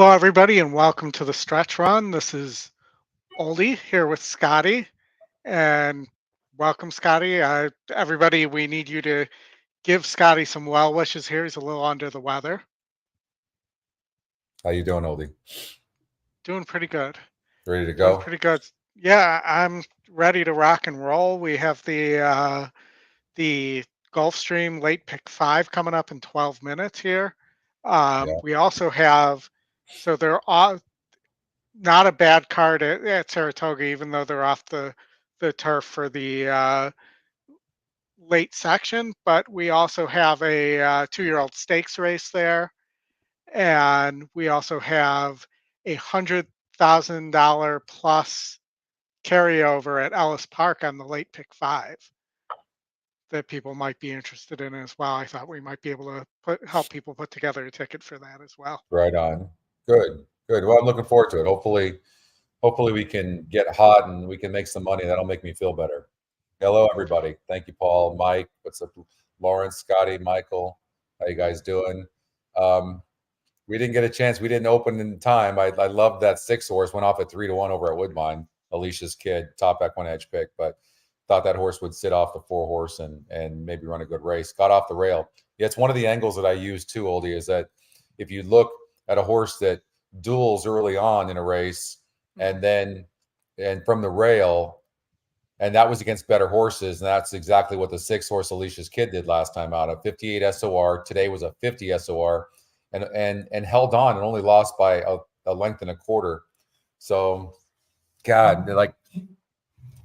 Hello, everybody, and welcome to the stretch run. This is Oldy here with Scotty, and welcome, Scotty. Everybody, we need you to give Scotty some well wishes here. He's a little under the weather. How you doing, Oldy? Doing pretty good. Ready to Doing go? pretty good. Yeah, I'm ready to rock and roll. We have the Gulfstream late pick 5 coming up in 12 minutes here. Yeah. We also have, so they're all not a bad card at Saratoga, even though they're off the turf for the late section. But we also have a 2-year-old stakes race there, and we also have $100,000 plus carryover at Ellis Park on the late pick 5 that people might be interested in as well. I thought we might be able to help people put together a ticket for that as well. Right on. Good. Good. Well, I'm looking forward to it. Hopefully we can get hot and we can make some money. That'll make me feel better. Hello, everybody. Thank you, Paul, Mike. What's up, Lawrence, Scotty, Michael? How you guys doing? We didn't get a chance. We didn't open in time. I love that 6-horse went off at 3-1 over at Woodbine. Alicia's kid, top EquinEdge pick, but thought that horse would sit off the 4-horse and maybe run a good race. Got off the rail. Yeah, it's one of the angles that I use too, Oldie, is that if you look at a horse that duels early on in a race and from the rail, and that was against better horses, and that's exactly what the 6-horse Alicia's kid did last time out. A 58 SOR. Today was a 50 SOR, and held on and only lost by a length and a quarter. So, God, like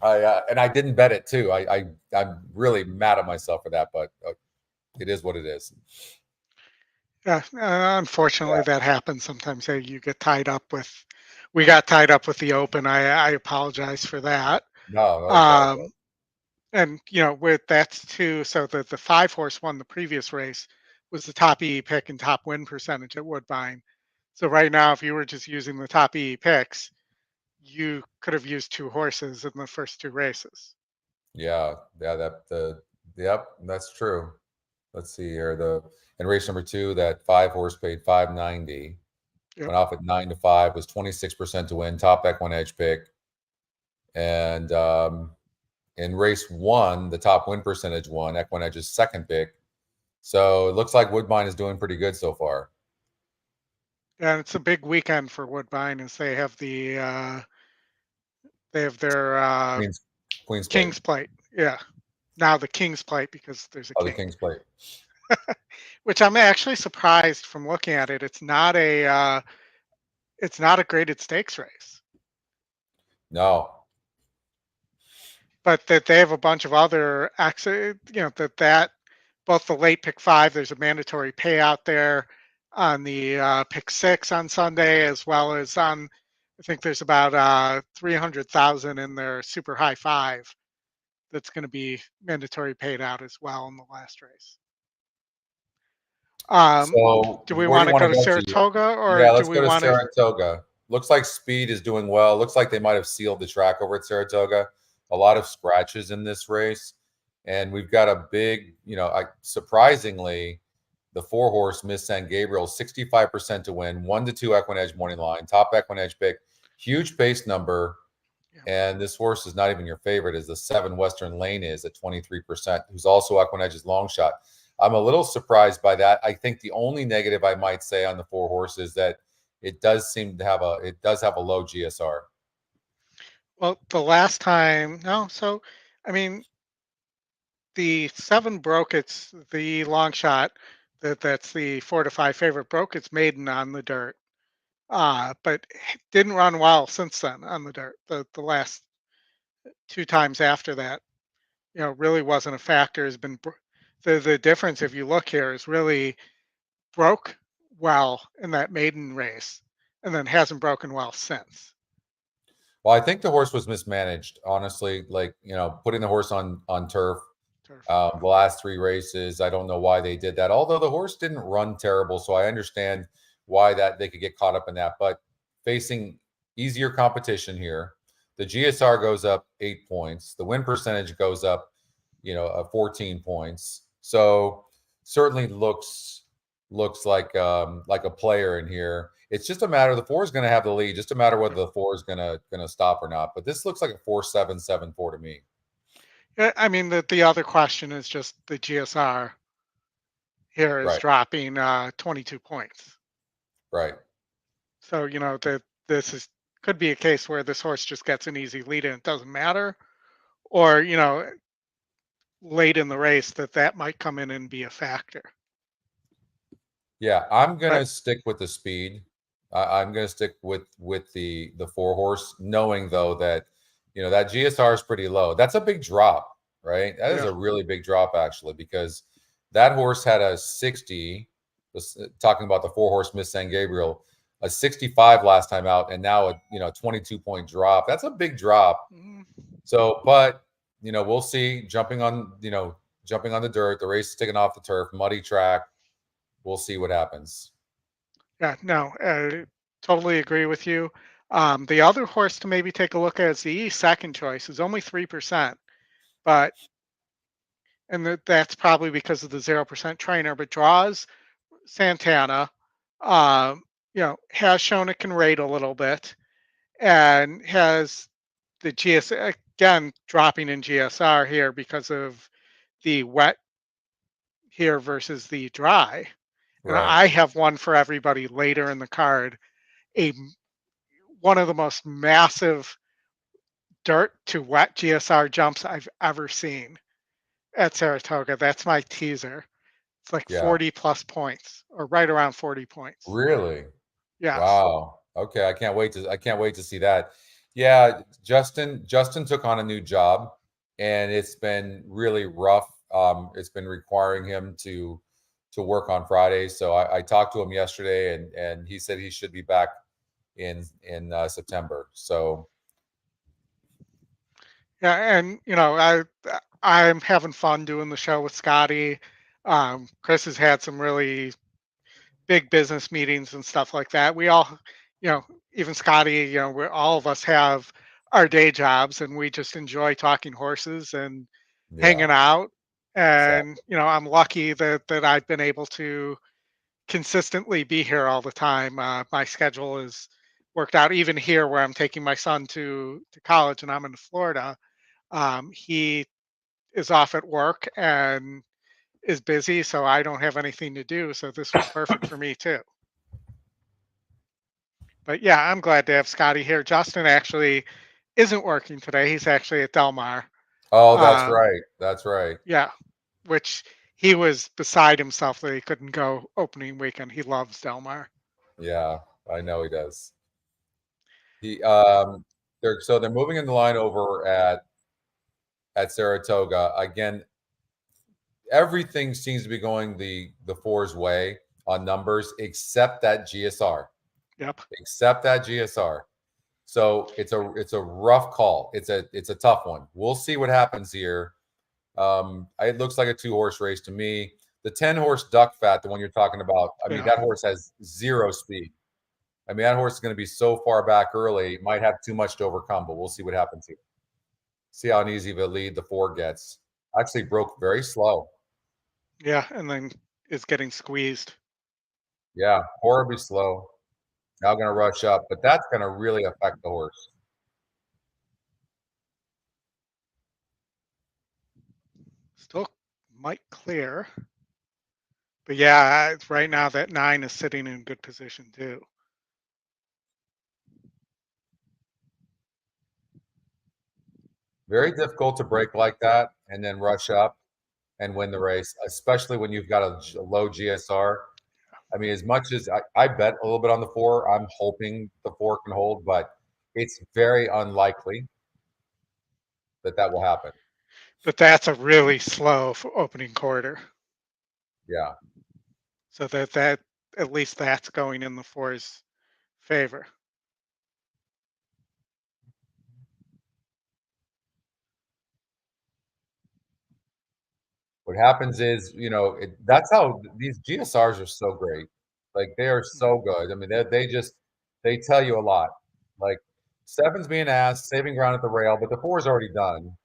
I didn't bet it too. I'm really mad at myself for that, but it is what it is. Yeah, unfortunately, that happens sometimes. You get tied up with. We got tied up with the Open. I apologize for that. No. And with that's too. So the 5-horse won the previous race, was the top EE pick and top win percentage at Woodbine. So right now, if you were just using the top EE picks, you could have used 2 horses in the first 2 races. Yeah, yep, that's true. Let's see here. In race number 2, that 5-horse paid $5.90. Yep. Went off at 9-5, was 26% to win, top EquinEdge pick. And in race 1, the top win percentage won, EquinEdge's second pick. So it looks like Woodbine is doing pretty good so far. And it's a big weekend for Woodbine as they have their Queen's King's Plate. Yeah. Now the King's Plate because there's a king. The King's Plate. Which I'm actually surprised from looking at it. It's not a graded stakes race. No. But that they have a bunch of other that both the late pick 5, there's a mandatory payout there on the pick 6 on Sunday, as well as on, I think there's about 300,000 in their super high 5 that's going to be mandatory paid out as well in the last race. So do we want to go to Saratoga or yeah, let's do we go to want Saratoga? Looks like Speed is doing well. Looks like they might have sealed the track over at Saratoga. A lot of scratches in this race, and we've got a big, surprisingly, the 4-horse Miss San Gabriel, 65% to win, 1-2 EquinEdge morning line, top EquinEdge pick, huge pace number. Yeah. And this horse is not even your favorite, as the 7 Western Lane is at 23%, who's also EquinEdge's long shot. I'm a little surprised by that. I think the only negative I might say on the 4-horse is that it does seem to have a low GSR. Well, the last time, no. So, I mean, the 7 broke the long shot. That's the 4 to 5 favorite, broke its maiden on the dirt, but didn't run well since then on the dirt. The last 2 times after that, really wasn't a factor. Has been the difference, if you look here, is really broke well in that maiden race and then hasn't broken well since. Well, I think the horse was mismanaged, honestly. Like, putting the horse on turf. The last 3 races, I don't know why they did that. Although the horse didn't run terrible, so I understand why that they could get caught up in that. But facing easier competition here, the GSR goes up 8 points. The win percentage goes up, 14 points. So certainly looks like a player in here. It's just a matter, the 4 is going to have the lead, just a matter whether the 4 is going to stop or not. But this looks like a 4-7, 7-4 to me. Yeah, I mean, the other question is just the GSR here is Right. dropping 22 points. Right. So, that this could be a case where this horse just gets an easy lead and it doesn't matter, or, late in the race that might come in and be a factor. Yeah, I'm But gonna stick with the speed. I'm gonna stick with the 4 horse, knowing though that that GSR is pretty low. That's a big drop, right? That is yeah, a really big drop actually, because that horse had a 60. Talking about the 4 horse Miss San Gabriel, a 65 last time out, and now a 22-point drop. That's a big drop. mm, So, but we'll see. Jumping on the dirt, the race is taking off the turf, muddy track. We'll see what happens. yeah, no, totally agree with you. The other horse to maybe take a look at is the second choice is only 3%, but that's probably because of the 0% trainer. But draws Santana, has shown it can rate a little bit and has the GS again dropping in GSR here because of the wet here versus the dry. And Right. I have one for everybody later in the card, a one of the most massive dirt to wet GSR jumps I've ever seen at Saratoga. That's my teaser. It's like Yeah. 40 plus points or right around 40 points. Really? Yes. Wow. Okay. I can't wait to see that. Yeah, Justin took on a new job, and it's been really rough. It's been requiring him to work on Fridays. So I talked to him yesterday, and he said he should be back in September. So Yeah, and I'm having fun doing the show with Scotty. Chris has had some really big business meetings and stuff like that. We all, you know, even Scotty, we all of us have our day jobs, and we just enjoy talking horses and yeah, hanging out. And exactly. I'm lucky that I've been able to consistently be here all the time. My schedule is worked out, even here where I'm taking my son to college, and I'm in Florida. He is off at work and is busy, so I don't have anything to do. So this was perfect for me too. But yeah, I'm glad to have Scotty here. Justin actually isn't working today. He's actually at Del Mar. Oh, that's Um, right. That's right. yeah, which he was beside himself that he couldn't go opening weekend. He loves Del Mar. Yeah, I know he does. He they're moving in the line over at Saratoga. Again, everything seems to be going the 4's way on numbers except that GSR. Yep. Except that GSR. So it's a rough call. It's a tough one. We'll see what happens here. It looks like a 2 horse race to me. The 10 horse Duck Fat, the one you're talking about, I mean, Yeah. that horse has zero speed. I mean, that horse is going to be so far back early, might have too much to overcome, but we'll see what happens here. See how easy of a lead the 4 gets. Actually broke very slow. Yeah. And then is getting squeezed. Yeah, horribly slow. Now going to rush up, but that's going to really affect the horse. Still might clear. But yeah, right now that 9 is sitting in good position too. Very difficult to break like that and then rush up and win the race, especially when you've got a low GSR. I mean, as much as I bet a little bit on the 4, I'm hoping the 4 can hold, but it's very unlikely that that will happen. But that's a really slow opening quarter. Yeah. So that at least that's going in the 4's favor. What happens is, that's how these GSRs are so great. Like they are Mhm. so good. I mean, they tell you a lot. Like 7's being asked, saving ground at the rail, but the 4's already done,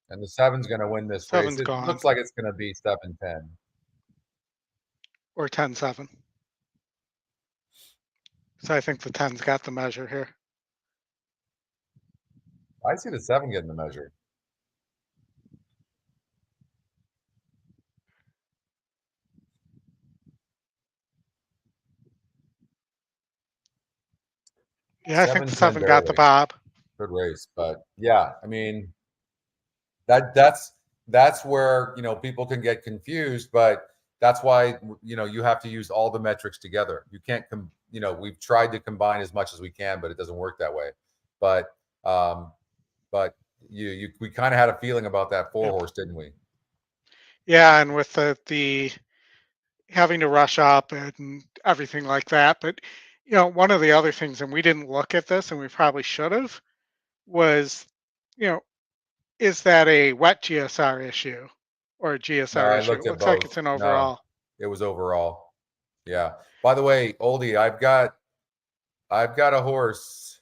and the 7's going to win this race. 7's It gone looks like it's going to be 7-10. or 10-7. So I think the 10's got the measure here. I see the 7 getting the measure. Yeah, I think the 7-10 7 got the barely. bob. Good race, but yeah, I mean, that's where, you know, people can get confused, but that's why, you know, you have to use all the metrics together. You can't you know, we've tried to combine as much as we can, but it doesn't work that way. But we kind of had a feeling about that 4-horse, didn't we? Yeah, and with the having to rush up and everything like that. But you know, one of the other things, and we didn't look at this, and we probably should have, was, you know, is that a wet GSR issue or a No, GSR I issue? looked It at looks like both. it's an No, overall. it was overall. Yeah. By the way, Oldie, I've got a horse.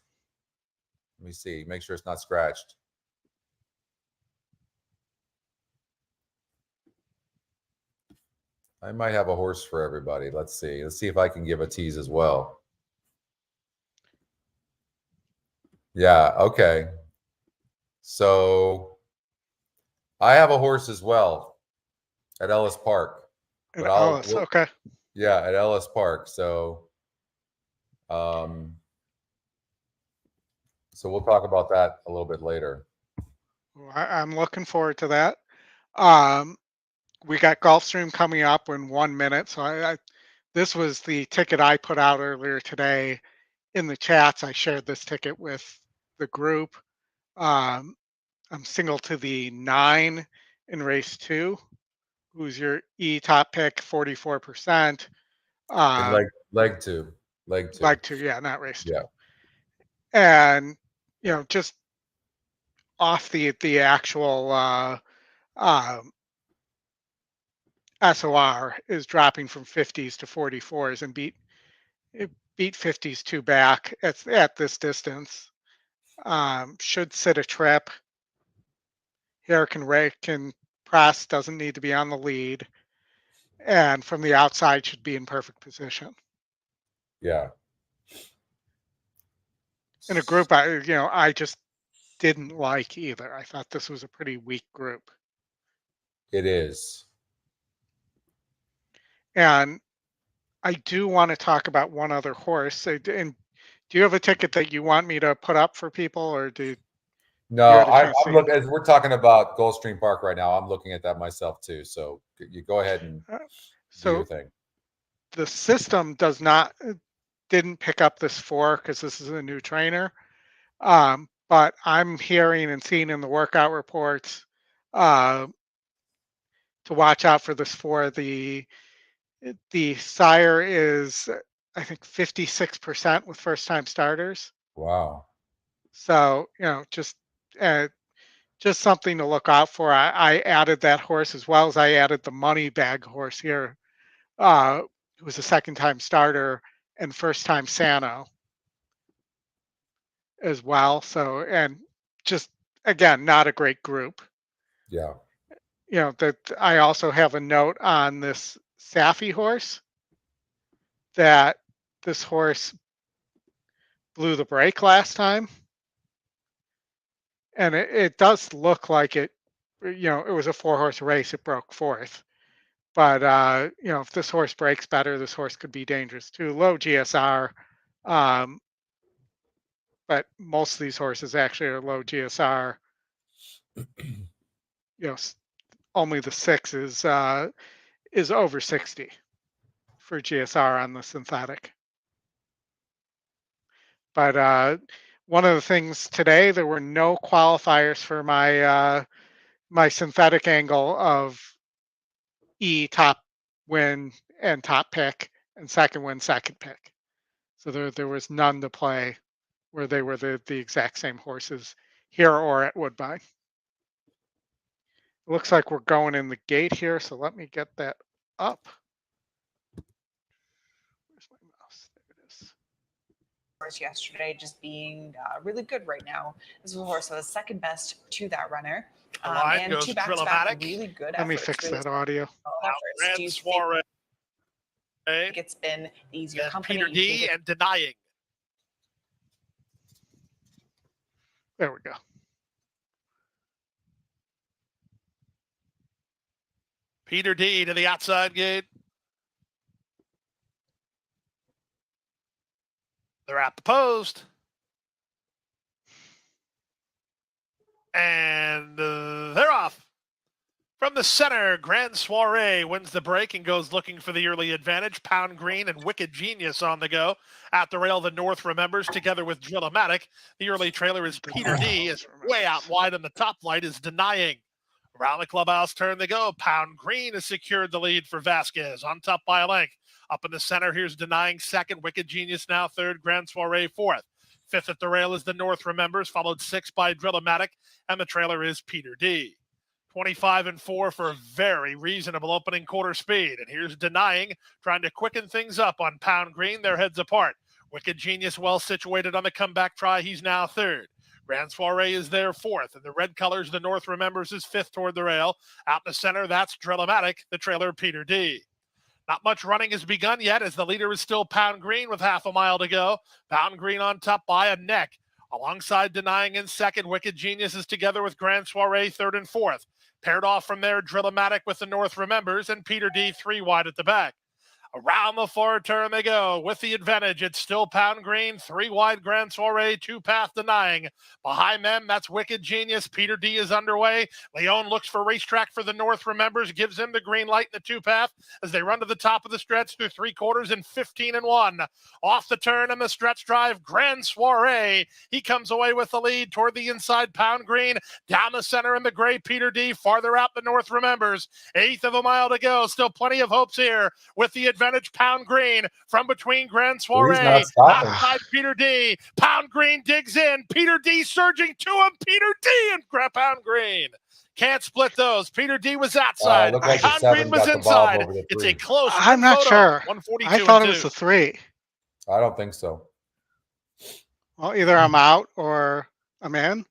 Let me see. Make sure it's not scratched. I might have a horse for everybody. Let's see. Let's see if I can give a tease as well. Yeah. Okay. So I have a horse as well at Ellis Park, And but Ellis, okay. yeah, at Ellis Park. So, so we'll talk about that a little bit later. I'm looking forward to that. Um, we got Gulfstream coming up in 1 minute. So this was the ticket I put out earlier today in the chats. I shared this ticket with the group. I'm single to the 9 in race 2. Who's your top pick? 44%. In leg two. Leg 2, yeah, not race 2. Yeah. And you know, just off the actual SOR is dropping from 50s to 44s and beat 50s 2 back at this distance. Should sit a trip. Here can press, doesn't need to be on the lead, and from the outside should be in perfect position. Yeah. In a group, I just didn't like either. I thought this was a pretty weak group. It is. And I do want to talk about one other horse. And do you have a ticket that you want me to put up for people, or do No, you had a I'm chance to see it? looking, as we're talking about Gulfstream Park right now, I'm looking at that myself too. So you go ahead and do your So thing. the system didn't pick up this 4 because this is a new trainer. But I'm hearing and seeing in the workout reports uh, to watch out for this 4. The sire is, I think, 56% with first time starters. Wow. So, you know, just something to look out for. I added that horse as well as I added the money bag horse here, who was a second time starter and first time Sano as well. So, and just again, not a great group. Yeah. You know, that I also have a note on this Safi horse that this horse blew the brake last time. And it does look like it, you know, it was a 4-horse race. It broke 4th. But, you know, if this horse breaks better, this horse could be dangerous too. Low GSR. Um, but most of these horses actually are low GSR. You know, only the 6 is over 60 for GSR on the synthetic. But one of the things today, there were no qualifiers for my synthetic angle of top win and top pick and second win, second pick. So there was none to play where they were the exact same horses here or at Woodbine. It looks like we're going in the gate here, so let me get that up. Where's my mouse? There it is. Yesterday just being really good right now. This was a horse that was second best to that runner. And two back-to-back really good efforts. Let me fix that audio. Do you think it's been the easier company? Peter D and denying There we go. Peter D to the outside gate. They're at the post. And they're off. From the center, Grand Soiree wins the break and goes looking for the early advantage. Pound Green and Wicked Genius on the go. At the rail, the North remembers, together with Drillmatic. The early trailer is Peter D. is way out wide, and the top flight is Denying. Around the clubhouse turn they go. Pound Green has secured the lead for Vasquez, on top by a length. Up in the center, here's Denying second. Wicked Genius now third. Grand Soiree fourth. Fifth at the rail is the North remembers, followed sixth by Drillmatic, and the trailer is Peter D. 25-4 for a very reasonable opening quarter speed. And here's Denying, trying to quicken things up on Pound Green. Their heads apart. Wicked Genius well situated on the comeback try. He's now third. Grand Soiree is there fourth. And the red colors, the North remembers, is fifth toward the rail. Out in the center, that's Drillmatic, the trailer Peter D. Not much running has begun yet, as the leader is still Pound Green with half a mile to go. Pound Green on top by a neck. Alongside Denying in second, Wicked Genius is together with Grand Soiree third and fourth. Paired off from there, Drillmatic with the North remembers, and Peter D 3 wide at the back. Around the far turn they go. With the advantage, it's still Pound Green, 3 wide Grand Soiree, 2 path Denying. Behind them, that's Wicked Genius. Peter D is underway. Leone looks for racetrack for the North remembers, gives him the green light in the 2 path as they run to the top of the stretch through 3 quarters and 15-1. Off the turn and the stretch drive, Grand Soiree. He comes away with the lead toward the inside, Pound Green. Down the center in the gray, Peter D. Farther out, the North remembers. 1/8 of a mile to go. Still plenty of hopes here with the advantage. Pound Green from between Grand Soiree. Outside Peter D. Pound Green digs in. Peter D surging to him. Peter D and Pound Green. Can't split those. Peter D was outside. Like Pound Green was inside. It's a close I'm not photo. sure. I thought it was a 3. I don't think so. Well, either I'm out or I'm in.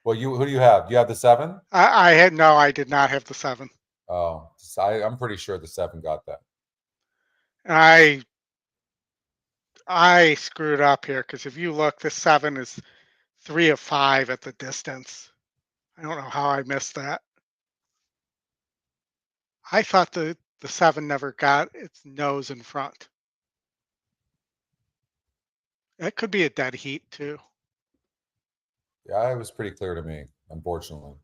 Well, who do you have? Do you have the 7? I did not have the 7. Oh, I'm pretty sure the 7 got that. I screwed up here because if you look, the 7 is 3 of 5 at the distance. I don't know how I missed that. I thought the 7 never got its nose in front. That could be a dead heat too. Yeah, it was pretty clear to me, unfortunately.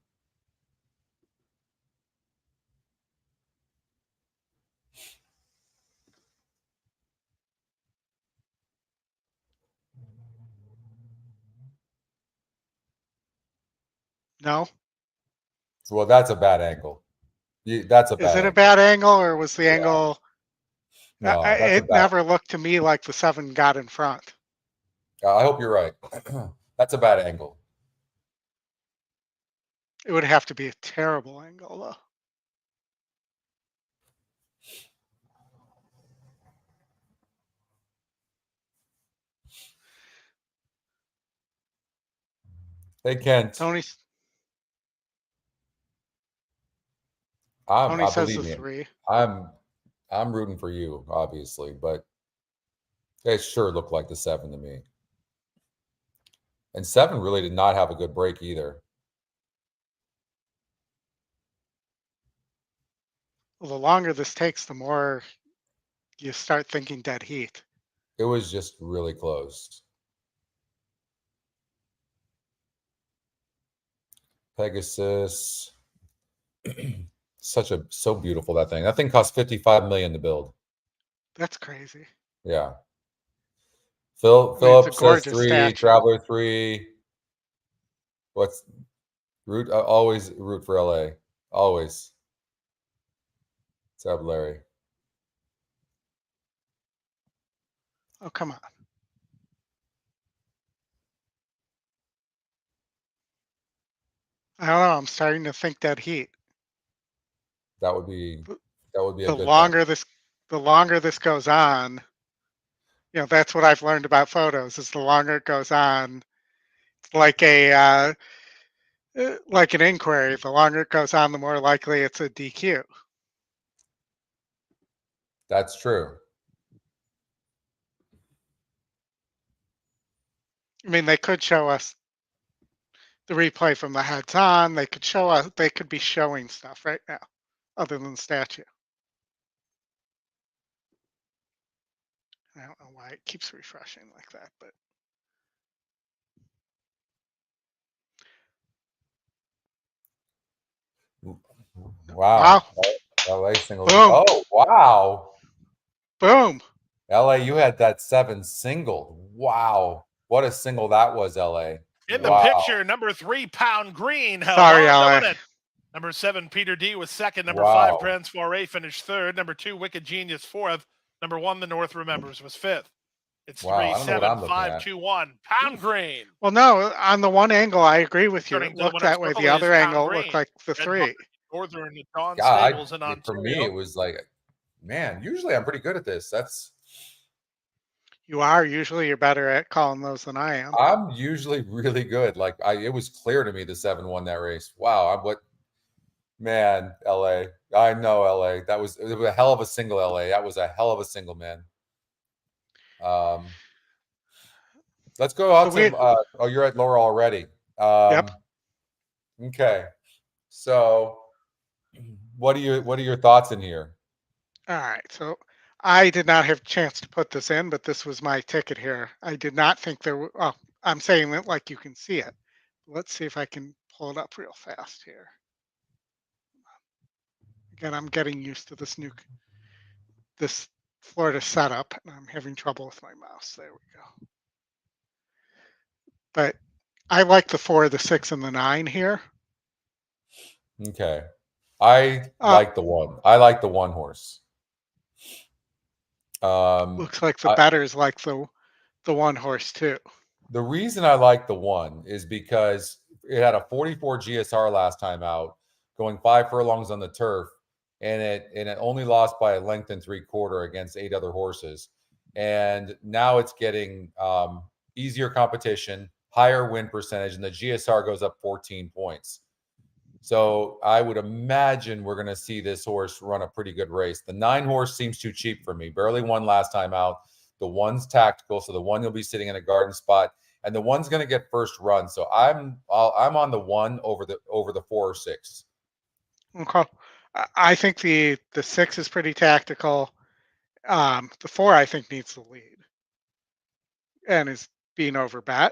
No? Well, that's a bad angle. That's a bad Is it angle. a bad angle or was the angle? No, it never looked to me like the 7 got in front. I hope you're right. That's a bad angle. It would have to be a terrible angle though. Hey, Kent. Tony says believe the me, 3. I'm rooting for you, obviously, but they sure look like the 7 to me. And 7 really did not have a good break either. Well, the longer this takes, the more you start thinking dead heat. It was just really close. Pegasus. So beautiful, that thing. That thing cost $55 million to build. That's crazy. Yeah. Philip says 3, statue. Traveler 3. What's root? Always root for LA. Always. What's up, Larry? Oh, come on. I don't know. I'm starting to think dead heat. That would be a the good longer thing. The longer this goes on, you know, that's what I've learned about photos. Is the longer it goes on, it's like like an inquiry. The longer it goes on, the more likely it's a DQ. That's true. I mean, they could show us the replay from the heads on. They could show us. They could be showing stuff right now, other than the statue. I don't know why it keeps refreshing like that, but Wow. wow, LA single. Boom. Oh, wow. boom. LA, you had that 7 single. Wow. What a single that was, LA. In the Wow. picture, number 3, Pound Green. Held Sorry, on to LA. win it. Number 7, Peter D was second. Number Wow. 5, Grand Soiree finished third. Number 2, Wicked Genius fourth. Number 1, The North Remembers was fifth. It's Wow, I 3, don't know what 7, I'm looking 5, at. 2, 1. Pound Green. Well, no, on the one angle, I agree with you. Turning It to the looked winner's that way. circle The is other Pound angle Green. looked like the Red 3. Bucket Northern Dawn Yeah, Stables in Ontario. for me, it was like, man, usually I'm pretty good at this. You are. Usually you're better at calling those than I am. I'm usually really good. Like it was clear to me the 7 won that race. Wow. Man, LA. I know LA. It was a hell of a single, LA. That was a hell of a single, man. Let's go out to you're at Laurel already. Yep. Okay. So what are your thoughts in here? All right. So I did not have a chance to put this in, but this was my ticket here. I did not think there were, oh, I'm saying it like you can see it. Let's see if I can pull it up real fast here. Again, I'm getting used to this Florida setup, and I'm having trouble with my mouse. There we go. But I like the 4, the 6, and the 9 here. Okay. I like the 1. I like the 1 horse. Looks like the betters like the 1 horse too. The reason I like the 1 is because it had a 44 GSR last time out, going 5 furlongs on the turf, and it only lost by a length and 3/4 against 8 other horses. And now it's getting easier competition, higher win percentage, and the GSR goes up 14 points. So I would imagine we're going to see this horse run a pretty good race. The 9 horse seems too cheap for me. Barely won last time out. The 1's tactical, so the 1 you'll be sitting in a garden spot, and the 1's going to get first run. So I'm on the 1 over the 4 or 6. Okay. I think the 6 is pretty tactical. The 4 I think needs the lead and is being overbet.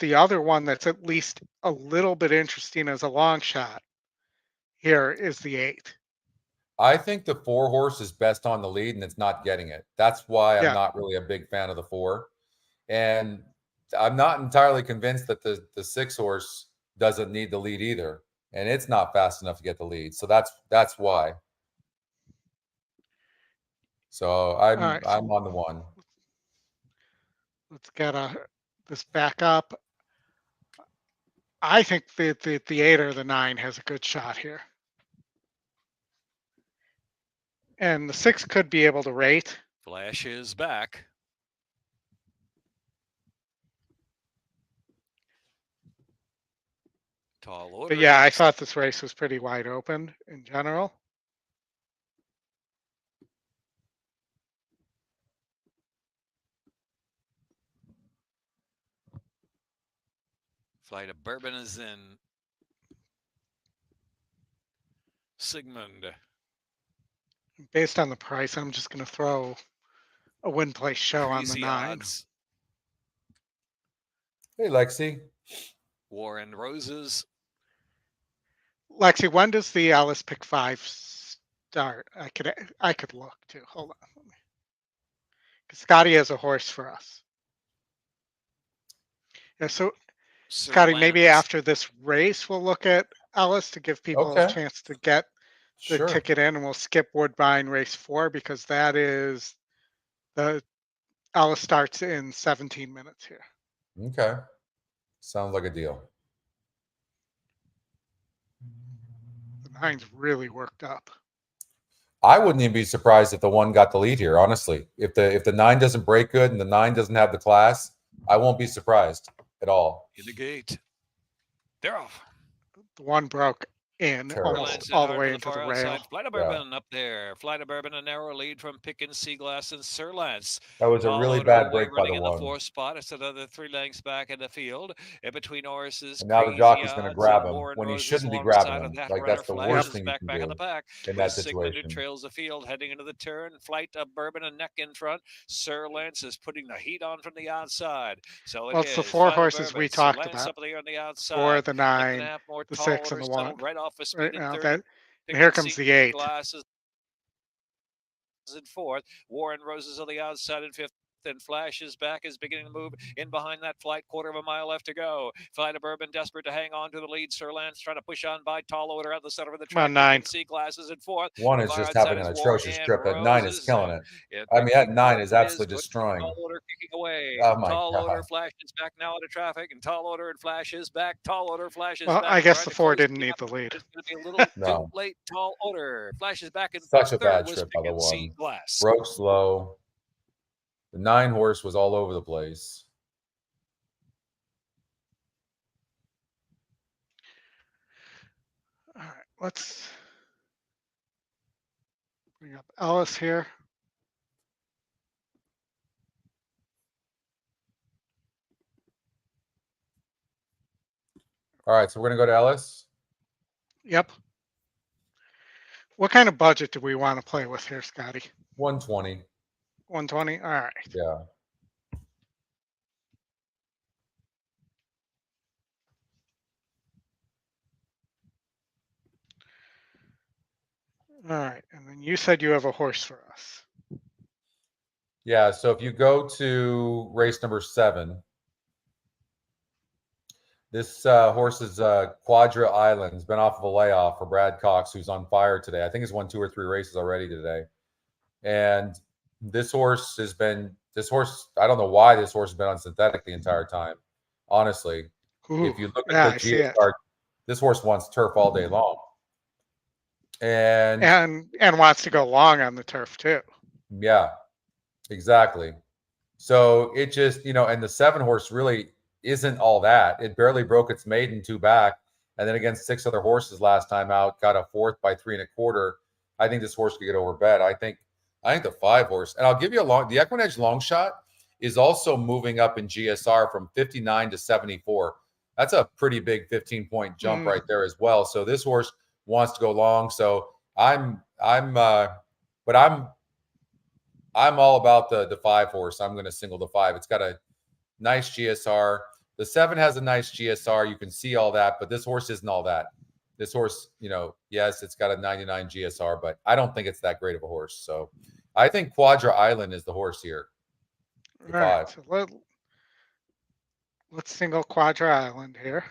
The other one that's at least a little bit interesting as a long shot here is the 8. I think the 4 horse is best on the lead, and it's not getting it. That's why I'm Yeah. not really a big fan of the 4. And I'm not entirely convinced that the 6 horse doesn't need the lead either. And it's not fast enough to get the lead. So that's why. So I'm on the 1. Let's get this back up. I think the 8 or the 9 has a good shot here. And the 6 could be able to rate. Flash is back. Tall order. But yeah, I thought this race was pretty wide open in general. Flight of Bourbon is in. Sigmund. Based on the price, I'm just going to throw a win place show on the Crazy 9. odds. Hey, Lexi. War and Roses. Lexi, when does the Ellis pick 5 start? I could look too. Hold on. Scotty has a horse for us. Yeah, so Sir Scotty, maybe Lance. after this race, we'll look at Ellis to give people a chance to get the Sure. ticket in, and we'll skip Woodbine race 4 because that is the Ellis starts in 17 minutes here. Okay. Sounds like a deal. The 9's really worked up. I wouldn't even be surprised if the 1 got the lead here, honestly. If the 9 doesn't break good and the 9 doesn't have the class, I won't be surprised at all. In the gate. They're off. The 1 broke in Terrible. almost Lines all the hard way to the into the far rail. outside. Flight of Bourbon up there. Flight of Bourbon, a narrow lead from Pickens, Seaglass, and Sir Lance. That was a Tall really Odor bad away break by running the in the one. fourth spot. It's another 3 lengths back in the field. In between horses, And now the Crazy jockey's going to Odds grab and him Warren when he Roses shouldn't be grabbing alongside him. of that Like, runner. that's the worst Flashes thing you back can in do the back. in With that Sigmund, who situation. trails the field, heading into the turn. Flight of Bourbon and neck in front. Sir Lance is putting the heat on from the outside. So Well, it it's the is. 4 Flight of horses Bourbon. we Sir talked Lance about. up there on the 4, outside. the Length and a 9, half more. the Tall 6, and Order the 1. settled right off with Right speed in now, third. and here comes the 8. Glasses in fourth. Warren Roses on the outside in fifth. Then Flashes back is beginning to move in behind that flight. Quarter of a mile left to go. Flight of Bourbon desperate to hang on to the lead. Sir Lance trying to push on by Tall Order at the center of the track. Come on, 9. See Glasses in fourth. 1 is just having an atrocious trip. At 9 is killing it. I mean, at 9 is absolutely destroying. Tall Order kicking away. Oh my Tall God. Order Flashes back now into traffic, and Tall Order and Flashes back. Tall Order Flashes Well, back. I guess trying the to 4 close didn't the need gap. the lead. It's going to be a little No. too late. Tall Order Flashes back in Such a third. bad Was trip by the Pickens, 1. Glass. Broke slow. The 9 horse was all over the place. All right, let's bring up Ellis here. All right, so we're going to go to Ellis. Yep. What kind of budget do we want to play with here, Scotty? 120. 120? All right. Yeah. All right. And then you said you have a horse for us. Yeah, so if you go to race number 7, this horse is Quadra Island. Has been off of a layoff for Brad Cox, who's on fire today. I think he's won 2 or 3 races already today. And this horse has been, I don't know why this horse has been on synthetic the entire time, honestly. Ooh, if you look yeah, at I the see it. GSR, this horse wants turf all day long. And wants to go long on the turf too. Yeah, exactly. So it just, and the 7 horse really isn't all that. It barely broke its maiden 2 back. And then against 6 other horses last time out, got a 4th by 3 1/4. I think this horse could get over bet. I think the 5 horse, and I'll give you the EquinEdge long shot is also moving up in GSR from 59 to 74. That's a pretty big 15-point jump right there as well. So this horse wants to go long. So I'm all about the 5 horse. I'm going to single the 5. It's got a nice GSR. The 7 has a nice GSR. You can see all that, but this horse isn't all that. This horse, yes, it's got a 99 GSR, but I don't think it's that great of a horse. So I think Quadra Island is the horse here. All right. So let's single Quadra Island here.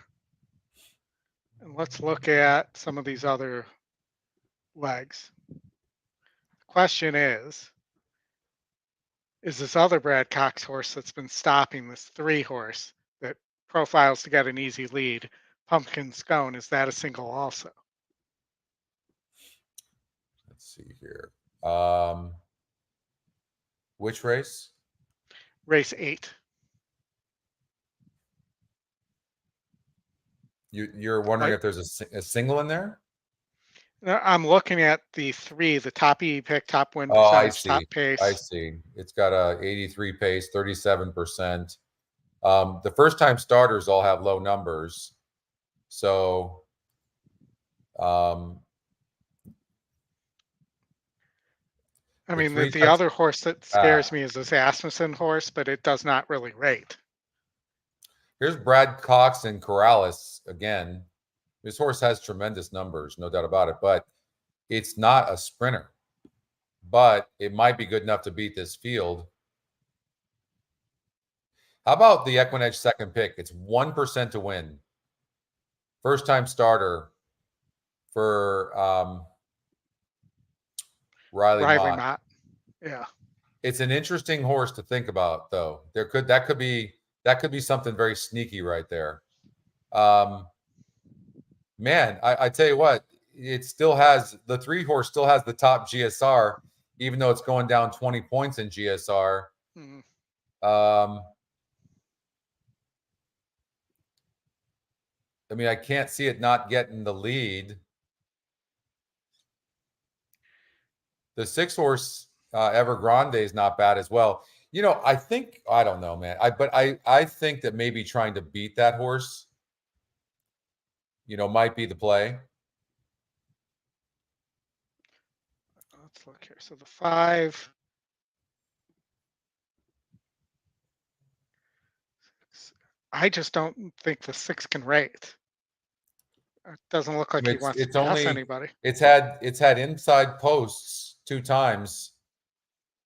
And let's look at some of these other legs. The question is this other Brad Cox horse that's been stopping, this 3 horse that profiles to get an easy lead, Pumpkin Scone, is that a single also? Let's see here. Which race? Race 8. You're wondering if there's a single in there? No, I'm looking at the 3, the top E pick, top win Oh, I percentage, see. top pace. I see. It's got a 83 pace, 37%. The first time starters all have low numbers. So I mean, the other horse that scares me is this Asmussen horse, but it does not really rate. Here's Brad Cox and Corrales again. This horse has tremendous numbers, no doubt about it, but it's not a sprinter. But it might be good enough to beat this field. How about the EquinEdge second pick? It's 1% to win. First time starter for Riley Mott. Yeah. It's an interesting horse to think about, though. That could be something very sneaky right there. Man, I tell you what, it still has the 3 horse still has the top GSR, even though it's going down 20 points in GSR. I mean, I can't see it not getting the lead. The 6-horse Evergrande is not bad as well. You know, I don't know, man. I think that maybe trying to beat that horse, you know, might be the play. Let's look here. So the 5. I just don't think the 6 can rate. It doesn't look like he wants to pass anybody. It's had inside posts 2 times.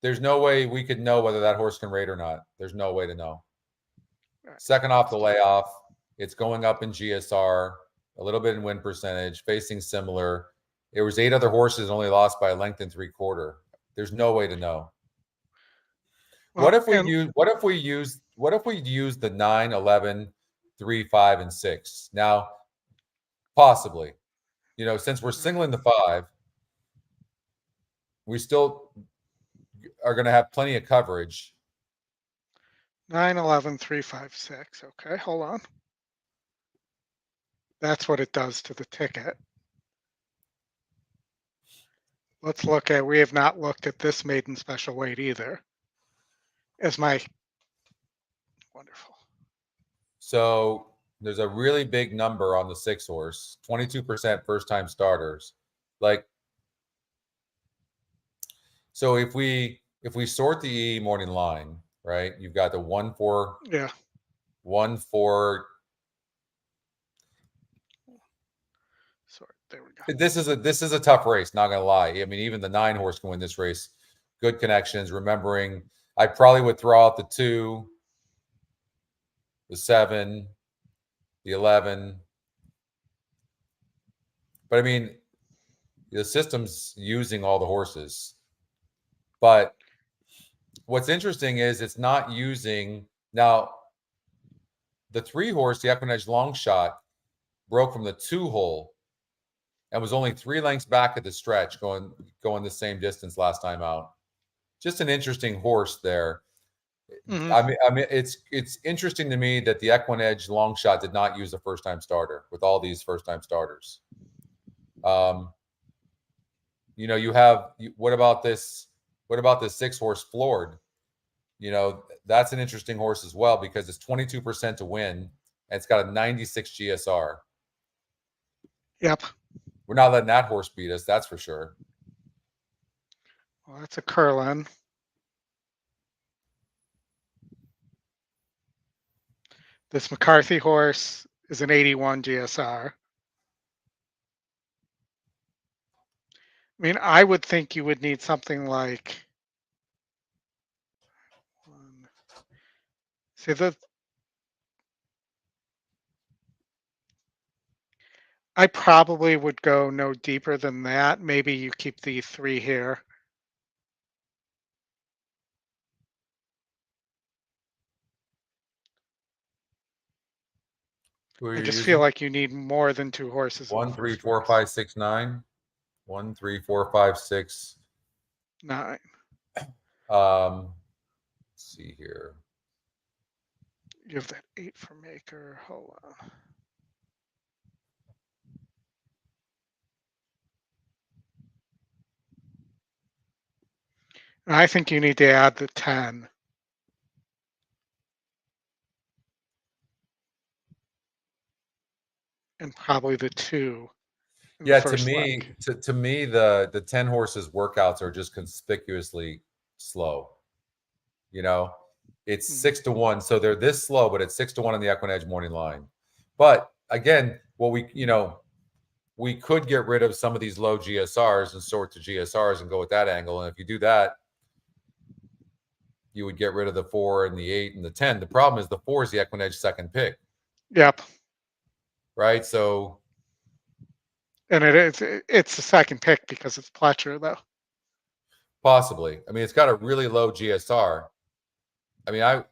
There's no way we could know whether that horse can rate or not. There's no way to know. Right. Second off the layoff, it's going up in GSR, a little bit in win percentage, facing similar. There was 8 other horses only lost by a length and 3/4. There's no way to know. Well, what if we use the 9, 11, 3, 5, and 6? Now, possibly, you know, since we're singling the 5, we still are going to have plenty of coverage. 9, 11, 3, 5, 6. Okay, hold on. That's what it does to the ticket. Let's look at, we have not looked at this maiden special weight either. Wonderful. So there's a really big number on the 6-horse, 22% first-time starters. Like, so if we sort the E morning line, right? You've got the 1, 4, yeah, 1, 4. Sorry, there we go. This is a tough race. Not gonna lie. I mean, even the 9-horse can win this race. Good connections. Remembering, I probably would throw out the 2, the 7, the 11. But I mean, the system's using all the horses. But what's interesting is it's not using now. The 3-horse, the EquinEdge long shot, broke from the 2 hole and was only 3 lengths back at the stretch, going the same distance last time out. Just an interesting horse there. Mm-hmm. I mean, it's interesting to me that the EquinEdge long shot did not use a first-time starter with all these first-time starters. You know, what about this 6-horse floored? You know, that's an interesting horse as well because it's 22% to win and it's got a 96 GSR. Yep. We're not letting that horse beat us, that's for sure. Well, that's a Curlin. This McCarthy horse is an 81 GSR. I mean, I would think you would need something like, see, I probably would go no deeper than that. Maybe you keep the 3 here. I just feel like you need more than 2 horses. 1, 3, 4, 5, 6, 9. 1, 3, 4, 5, 6, 9. Let's see here. You have that 8 for Maker. Hold on. And I think you need to add the 10. And probably the 2. Yeah, to me, the 10 horses workouts are just conspicuously slow. You know, it's 6 to 1, so they're this slow, but it's 6 to 1 on the EquinEdge morning line. But again, what we could get rid of some of these low GSRs and sort to GSRs and go with that angle. And if you do that, you would get rid of the 4 and the 8 and the 10. The problem is the 4 is the EquinEdge second pick. Yep. Right. So. And it's the second pick because it's Pletcher, though. Possibly. I mean, it's got a really low GSR. I mean,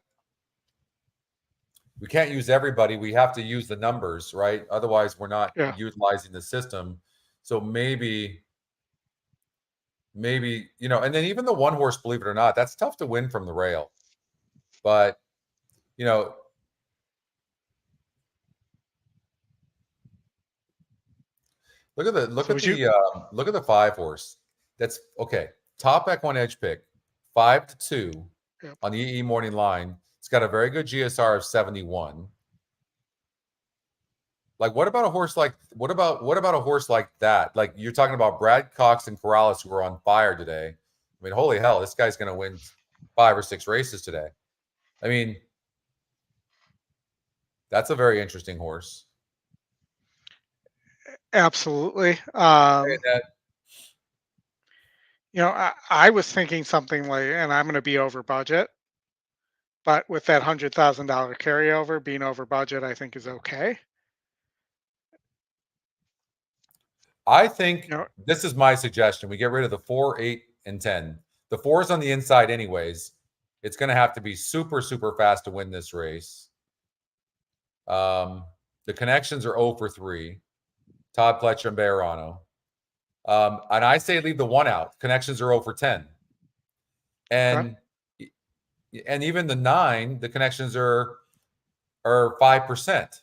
we can't use everybody. We have to use the numbers, right? Otherwise, we're not utilizing the system. So maybe, you know, and then even the 1-horse, believe it or not, that's tough to win from the rail. But, you know, look at the 5-horse. That's okay. top EquinEdge pick, 5-2 Yep. on the EE morning line. It's got a very good GSR of 71. Like, what about a horse like a horse like that? Like, you're talking about Brad Cox and Corrales, who are on fire today. I mean, holy hell, this guy's going to win 5 or 6 races today. I mean, that's a very interesting horse. Absolutely. That, You know, I was thinking something like, and I'm going to be over budget, but with that $100,000 carryover, being over budget, I think is okay. I think You know, this is my suggestion. We get rid of the 4, 8, and 10. The 4 is on the inside anyways. It's going to have to be super, super fast to win this race. The connections are 0 for 3. Todd Pletcher and Bejarano. And I say leave the 1 out. Connections are 0 for 10. And even the 9, the connections are 5%.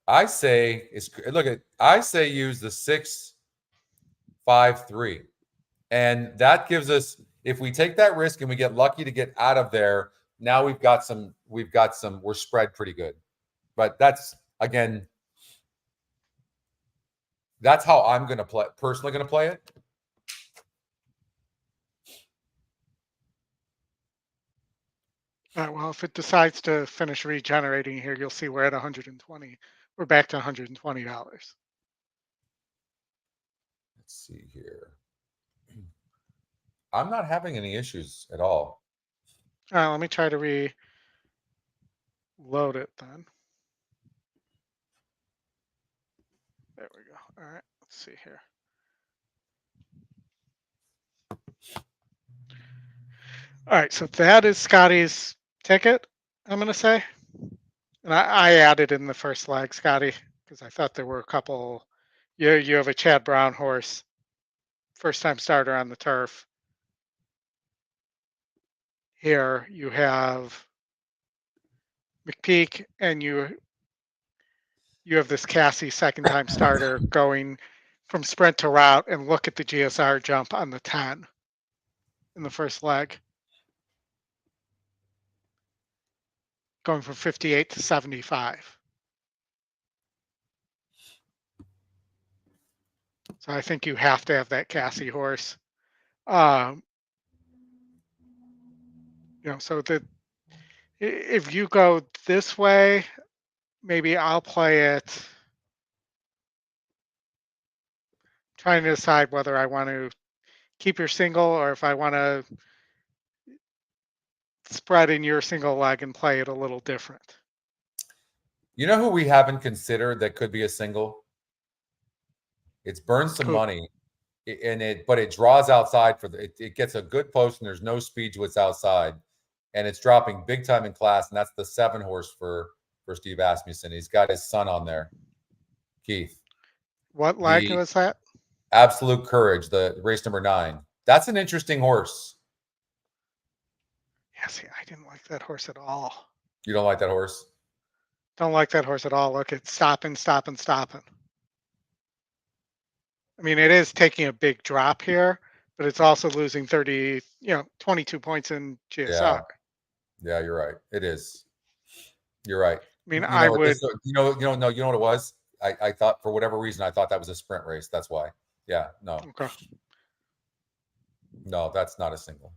I say use the 6, 5, 3. And that gives us, if we take that risk and we get lucky to get out of there, now we're spread pretty good. But that's, again, that's how I'm going to personally going to play it. well, if it decides to finish regenerating here, you'll see we're at 120. We're back to $120. Let's see here. I'm not having any issues at all. Let me try to reload it then. There we go. All right, let's see here. All right, so that is Scotty's ticket, I'm going to say. And I added in the first leg, Scotty, because I thought there were a couple. You have a Chad Brown horse, first-time starter on the turf. Here you have McPeak, and you have this Cassie second-time starter going from sprint to route, and look at the GSR jump on the 10 in the first leg. Going from 58 to 75. So I think you have to have that Cassie horse. You know, so if you go this way, maybe I'll play it. Trying to decide whether I want to keep your single or if I want to spread in your single leg and play it a little different. You know who we haven't considered that could be a single? It's Burns Some Money, but it draws outside it gets a good post and there's no speed to its outside, and it's dropping big time in class, and that's the 7 horse for Steve Asmussen. He's got his son on there, Keith. What leg was that? Absolute Courage, the race number 9. That's an interesting horse. Yeah, see, I didn't like that horse at all. You don't like that horse? Don't like that horse at all. Look, it's stopping. I mean, it is taking a big drop here, but it's also losing 22 points in GSR. Yeah, you're right. It is. You're right. I mean, you know what it was? I thought, for whatever reason, I thought that was a sprint race. That's why. Yeah, no. Okay. No, that's not a single.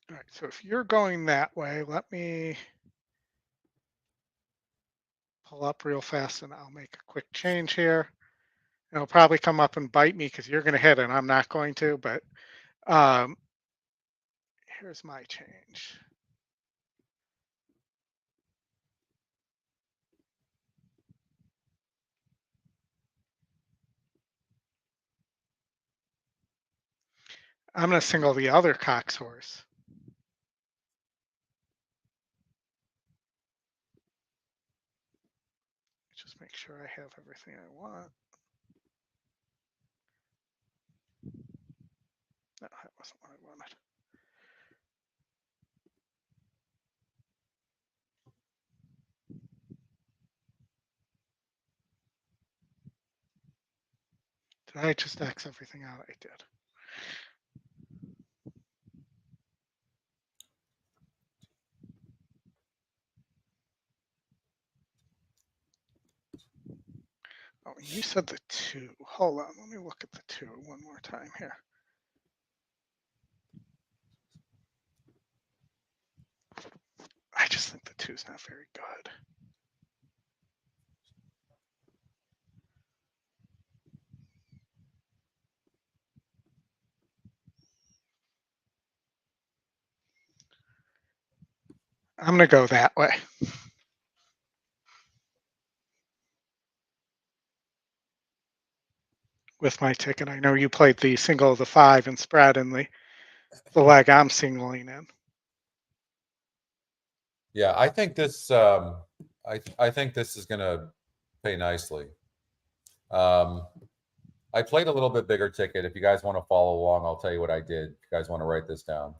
All right, so if you're going that way, let me pull up real fast and I'll make a quick change here. It'll probably come up and bite me because you're going to hit it. I'm not going to, but here's my change. I'm going to single the other Cox horse. Just make sure I have everything I want. No, that wasn't what I wanted. Did I just X everything out? I did. Oh, you said the 2. Hold on. Let me look at the 2 one more time here. I just think the 2 is not very good. I'm going to go that way. With my ticket. I know you played the single of the 5 and spread in the leg I'm singling in. Yeah, I think this. I think this is going to pay nicely. I played a little bit bigger ticket. If you guys want to follow along, I'll tell you what I did. If you guys want to write this down,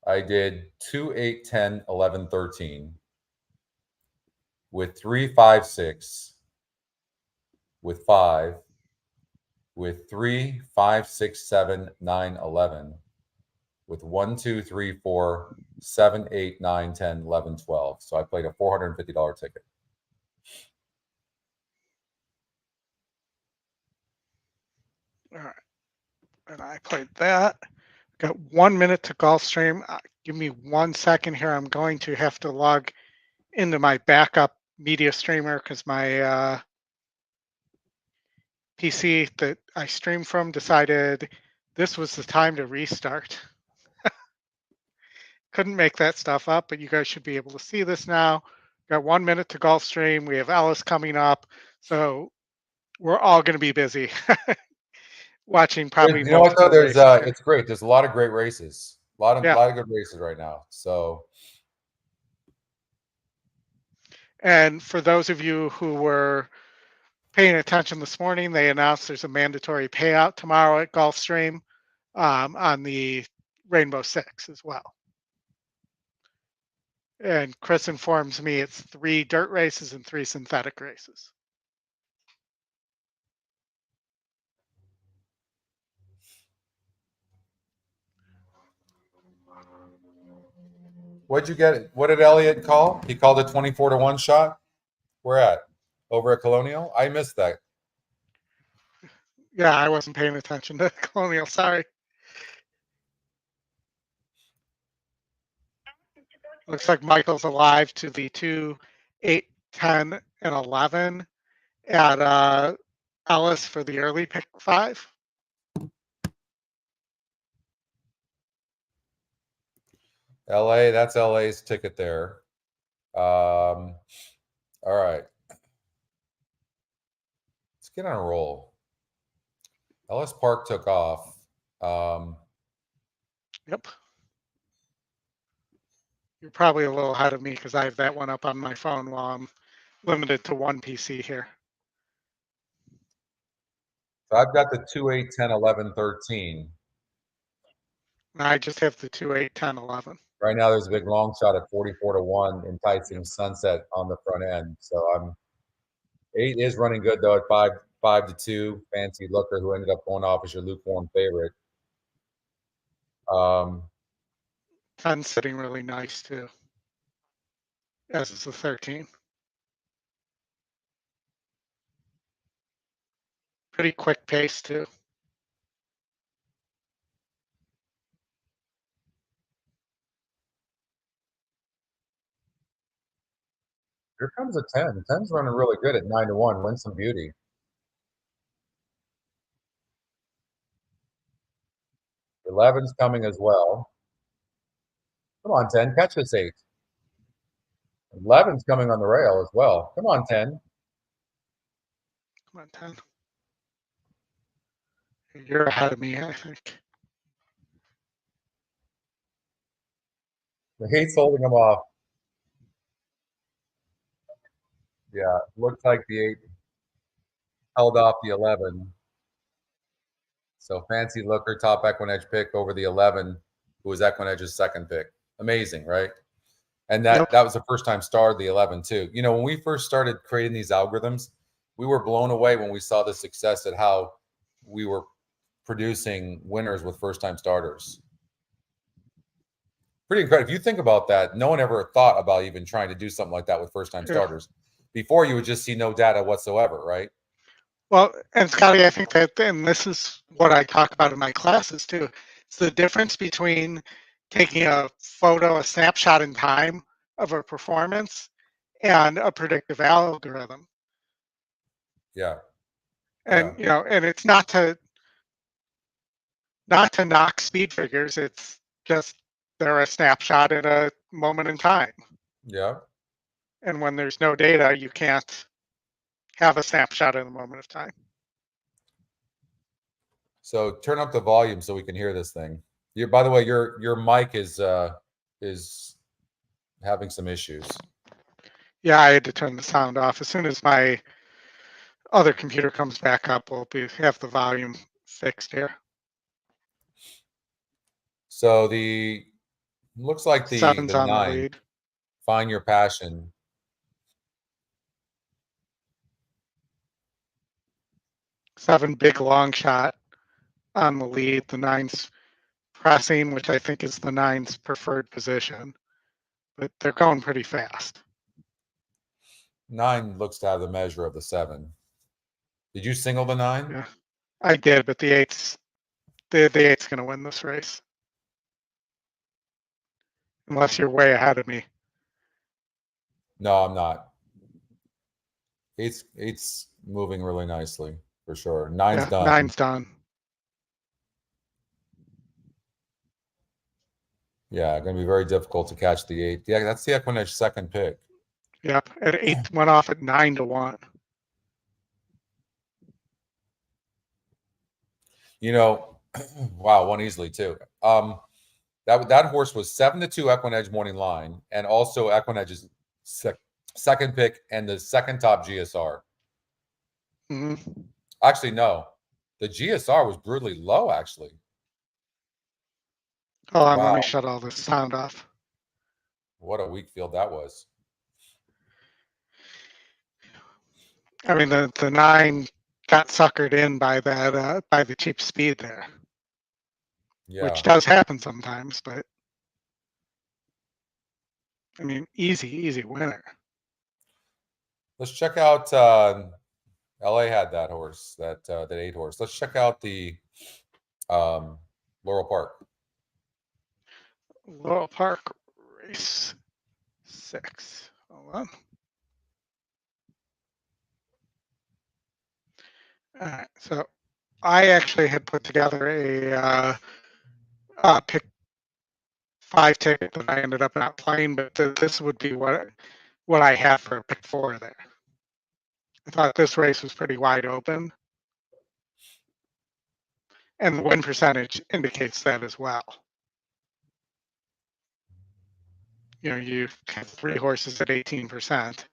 I did 2, 8, 10, 11, 13 with 3, 5, 6 with 5 with 3, 5, 6, 7, 9, 11 with 1, 2, 3, 4, 7, 8, 9, 10, 11, 12. So I played a $450 ticket. All right. And I played that. Got 1 minute to Gulfstream. Give me 1 second here. I'm going to have to log into my backup media streamer because my PC that I stream from decided this was the time to restart. Couldn't make that stuff up, but you guys should be able to see this now. Got 1 minute to Gulfstream. We have Ellis coming up. So we're all going to be busy watching probably. You know what though? There's races. it's great. There's a lot of great races. A lot of good races right now. So, and for those of you who were paying attention this morning, they announced there's a mandatory payout tomorrow at Gulfstream on the Rainbow Six as well. And Chris informs me it's 3 dirt races and 3 synthetic races. what'd you get? What did Elliott call? He called a 24-1 shot. Where at? Over at Colonial? I missed that. Yeah, I wasn't paying attention to Colonial. Sorry. Looks like Michael's alive to the 2, 8, 10, and 11 at Ellis for the early pick 5. LA, that's LA's ticket there. All right. Let's get on a roll. Ellis Park took off. Yep. You're probably a little ahead of me because I have that one up on my phone while I'm limited to 1 PC here. So I've got the 2, 8, 10, 11, 13. I just have the 2, 8, 10, 11. Right now, there's a big long shot at 44-1, enticing Sunset on the front end. So 8 is running good though at 5-2. Fancy Looker, who ended up going off as your lukewarm favorite. 10 sitting really nice too, as is the 13. Pretty quick pace too. Here comes a 10. 10's running really good at 9-1. Win some beauty. The 11's coming as well. Come on, 10. Catch this 8. 11's coming on the rail as well. Come on, 10. Come on, 10. You're ahead of me, I think. The 8's holding them off. Yeah, looks like the 8 held off the 11. So Fancy Looker, top EquinEdge pick over the 11, who was EquinEdge's second pick. Amazing, right? And that was the first time starred the 11 too. You know, when we first started creating these algorithms, we were blown away when we saw the success at how we were producing winners with first-time starters. Pretty incredible. If you think about that, no one ever thought about even trying to do something like that with first-time starters. Before, you would just see no data whatsoever, right? Well, and Scotty, I think that, and this is what I talk about in my classes too, it's the difference between taking a photo, a snapshot in time of a performance and a predictive algorithm. Yeah. And, and it's not to knock speed figures. It's just they're a snapshot at a moment in time. Yeah. And when there's no data, you can't have a snapshot in a moment of time. So turn up the volume so we can hear this thing. By the way, your mic is having some issues. Yeah, I had to turn the sound off. As soon as my other computer comes back up, we'll have the volume fixed here. So looks like the 7's on the 9, lead. Find Your Passion. Seven, big long shot on the lead. The 9's pressing, which I think is the 9's preferred position, but they're going pretty fast. 9 looks to have the measure of the 7. Did you single the 9? Yeah, I did, but the 8's the 8's going to win this race, unless you're way ahead of me. No, I'm not. 8's moving really nicely for sure. 9's done. 9's done. Yeah, going to be very difficult to catch the 8. Yeah, that's the EquinEdge second pick. Yep, at 8 went off at 9-1. Wow, won easily too. That horse was 7-2 EquinEdge morning line, and also EquinEdge's second pick and the second top GSR. Mm-hmm. Actually, no, the GSR was brutally low. Actually, hold on, let me shut all this sound off. What a weak field that was. I mean, the 9 got suckered in by that by the cheap speed there. Yeah. Which does happen sometimes, but I mean, easy winner. Let's check out LA had that horse, that 8 horse. Let's check out the Laurel Park. Laurel Park race 6. Hold on. All right, so I actually had put together a pick 5 ticket that I ended up not playing, but this would be what I had for a pick 4 there. I thought this race was pretty wide open, and the win percentage indicates that as well. You have 3 horses at 18%.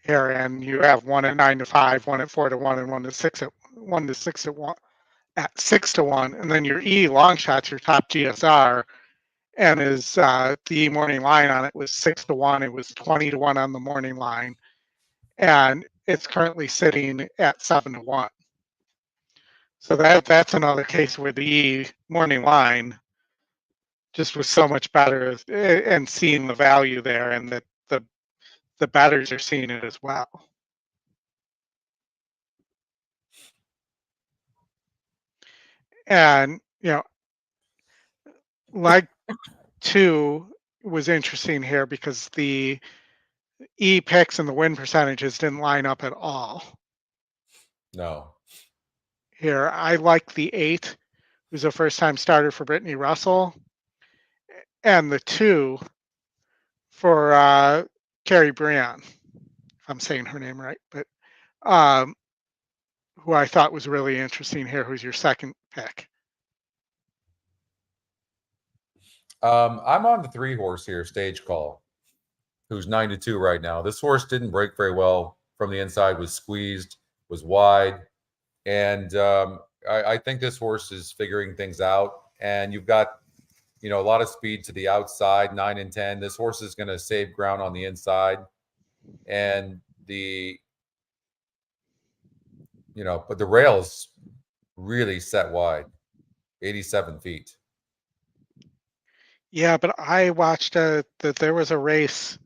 Here, and you have 1 at 9-5, 1 at 4-1, and 1 at 6 at 6-1, and then your E long shots, your top GSR, and the morning line on it was 6-1. It was 20-1 on the morning line, and it's currently sitting at 7-1. So that's another case where the E morning line just was so much better, and seeing the value there, and that the batters are seeing it as well. And leg 2 was interesting here because the E picks and the win percentages didn't line up at all. No. Here, I like the 8, who's a first-time starter for Brittany Russell, and the 2 for Carrie Brian, if I'm saying her name right, but who I thought was really interesting here, who's your second pick. I'm on the 3 horse here, Stage Call, who's 9-2 right now. This horse didn't break very well from the inside, was squeezed, was wide. And I think this horse is figuring things out. And you've got, a lot of speed to the outside, 9 and 10. This horse is going to save ground on the inside. And the you know, but the rail's really set wide, 87 feet. Yeah, but I watched that there was a race.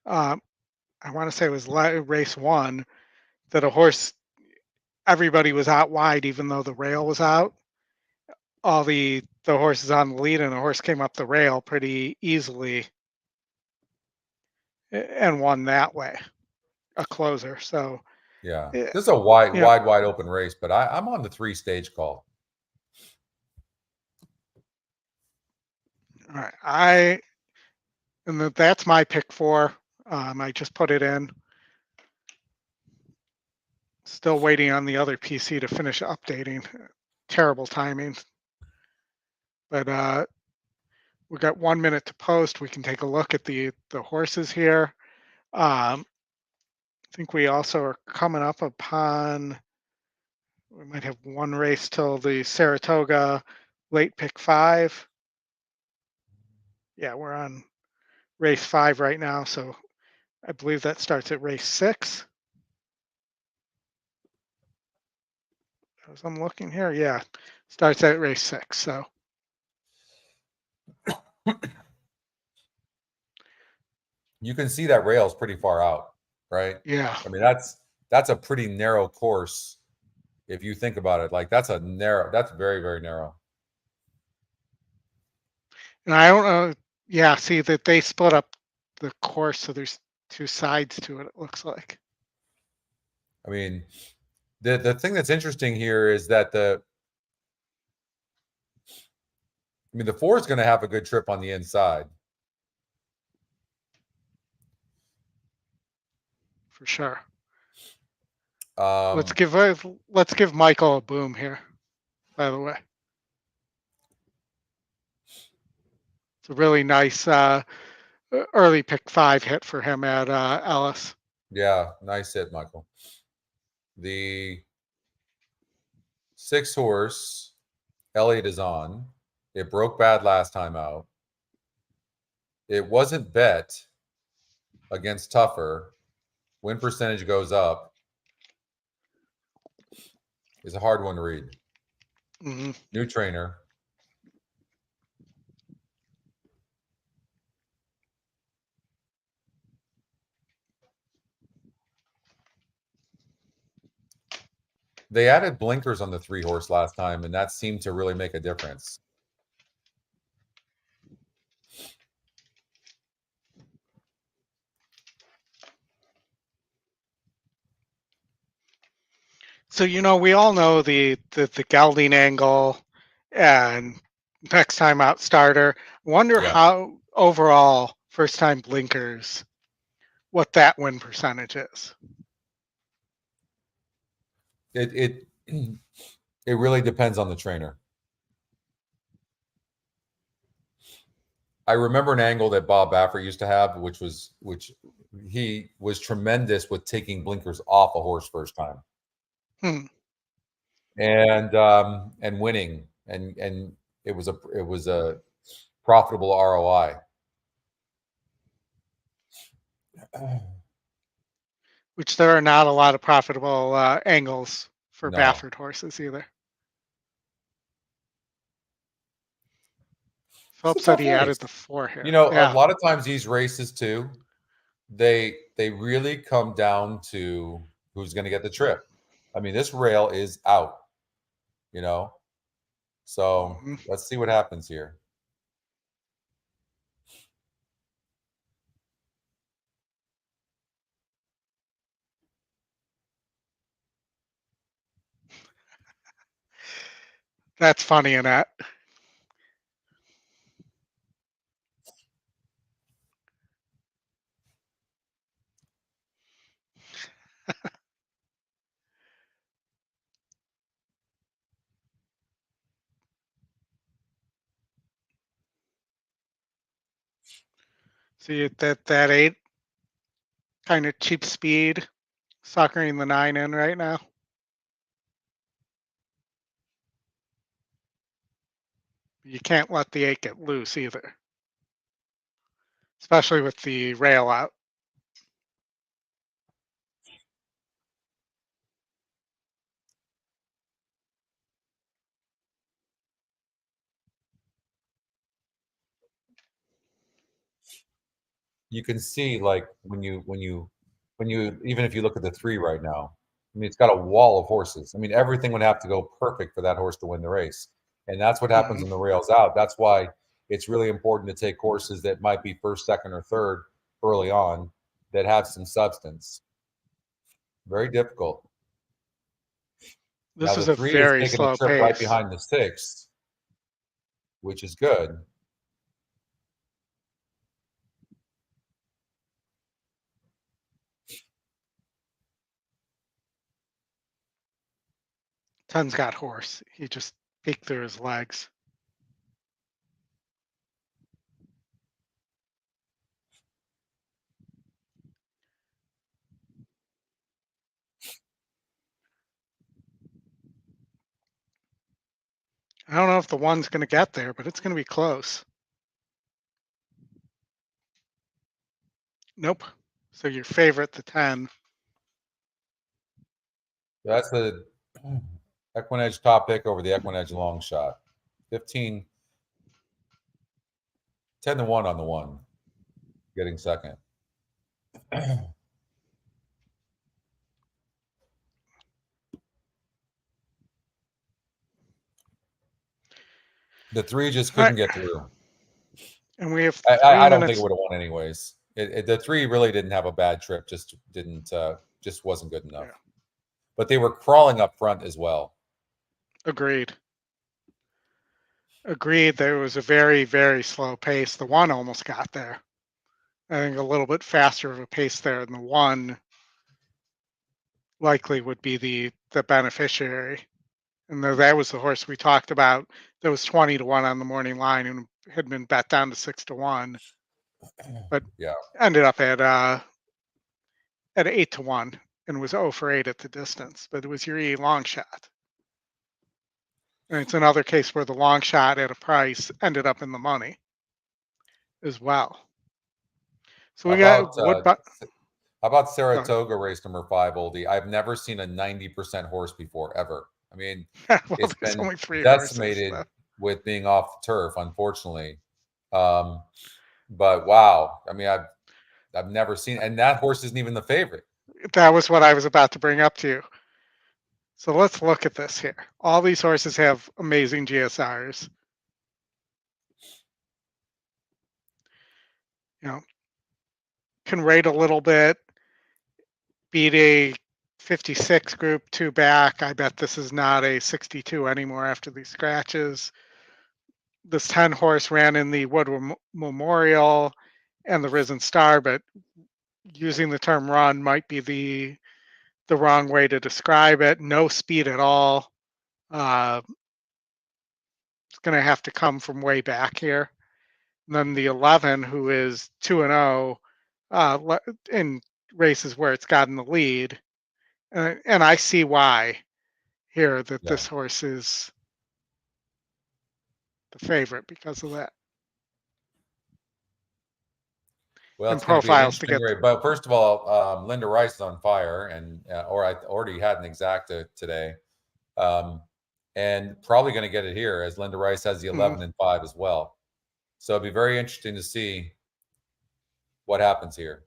I want to say it was race one that a horse. Everybody was out wide, even though the rail was out. All the horses on the lead, and the horse came up the rail pretty easily and won that way, a closer. So Yeah, eh, this is a wide, you know, wide open race, but I'm on the 3-stage call. all right, that's my pick 4. I just put it in. Still waiting on the other PC to finish updating. Terrible timing. But we've got 1 minute to post. We can take a look at the horses here. I think we also are coming up upon. We might have one race till the Saratoga late pick 5. Yeah, we're on race 5 right now, so I believe that starts at race 6. As I'm looking here, yeah, starts at race 6. So You can see that rail is pretty far out, right? yeah, I mean, that's a pretty narrow course if you think about it. Like that's very, very narrow. and I don't know. Yeah, see that they split up the course, so there's 2 sides to it. It looks like. I mean, the thing that's interesting here is that the 4 is going to have a good trip on the inside. For sure. Um, Let's give Michael a boom here. By the way, it's a really nice early pick 5 hit for him at Ellis. yeah, nice hit, Michael. The 6 horse, Elliott, is on. It broke bad last time out. It wasn't bet against Tougher. Win percentage goes up. It's a hard one to read. Mm-hmm. New trainer. They added blinkers on the 3 horse last time, and that seemed to really make a difference. So we all know the gelding angle and next time out starter. Wonder Yeah. how overall first time blinkers, what that win percentage is. It really depends on the trainer. I remember an angle that Bob Baffert used to have, which he was tremendous with taking blinkers off a horse first time. And winning, and it was a profitable ROI. Which there are not a lot of profitable angles for No. Baffert horses either. Phillips said he added the 4 here. A lot of times these races too, they really come down to who's going to get the trip. I mean, this rail is out, so let's see what happens here. That's funny, Annette. See that 8 kind of cheap speed, suckering the 9 in right now. You can't let the 8 get loose either, especially with the rail out. you can see, like, when you even if you look at the 3 right now, I mean, it's got a wall of horses. I mean, everything would have to go perfect for that horse to win the race. And that's what happens when the rail's out. That's why it's really important to take horses that might be first, second, or third early on that have some substance. Very difficult. This Now, is the a 3 is very taking slow a trip right pace. behind the 6, which is good. Ten's got horse. He just peeked through his legs. I don't know if the 1's going to get there, but it's going to be close. Nope. So your favorite, the 10. That's the EquinEdge top pick over the EquinEdge long shot. 15, 10-1 on the 1, getting second. The 3 just couldn't get through. And we have I don't think it would have won anyways. The 3 really didn't have a bad trip. Just wasn't good enough. Yeah. But they were crawling up front as well. Agreed. There was a very, very slow pace. The 1 almost got there. I think a little bit faster of a pace there, and the 1 likely would be the beneficiary. And that was the horse we talked about that was 20-1 on the morning line and had been bet down to 6-1, but yeah, ended up at 8-1 and was 0 for 8 at the distance. But it was your E long shot. And it's another case where the long shot at a price ended up in the money as well. So we got Woodbine. How about Saratoga race number 5, Oldie? I've never seen a 90% horse before, ever. I mean, well, it's been only 3 decimated horses, with being off the turf, unfortunately. But wow, I mean, I've never seen, and that horse isn't even the favorite. That was what I was about to bring up to you. So let's look at this here. All these horses have amazing GSRs. You know, can rate a little bit, beat a 56 group 2 back. I bet this is not a 62 anymore after these scratches. This 10 horse ran in the Woodward Memorial and the Risen Star, but using the term run might be the wrong way to describe it. No speed at all. It's going to have to come from way back here. And then the 11, who is 2-0 in races where it's gotten the lead. And I see why here that this horse is the favorite because of that. Well, and it's going to be an profiles to interesting get. race. But first of all, Linda Rice is on fire, and or I already had an exacta today, and probably going to get it here as Linda Rice has the 11 and 5 as well. So it'd be very interesting to see what happens here.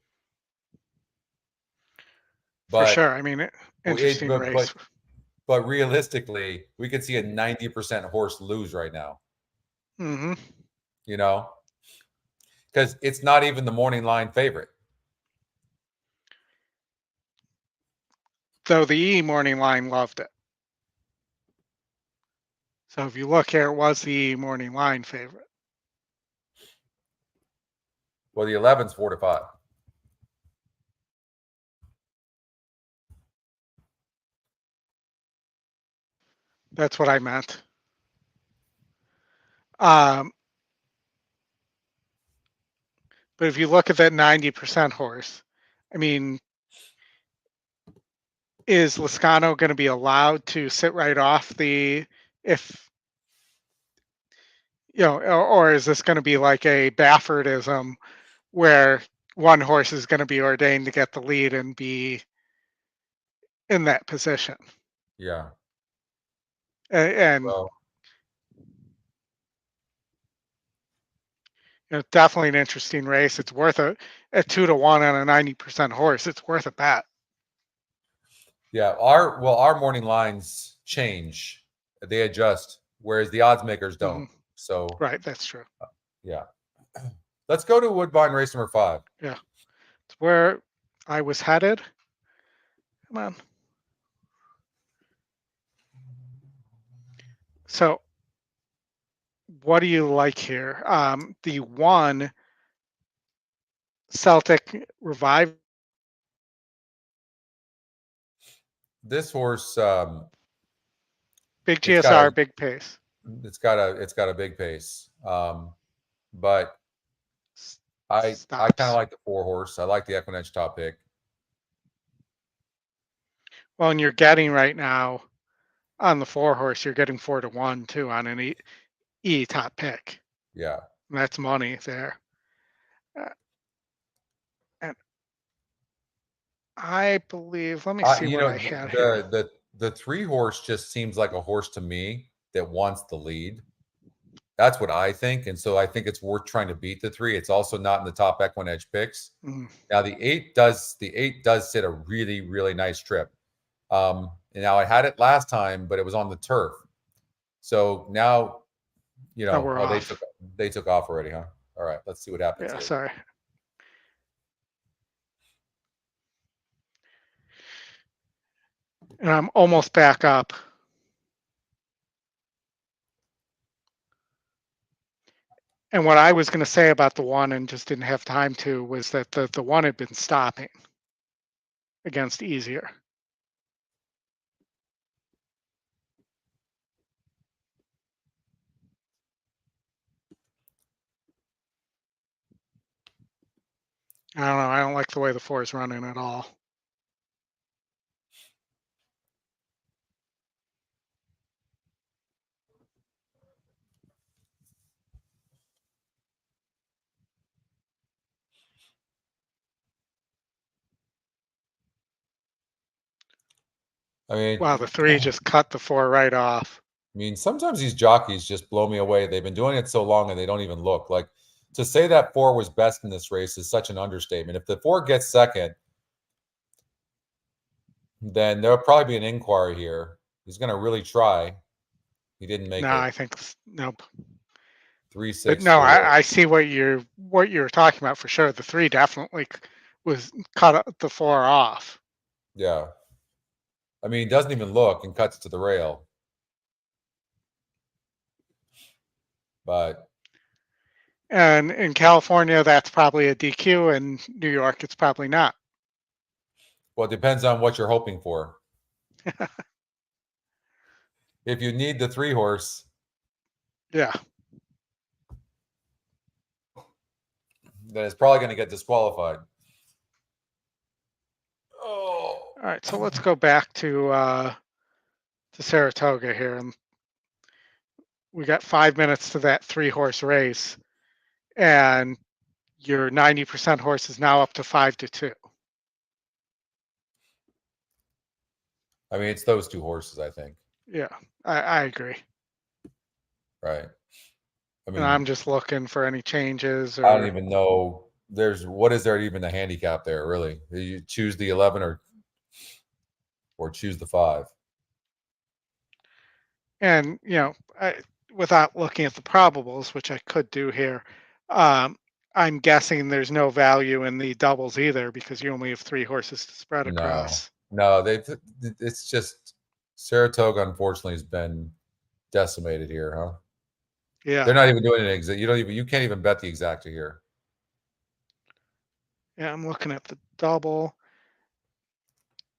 But, for sure, I mean, interesting race. But realistically, we could see a 90% horse lose right now. Mm-hmm. You know, because it's not even the morning line favorite. So the E morning line loved it. So if you look here, it was the E morning line favorite. Well, the 11's 4-5. That's what I meant. But if you look at that 90% horse, I mean, is Lascano going to be allowed to sit right off or is this going to be like a Baffordism where one horse is going to be ordained to get the lead and be in that position? Yeah. And definitely an interesting race. It's worth at 2-1 on a 90% horse. It's worth a bet. Yeah, our morning lines change, they adjust, whereas the odds makers don't. So Right, that's true. yeah, let's go to Woodbine race number 5. Yeah, it's where I was headed. Come on. So, what do you like here? The one Celtic Revive. This horse, Big it's got GSR, a, big pace. it's got a big pace, but I kind Stops. of like the 4 horse. I like the EquinEdge top pick. Well, and you're getting right now on the 4 horse, you're getting 4-1 too on an E top pick. Yeah, And that's money there. And I believe, let me see what I had here. the 3 horse just seems like a horse to me that wants the lead. That's what I think, and so I think it's worth trying to beat the 3. It's also not in the top EquinEdge picks. Now the 8 does sit a really, really nice trip. And now I had it last time, but it was on the turf. So now, they took off already, huh? All right, let's see what happens. Yeah, here. sorry. And I'm almost back up. And what I was going to say about the one and just didn't have time to was that the one had been stopping against easier. I don't know. I don't like the way the 4 is running at all. I mean, Wow, the 3 just cut the 4 right off. I mean, sometimes these jockeys just blow me away. They've been doing it so long and they don't even look. Like, to say that 4 was best in this race is such an understatement. If the 4 gets second, then there'll probably be an inquiry here. He's going to really try. He didn't make it. No, I think nope. 3, 6. But no, 4. I see what you're talking about for sure. The 3 definitely was cut the 4 off. Yeah. I mean, he doesn't even look and cuts to the rail. But And in California, that's probably a DQ. In New York, it's probably not. well, it depends on what you're hoping for. If you need the 3 horse, Yeah. then it's probably going to get disqualified. Oh. All right, so let's go back to Saratoga here, and we got 5 minutes to that 3 horse race, and your 90% horse is now up to 5-2. I mean, it's those 2 horses, I think. Yeah, I agree. Right. I mean, And I'm just looking for any changes. I don't even know. What is there even a handicap there, really? You choose the 11 or choose the 5. And, without looking at the probables, which I could do here, I'm guessing there's no value in the doubles either because you only have 3 horses to spread across. No, it's just Saratoga, unfortunately, has been decimated here, huh? Yeah. They're not even doing an exact. You can't even bet the exacta here. Yeah, I'm looking at the double.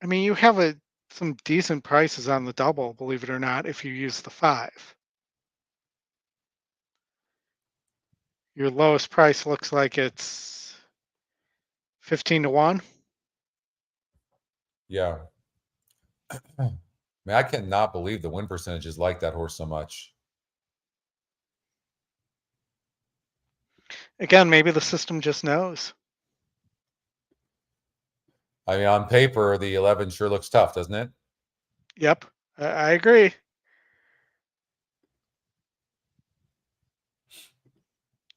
I mean, you have some decent prices on the double, believe it or not, if you use the 5. Your lowest price looks like it's 15-1. Yeah. I mean, I cannot believe the win percentage is like that horse so much. Again, maybe the system just knows. I mean, on paper, the 11 sure looks tough, doesn't it? Yep, I agree.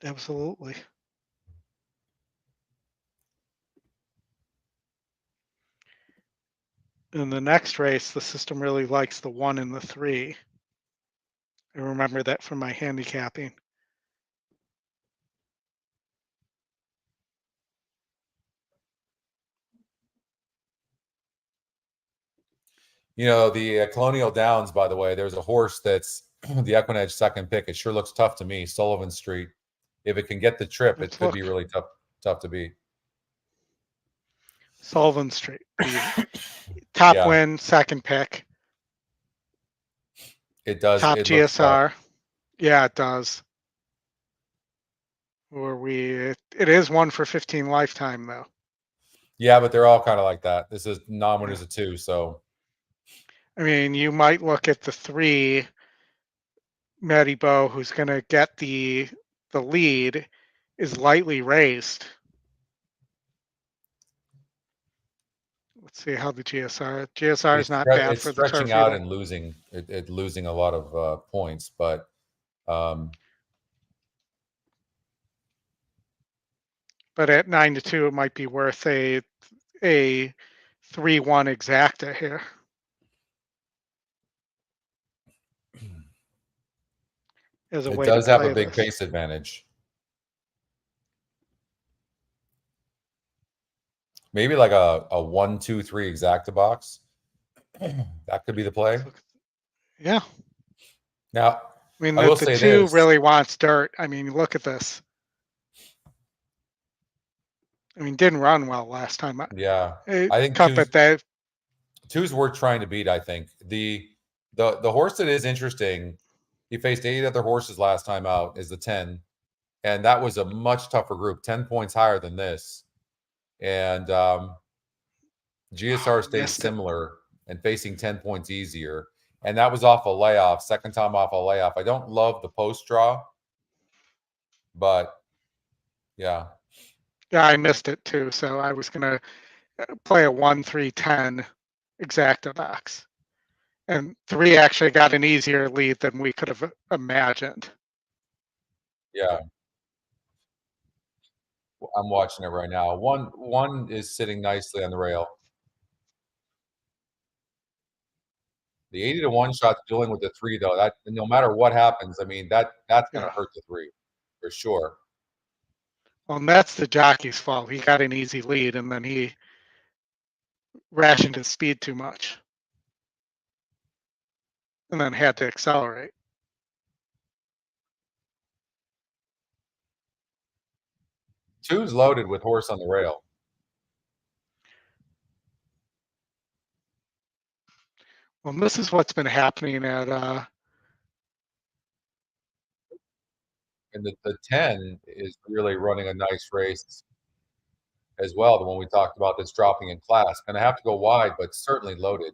Absolutely. In the next race, the system really likes the 1 and the 3. I remember that from my handicapping. You know, the Colonial Downs, by the way, there's a horse that's the EquinEdge second pick. It sure looks tough to me. Sullivan Street. If it can get the trip, Let's it could look. be really tough to beat. Sullivan Street. The top Yeah. win, second pick. It does. Top It looks tough. GSR. Yeah, it does. It is 1 for 15 lifetime though. Yeah, but they're all kind of like that. This is non-winners of 2, so. I mean, you might look at the 3, Matty Bow, who's going to get the lead, is lightly raised. Let's see how the GSR is not bad it's for the turf stretching out either. and losing losing a lot of points, but at 9-2, it might be worth a 3-1 exacta here. As a it way does to have play a big this. pace advantage. Maybe like a 1-2-3 exacta box. That could be the play. Yeah. Now, I mean, I will the say 2 this. really wants dirt. I mean, look at this. I mean, didn't run well last time. Yeah, I think Cup at that. 2's worth trying to beat. I think the horse that is interesting. He faced 8 other horses last time out. Is the 10, and that was a much tougher group. 10 points higher than this, and GSR stayed similar and facing 10 points easier. And that was off a layoff. Second time off a layoff. I don't love the post draw, but yeah. Yeah, I missed it too. So I was going to play a 1-3-10 exacta box. And 3 actually got an easier lead than we could have imagined. Yeah. I'm watching it right now. One is sitting nicely on the rail. The 80-1 shot's dealing with the 3 though. That no matter what happens, I mean that's going to hurt the 3 for sure. Well, and that's the jockey's fault. He got an easy lead and then he rationed his speed too much, and then had to accelerate. Two's loaded with horse on the rail. Well, this is what's been happening at and the 10 is really running a nice race as well. The one we talked about that's dropping in class. Going to have to go wide, but certainly loaded.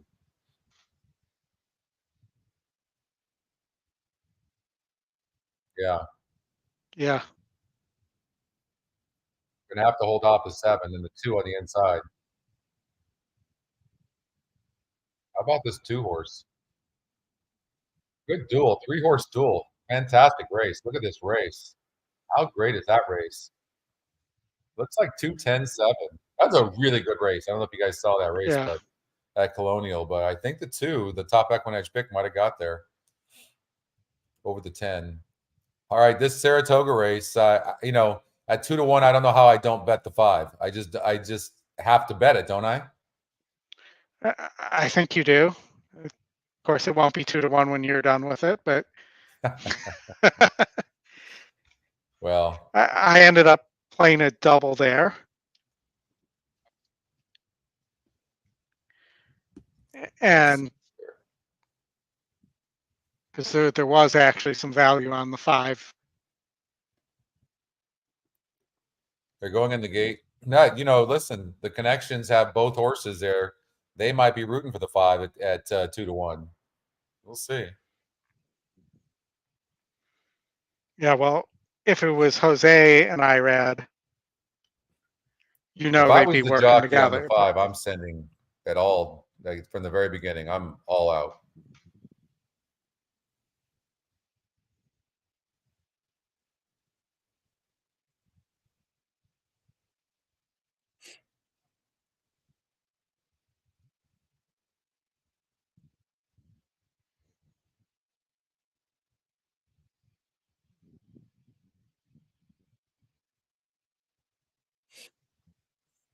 Yeah. Yeah. Going to have to hold off the 7 and the 2 on the inside. How about this 2 horse? Good duel, 3 horse duel. Fantastic race. Look at this race. How great is that race? Looks like 2-10-7. That's a really good race. I don't know if you guys saw that race, but at Colonial, but I think the 2, the top EquinEdge pick, might have got there over the 10. All right, this Saratoga race, you know, at 2-1, I don't know how I don't bet the 5. I just have to bet it, don't I? I think you do. Of course, it won't be 2-1 when you're done with it, but well, I ended up playing a double there. And because there was actually some value on the 5. They're going in the gate. No, you know, listen, the connections have both horses there. They might be rooting for the 5 at 2-1. We'll see. Yeah, well, if it was Jose and Irad, you know, if I they'd was be the working jockey together. on the 5, I'm sending it all, like, from the very beginning. I'm all out.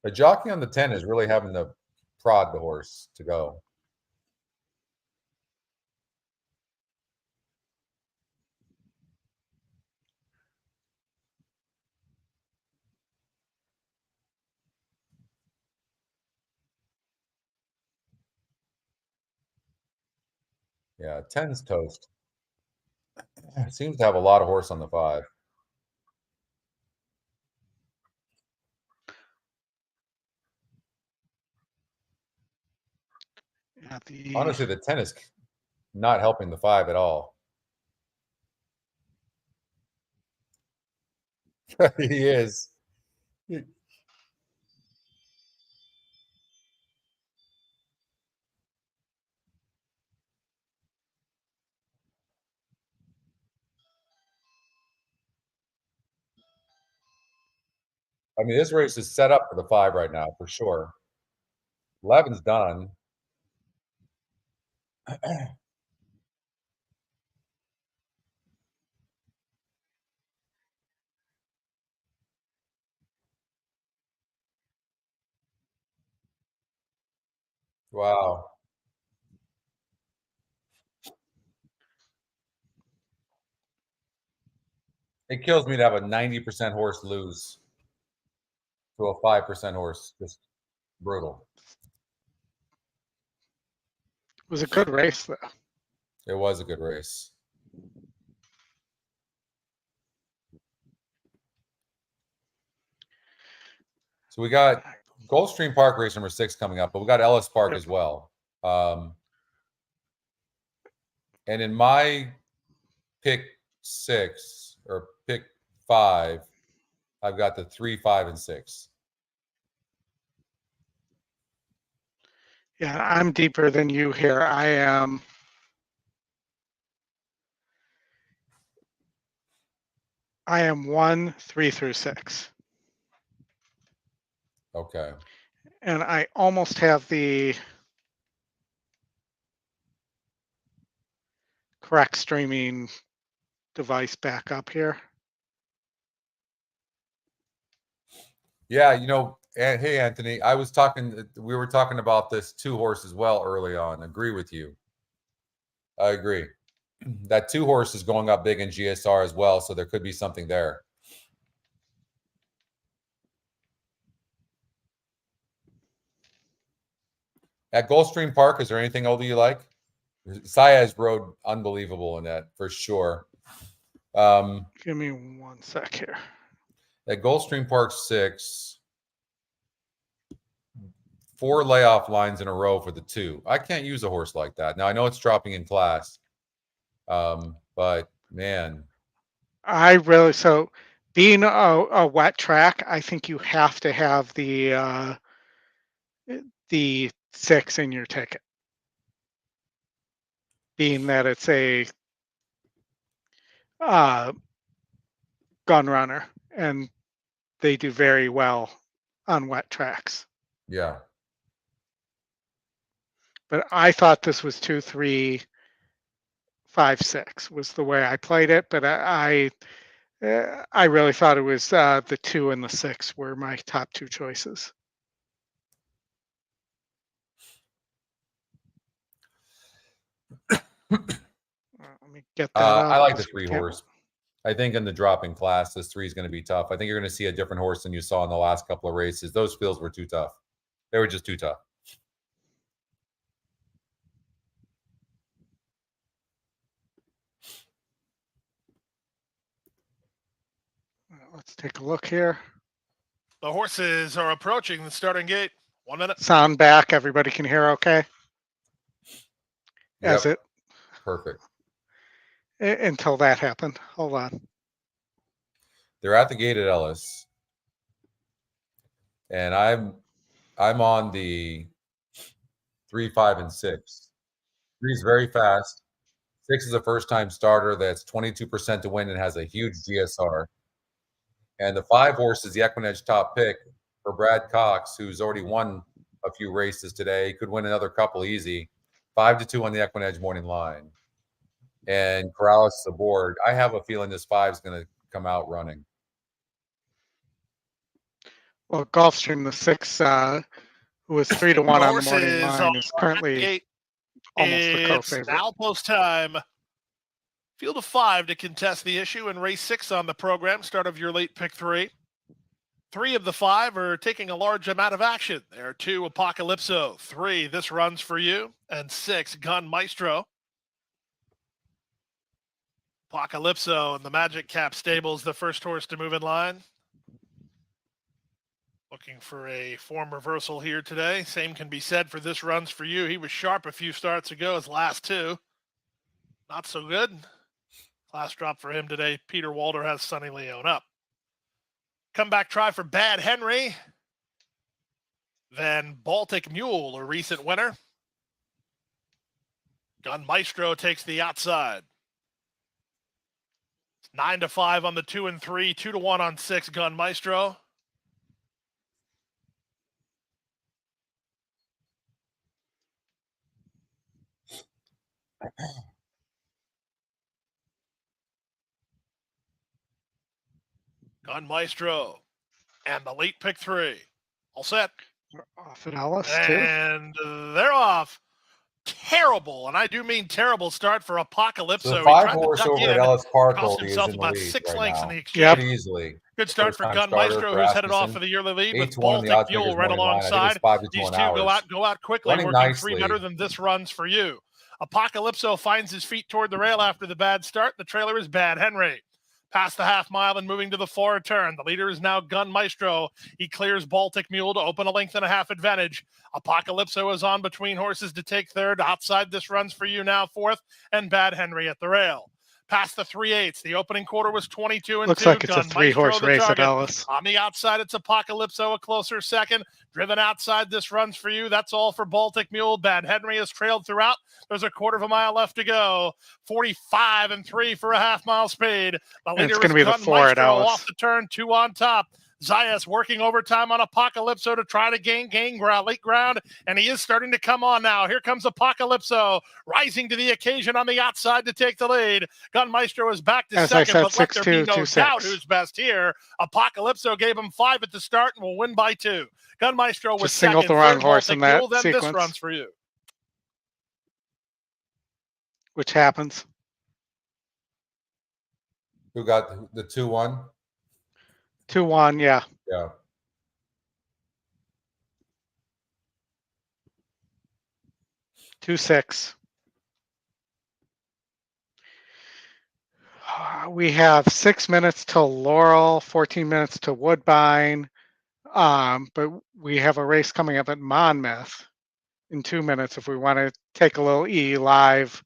The jockey on the 10 is really having to prod the horse to go. Yeah, 10's toast. It seems to have a lot of horse on the 5. Yeah, Honestly, the 10 is not helping the 5 at all. He is. I mean, this race is set up for the 5 right now, for sure. 11's done. Wow. It kills me to have a 90% horse lose to a 5% horse. Just brutal. It was a good race, though. It was a good race. So we got Gulfstream Park race number 6 coming up, but we got Ellis Park as well. And in my pick 6 or pick 5, I've got the 3, 5, and 6. Yeah, I'm deeper than you here. I am. I am 1, 3 through 6. Okay. And I almost have the correct streaming device back up here. Yeah, you know, and hey, Anthony, we were talking about this 2 horse as well early on. Agree with you. I agree. That 2 horse is going up big in GSR as well, so there could be something there. At Gulfstream Park, is there anything older you like? Saez rode unbelievable in that for sure. Give me 1 sec here. At Gulfstream Park 6, 4 layoff lines in a row for the 2. I can't use a horse like that. Now I know it's dropping in class, but man, So being a wet track, I think you have to have the 6 in your ticket. Being that it's a gun runner and they do very well on wet tracks. yeah. But I thought this was 2, 3, 5, 6 was the way I played it. But I really thought it was the 2 and the 6 were my top 2 choices. Let me get that up. I like the 3 horse. I think in the dropping class, this 3 is going to be tough. I think you're going to see a different horse than you saw in the last couple of races. Those fields were too tough. They were just too tough. Let's take a look here. The horses are approaching the starting gate. 1 minute. Sound back. Everybody can hear okay? Yep. As it Perfect. until that happened. Hold on. They're at the gate at Ellis. And I'm on the 3, 5, and 6. 3 is very fast. 6 is a first-time starter that's 22% to win and has a huge GSR. And the 5 horse is the EquinEdge top pick for Brad Cox, who's already won a few races today. He could win another couple easy. 5-2 on the EquinEdge morning line. And Corrales is aboard. I have a feeling this 5 is going to come out running. Well, Gulfstream, the 6, who was 3 to 1 on the morning Horses line, is currently gate. almost the It's co-favorite. now post time. Field of 5 to contest the issue, and race 6 on the program. Start of your late pick 3. 3 of the 5 are taking a large amount of action. There are 2 Apocalypso, 3 This Runs For You, and 6 Gun Maestro. Apocalypso and the Magic Cap Stables, the first horse to move in line. Looking for a form reversal here today. Same can be said for This Runs For You. He was sharp a few starts ago, his last 2. Not so good. Class drop for him today. Peter Walder has Sonny Leone up. Comeback try for Bad Henry. Then Baltic Mule, a recent winner. Gun Maestro takes the outside. 9 to 5 on the 2 and 3, 2 to 1 on 6 Gun Maestro. Gun Maestro and the late pick 3. All set. We're off at Ellis, too. And they're off. Terrible, and I do mean terrible start for Apocalypso. So the He 5 tried to horse duck over in, at Ellis Park, cost Oldy, is himself in the about lead 6 right lengths now. in the exchange. Yep. Pretty easily. Good start for First-time Gun starter Maestro, for who's headed off Asmussen. for the yearly lead 8 with to 1 in the Baltic odds makers Mule right morning line. I think alongside. it's 5 to 2 These on two hours. go out quickly, Running working 3 nicely. better than This Runs For You. Apocalypso finds his feet toward the rail after the bad start. The trailer is Bad Henry. Past the half mile and moving to the far turn. The leader is now Gun Maestro. He clears Baltic Mule to open a length and a half advantage. Apocalypso is on between horses to take third. Outside, This Runs For You now fourth, and Bad Henry at the rail. Past the 3/8. The opening quarter was 22 and 2. Looks like it's a Gun 3-horse Maestro, the race at target. Ellis. On the outside, it's Apocalypso, a closer second. Driven outside, This Runs For You. That's all for Baltic Mule. Bad Henry has trailed throughout. There's a quarter of a mile left to go. 45 and 3 for a half mile speed. The And leader it's going to be is the Gun 4 at Maestro Ellis. off the turn, 2 on top. Zayas working overtime on Apocalypso to try to gain late ground, and he is starting to come on now. Here comes Apocalypso, rising to the occasion on the outside to take the lead. Gun Maestro is back to As I second, said, but let there be 6-2, no 2-6. doubt who's best here. Apocalypso gave him 5 at the start and will win by 2. Gun Maestro was Just singled second, the wrong third horse in Baltic that Mule, then This sequence. Runs For You. Which happens. Who got the 2-1? 2-1, yeah. Yeah. Two six. We have 6 minutes till Laurel, 14 minutes to Woodbine. But we have a race coming up at Monmouth in 2 minutes if we want to take a little live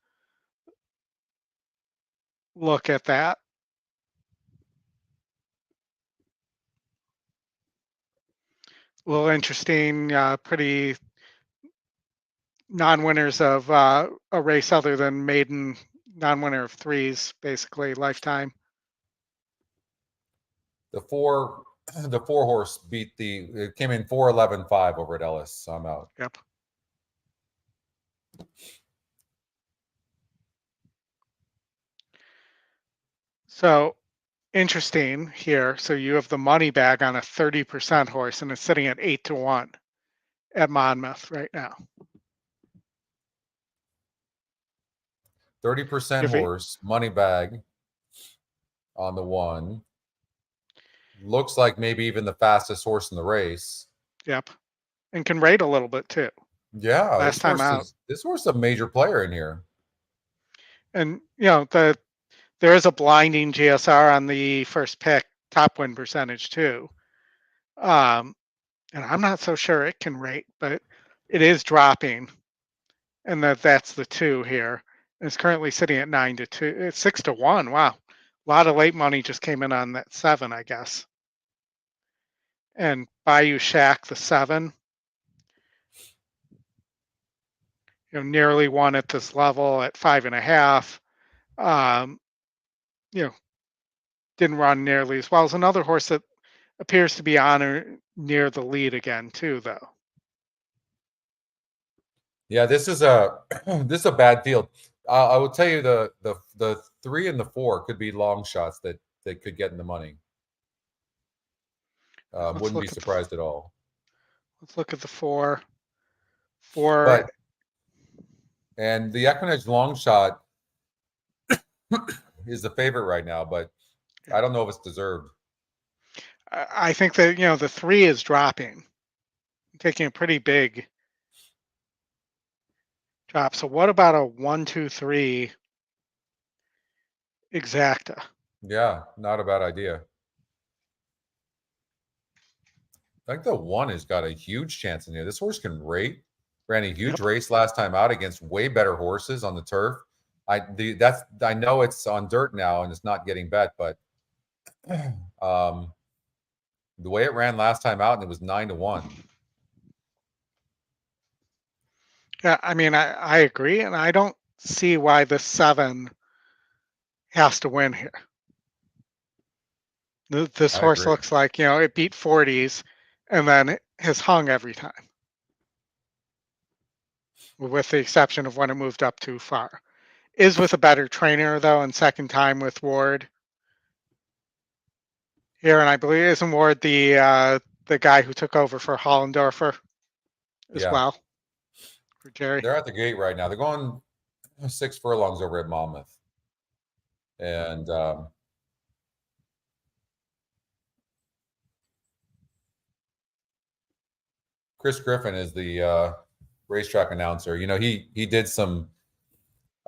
look at that. A little interesting, pretty non-winners of a race other than maiden, non-winner of 3s, basically lifetime. The four horse beat it came in 4-11-5 over at Ellis. So I'm out. Yep. So interesting here. So you have the money bag on a 30% horse and it's sitting at 8 to 1 at Monmouth right now. 30% horse, money bag on the 1. Looks like maybe even the fastest horse in the race. Yep. And can rate a little bit too. Yeah. Last time out. This horse is a major player in here. And, there is a blinding GSR on the first pick, top win percentage too. And I'm not so sure it can rate, but it is dropping. And that's the 2 here. It's currently sitting at 9 to 2. It's 6 to 1. Wow. A lot of late money just came in on that 7, I guess. And Bayou Shack, the 7. Nearly won at this level at 5.5. Didn't run nearly as well as another horse that appears to be on or near the lead again, too, though. Yeah, this is a bad field. I will tell you the 3 and the 4 could be long shots that could get in the money. Wouldn't be surprised at all. Let's look at the 4. And the EquinEdge long shot is the favorite right now, but I don't know if it's deserved. I think that, the 3 is dropping, taking a pretty big drop. So what about a 1, 2, 3 exacta? Yeah, not a bad idea. I think the 1 has got a huge chance in here. This horse can rate. Ran a huge race last time out against way better horses on the turf. I know it's on dirt now and it's not getting bet, but the way it ran last time out and it was 9-1. Yeah, I mean, I agree, and I don't see why the 7 has to win here. This horse looks like, it beat 40s and then it has hung every time, with the exception of when it moved up too far. Is with a better trainer, though, and second time with Ward here. And I believe, isn't Ward the guy who took over for Hollendorfer as well? For Jerry. They're at the gate right now. They're going 6 furlongs over at Monmouth. And Chris Griffin is the racetrack announcer. He did some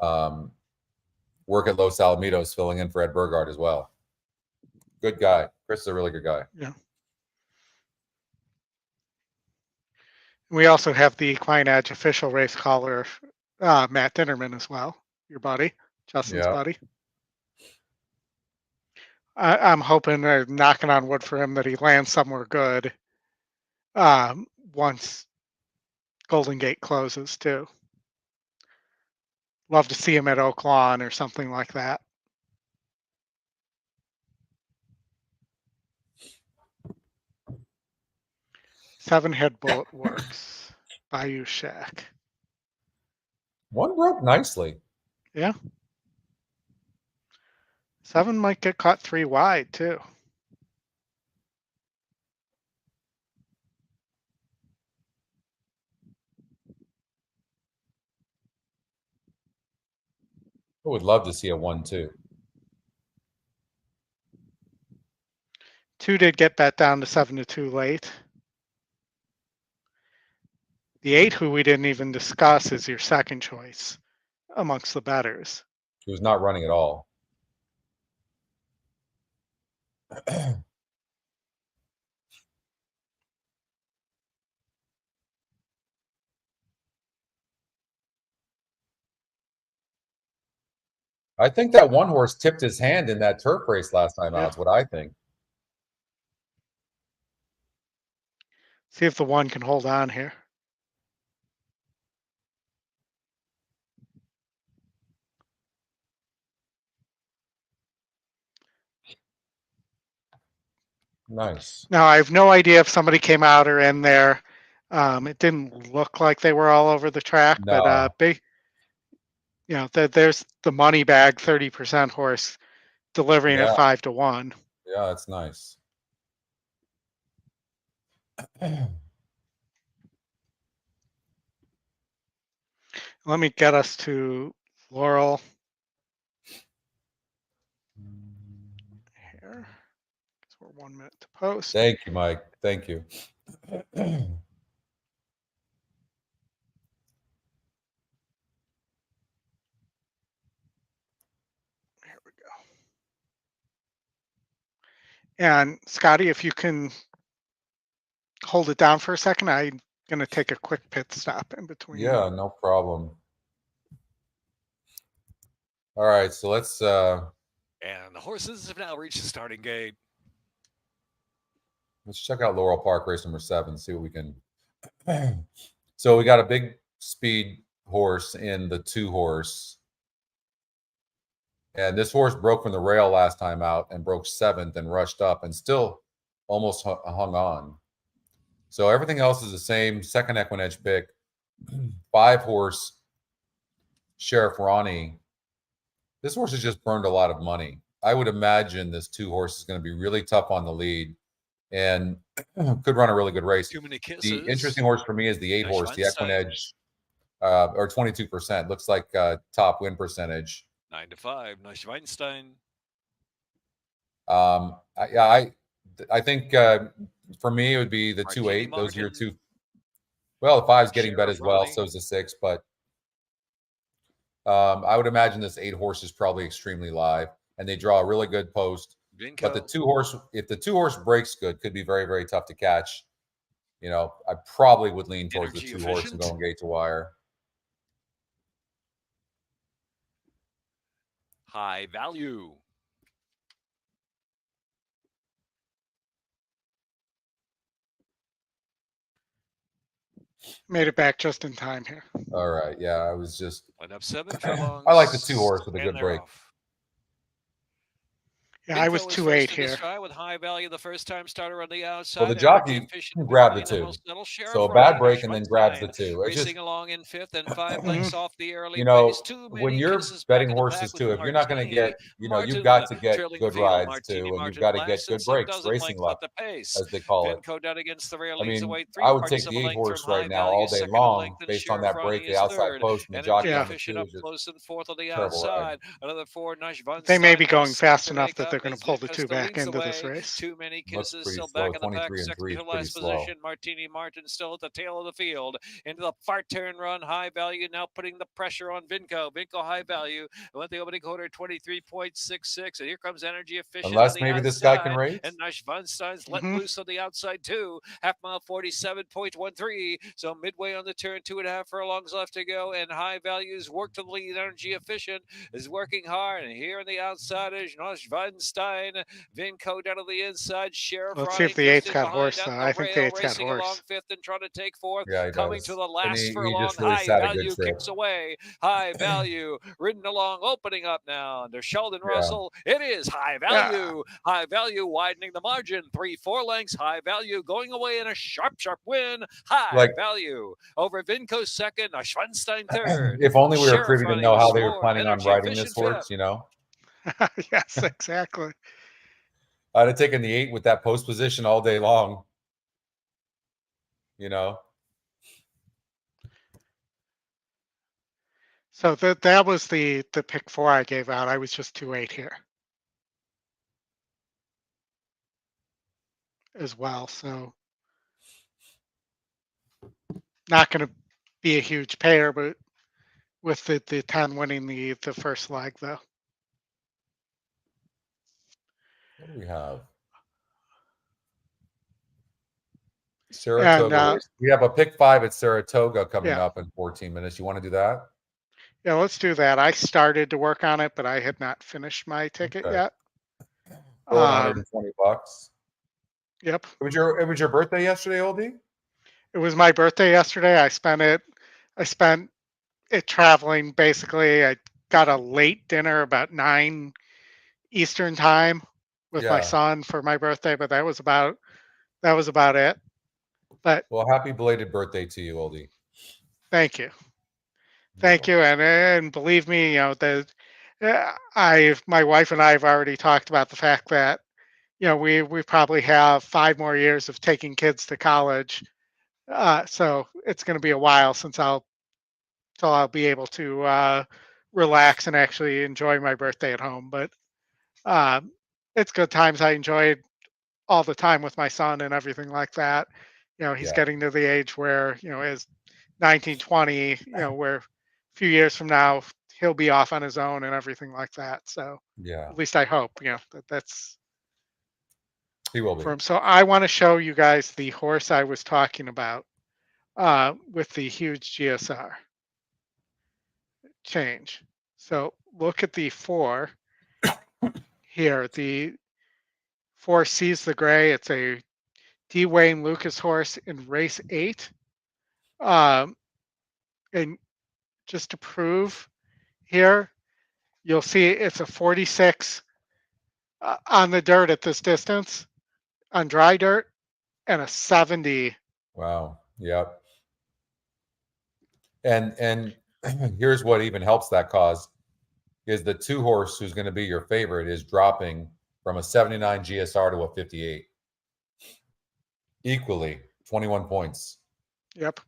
work at Los Alamitos filling in for Ed Burgard as well. Good guy. Chris is a really good guy. Yeah. We also have the EquinEdge official race caller, Matt Dinnerman, as well. Your buddy, Justin's buddy. I'm hoping, knocking on wood for him, that he lands somewhere good once Golden Gate closes, too. Love to see him at Oak Lawn or something like that. Seven Head Bullet Works. Bayou Shack. 1 broke nicely. Yeah. 7 might get caught 3 wide, too. I would love to see a 1-2. 2 did get bet down to 7-2 late. The 8, who we didn't even discuss, is your second choice amongst the bettors. He was not running at all. I think that 1 horse tipped his hand in that turf race last time out. That's what I think. See if the 1 can hold on here. Nice. Now, I have no idea if somebody came out or in there. It didn't look like they were all over the track, but big. There's the money bag 30% horse delivering at 5-1. Yeah, that's nice. Let me get us to Laurel here. We're 1 minute to post. Thank you, Mike. Thank you. There we go. And Scotty, if you can hold it down for a second, I'm going to take a quick pit stop in between. Yeah, no problem. All right, so let's and the horses have now reached the starting gate. Let's check out Laurel Park race number 7, see what we can. So we got a big speed horse in the 2 horse. And this horse broke from the rail last time out and broke 7th and rushed up and still almost hung on. So everything else is the same. Second EquinEdge pick. 5 horse Sheriff Ronnie. This horse has just burned a lot of money. I would imagine this 2 horse is going to be really tough on the lead. and could run a really good race. Too many kisses. The interesting horse for me is the 8 horse, the EquinEdge, or 22%. Looks like top win percentage. 9-5. Neuschwanstein. I think for me it would be the 2-8. Those are your two. Well, the 5's getting bet as well. So is the 6, but I would imagine this 8 horse is probably extremely live, and they draw a really good post. Vinco. But the 2 horse, if the 2 horse breaks good, could be very, very tough to catch. You know, I probably would lean towards the 2 horse and go and gate to wire. High Value. Made it back just in time here. All right. Yeah, I was just. Line up 7 furlongs. I like the 2 horse with a good break. Yeah, I was 2-8 here. With High Value, the first time starter on the outside. Well, the jockey grabbed the 2, so a bad break and then grabs the 2. It's just along in 5th and 5 lengths off the early. You know, when you're betting horses too, if you're not going to get, you know, you've got to get good rides too, and you've got to get good breaks, racing luck, as they call it. I mean, I would take the 8 horse right now all day long based on that break, the outside post, and the jockey on the 2 is just terrible. Another 4. They may be going fast enough that they're going to pull the 2 back into this race. Too many Looks kisses, pretty still slow. back in the pack, 23 and second 3 to is pretty last slow. position. Martini Martin still at the tail of the field. Into the far turn run, High Value now putting the pressure on Vinco. Vinco High Value went the opening quarter 23.66, and here comes Energy Efficient. Unless maybe this guy can race. And Neuschwanstein's let loose on the outside too. Half mile 47.13. So midway on the turn, 2.5 furlongs left to go, and High Value's work to the lead. Energy Efficient is working hard, and here on the outside is Neuschwanstein. Vinco down to the inside. Sheriff. Let's see if the 8's got horse. I think the 8's got horse. Along 5th and trying to take 4th. Yeah, coming does. to the last furlong. Just really High Value kicks away. High Value ridden along, opening up now under Sheldon Russell. It is High Value. High Value widening the margin. 3-4 lengths. High Value going away in a sharp win. High Value over Vinco second. Schwanstein third. If only we were privy to know how they were planning on riding this horse, you know? Yes, exactly. I'd have taken the 8 with that post position all day long. You know? So that was the pick 4 I gave out. I was just 2-8 here as well. So not going to be a huge payer, but with the 10 winning the first leg though. What do we have? Saratoga. And, we have a pick 5 at Saratoga coming up in 14 minutes. You want to do that? Yeah, let's do that. I started to work on it, but I had not finished my ticket yet. $120. Yep. It was your birthday yesterday, Oldie? It was my birthday yesterday. I spent it traveling basically. I got a late dinner about 9 Eastern time with my son for my birthday, but that was about it. But well, happy belated birthday to you, Oldie. Thank you. Thank you. And believe me, you know, my wife and I have already talked about the fact that, you know, we probably have 5 more years of taking kids to college. So it's going to be a while till I'll be able to relax and actually enjoy my birthday at home. But it's good times. I enjoyed all the time with my son and everything like that. You know, he's getting to the age where, you know, is 19, 20, you know, where a few years from now, he'll be off on his own and everything like that. So at least I hope, you know, that's he will be for him. So I want to show you guys the horse I was talking about with the huge GSR change. So look at the 4 here. The 4 Sees the Gray. It's a D. Wayne Lucas horse in race 8. And just to prove here, you'll see it's a 46 on the dirt at this distance, on dry dirt, and a 70. Wow. Yep. And here's what even helps that cause is the 2 horse who's going to be your favorite is dropping from a 79 GSR to a 58. Equally, 21 points. Yep.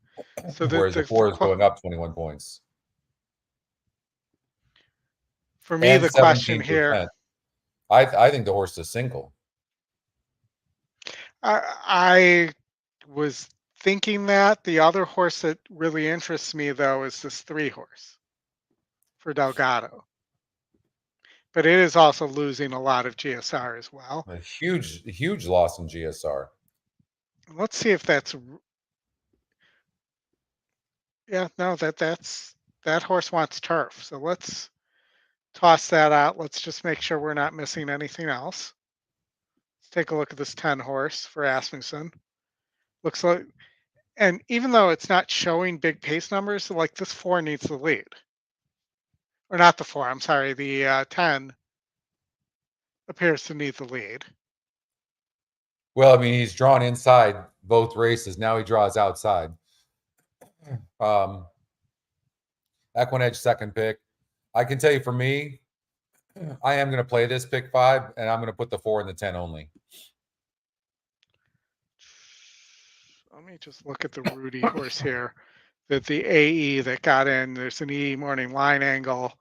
So Whereas the 4 is going up 21 points. For me, And the question here, 17%. I think the horse is single. I was thinking that. The other horse that really interests me, though, is this 3 horse for Delgado. But it is also losing a lot of GSR as well. A huge loss in GSR. Let's see if that's, yeah, no, that horse wants turf. So let's toss that out. Let's just make sure we're not missing anything else. Let's take a look at this 10 horse for Asmussen. Looks like, and even though it's not showing big pace numbers, like this 4 needs the lead. Or not the 4, I'm sorry, the 10 appears to need the lead. Well, I mean, he's drawn inside both races. Now he draws outside. EquinEdge second pick. I can tell you for me, I am going to play this pick 5, and I'm going to put the 4 and the 10 only. Let me just look at the Rudy horse here. That the AE that got in, there's an E morning line angle.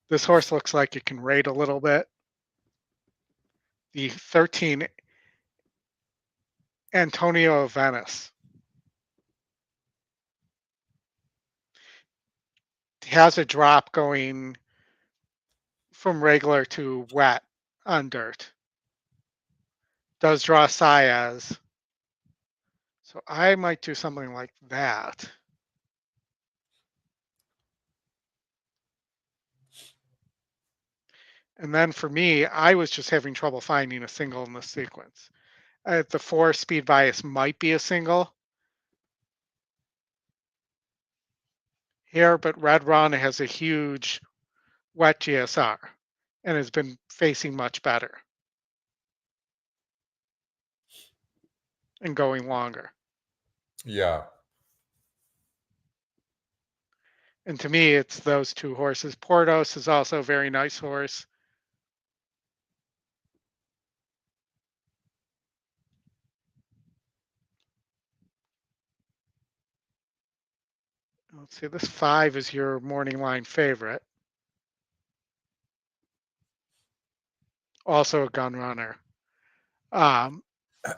This horse looks like it can rate a little bit. The 13 Antonio of Venice has a drop going from regular to wet on dirt. Does draw Saez. So I might do something like that. And then for me, I was just having trouble finding a single in this sequence. The 4 speed bias might be a single here, but Red Run has a huge wet GSR and has been facing much better and going longer. Yeah. And to me, it's those 2 horses. Portos is also a very nice horse. Let's see, this 5 is your morning line favorite. Also a gun runner.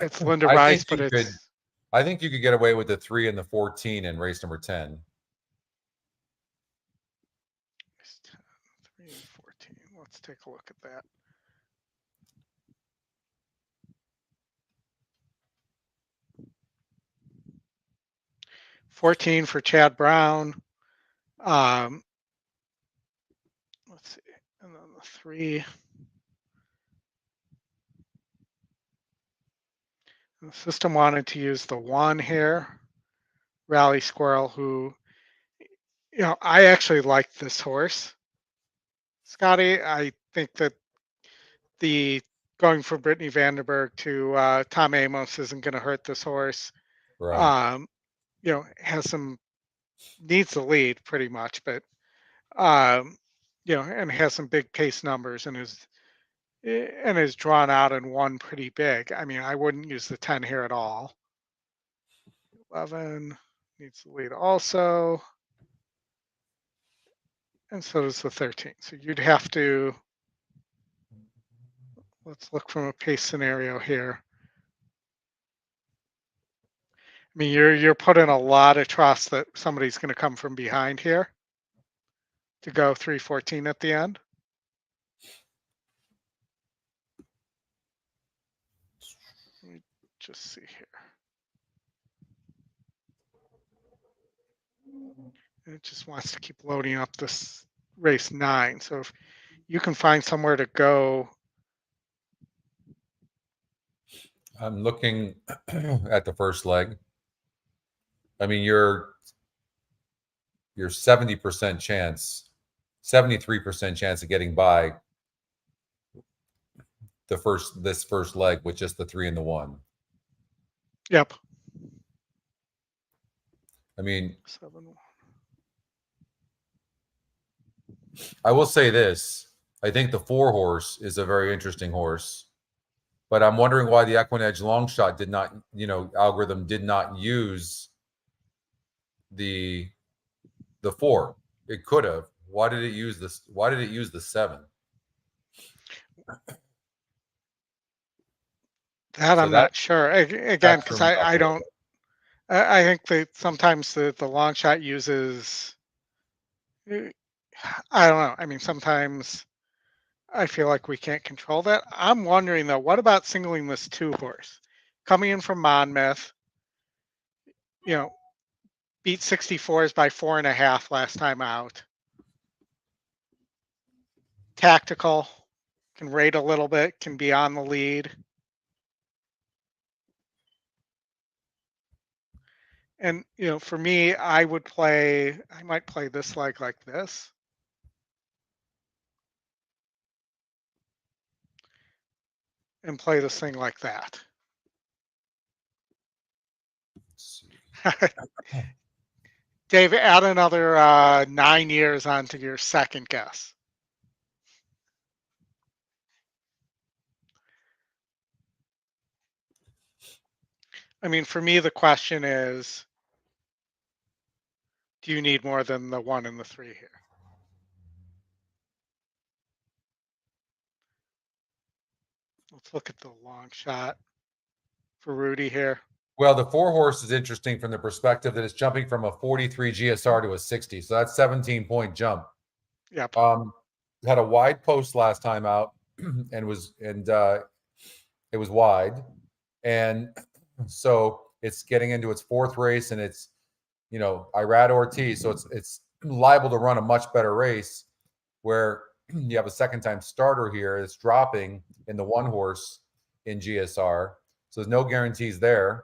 It's Linda Rice, but it's... I think you could get away with the 3 and the 14 in race number 10. 3 and 14. Let's take a look at that. $14 for Chad Brown. Let's see, and then the 3. The system wanted to use the 1 here. Rally Squirrel, who, I actually like this horse. Scotty, I think that the going from Brittany Vandenberg to Tom Amos isn't going to hurt this horse. Right. Has some, needs the lead pretty much, but and has some big pace numbers and is drawn out and won pretty big. I mean, I wouldn't use the 10 here at all. 11 needs the lead also. And so does the 13. So you'd have to, let's look from a pace scenario here. I mean, you're putting a lot of trust that somebody's going to come from behind here to go 314 at the end. Let me just see here. And it just wants to keep loading up this race 9. So if you can find somewhere to go. I'm looking at the first leg. I mean, you're 70% chance, 73% chance of getting by this first leg with just the 3 and the 1. Yep. I mean, 7. I will say this. I think the 4 horse is a very interesting horse. But I'm wondering why the EquinEdge long shot did not, algorithm did not use the 4. It could have. Why did it use this? Why did it use the 7? That I'm not sure. Again, because I don't. I think that sometimes the long shot uses. I don't know. I mean, sometimes I feel like we can't control that. I'm wondering though, what about singling this 2 horse coming in from Monmouth? Beat 64s by 4.5 last time out. Tactical, can rate a little bit, can be on the lead. And, for me, I might play this leg like this. And play this thing like that. Dave, add another 9 years onto your second guess. I mean, for me, the question is, do you need more than the 1 and the 3 here? Let's look at the long shot for Rudy here. Well, the 4 horse is interesting from the perspective that it's jumping from a 43 GSR to a 60. So that's 17-point jump. Yep. Had a wide post last time out and it was wide. And so it's getting into its 4th race and it's, Irad Ortiz. So it's liable to run a much better race where you have a second-time starter here. It's dropping in the 1 horse in GSR. So there's no guarantees there.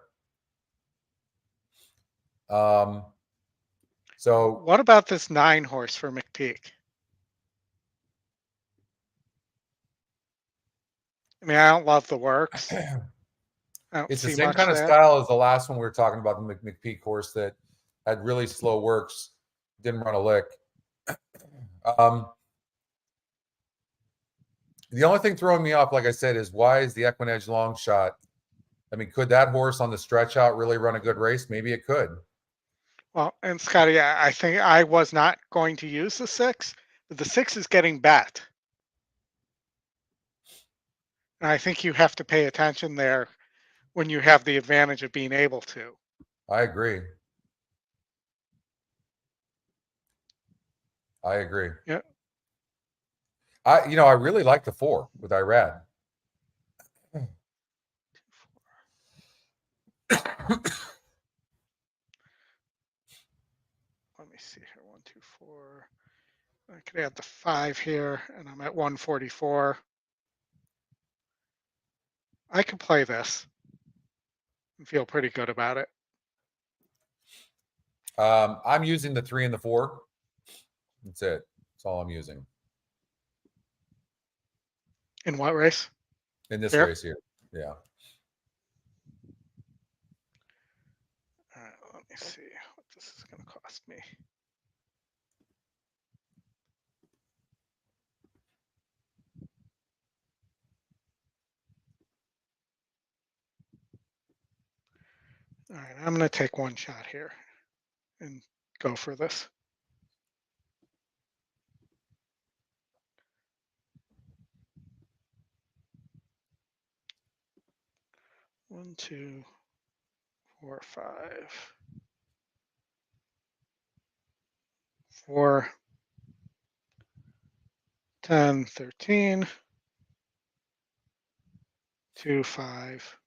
So what about this 9 horse for McPeak? I mean, I don't love the works. It's the same kind of style as the last one we were talking about, the McPeak horse that had really slow works, didn't run a lick. The only thing throwing me off, like I said, is why is the EquinEdge long shot? I mean, could that horse on the stretch out really run a good race? Maybe it could. Well, and Scotty, I think I was not going to use the 6, but the 6 is getting bet. And I think you have to pay attention there when you have the advantage of being able to. I agree. Yeah. I really like the 4 with Irad. Let me see here. 1, 2, 4. I could add the 5 here, and I'm at 144. I could play this and feel pretty good about it. I'm using the 3 and the 4. That's it. That's all I'm using. In what race? In this race here. Yeah. All right, let me see what this is going to cost me. All right, I'm going to take 1 shot here and go for this. One, 2, 4, 5, 4, 10, 13, 2, 5,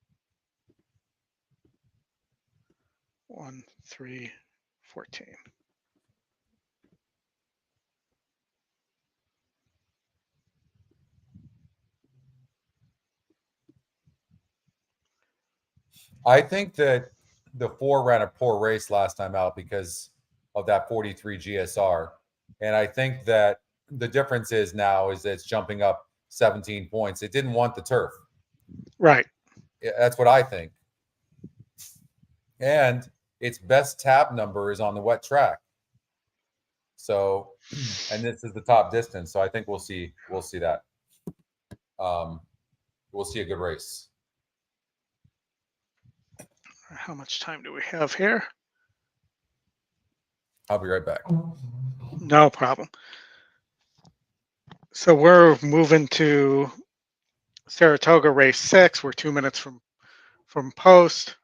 1, 3, 14. I think that the 4 ran a poor race last time out because of that 43 GSR. And I think that the difference is now is that it's jumping up 17 points. It didn't want the turf. Right. That's what I think. And its best tab number is on the wet track. So, and this is the top distance. So I think we'll see that. We'll see a good race. How much time do we have here? I'll be right back. No problem. So we're moving to Saratoga race 6. We're 2 minutes from post.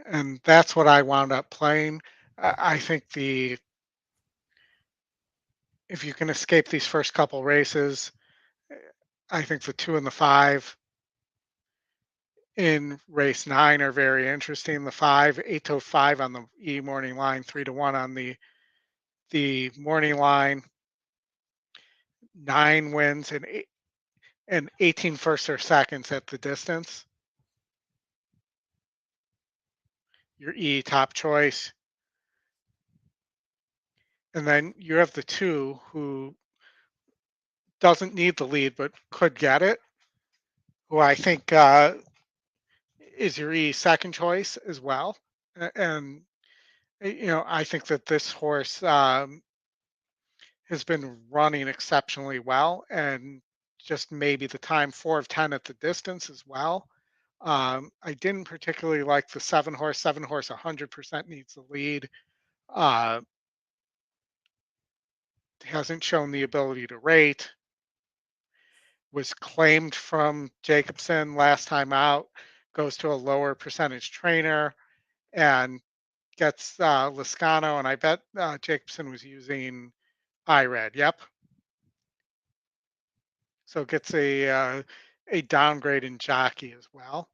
And that's what I wound up playing. I think if you can escape these first couple races, I think the 2 and the 5 in race 9 are very interesting. The 5, 8-5 on the E morning line, 3-1 on the morning line, 9 wins and 18 firsts or seconds at the distance. Your E top choice. And then you have the 2 who doesn't need the lead but could get it, who I think is your E second choice as well. And I think that this horse has been running exceptionally well, and just maybe the time 4 of 10 at the distance as well. I didn't particularly like the 7 horse. 7 horse 100% needs the lead. Hasn't shown the ability to rate. Was claimed from Jacobson last time out. Goes to a lower percentage trainer and gets Lascano, and I bet Jacobson was using IRED. Yep. So gets a downgrade in jockey as well.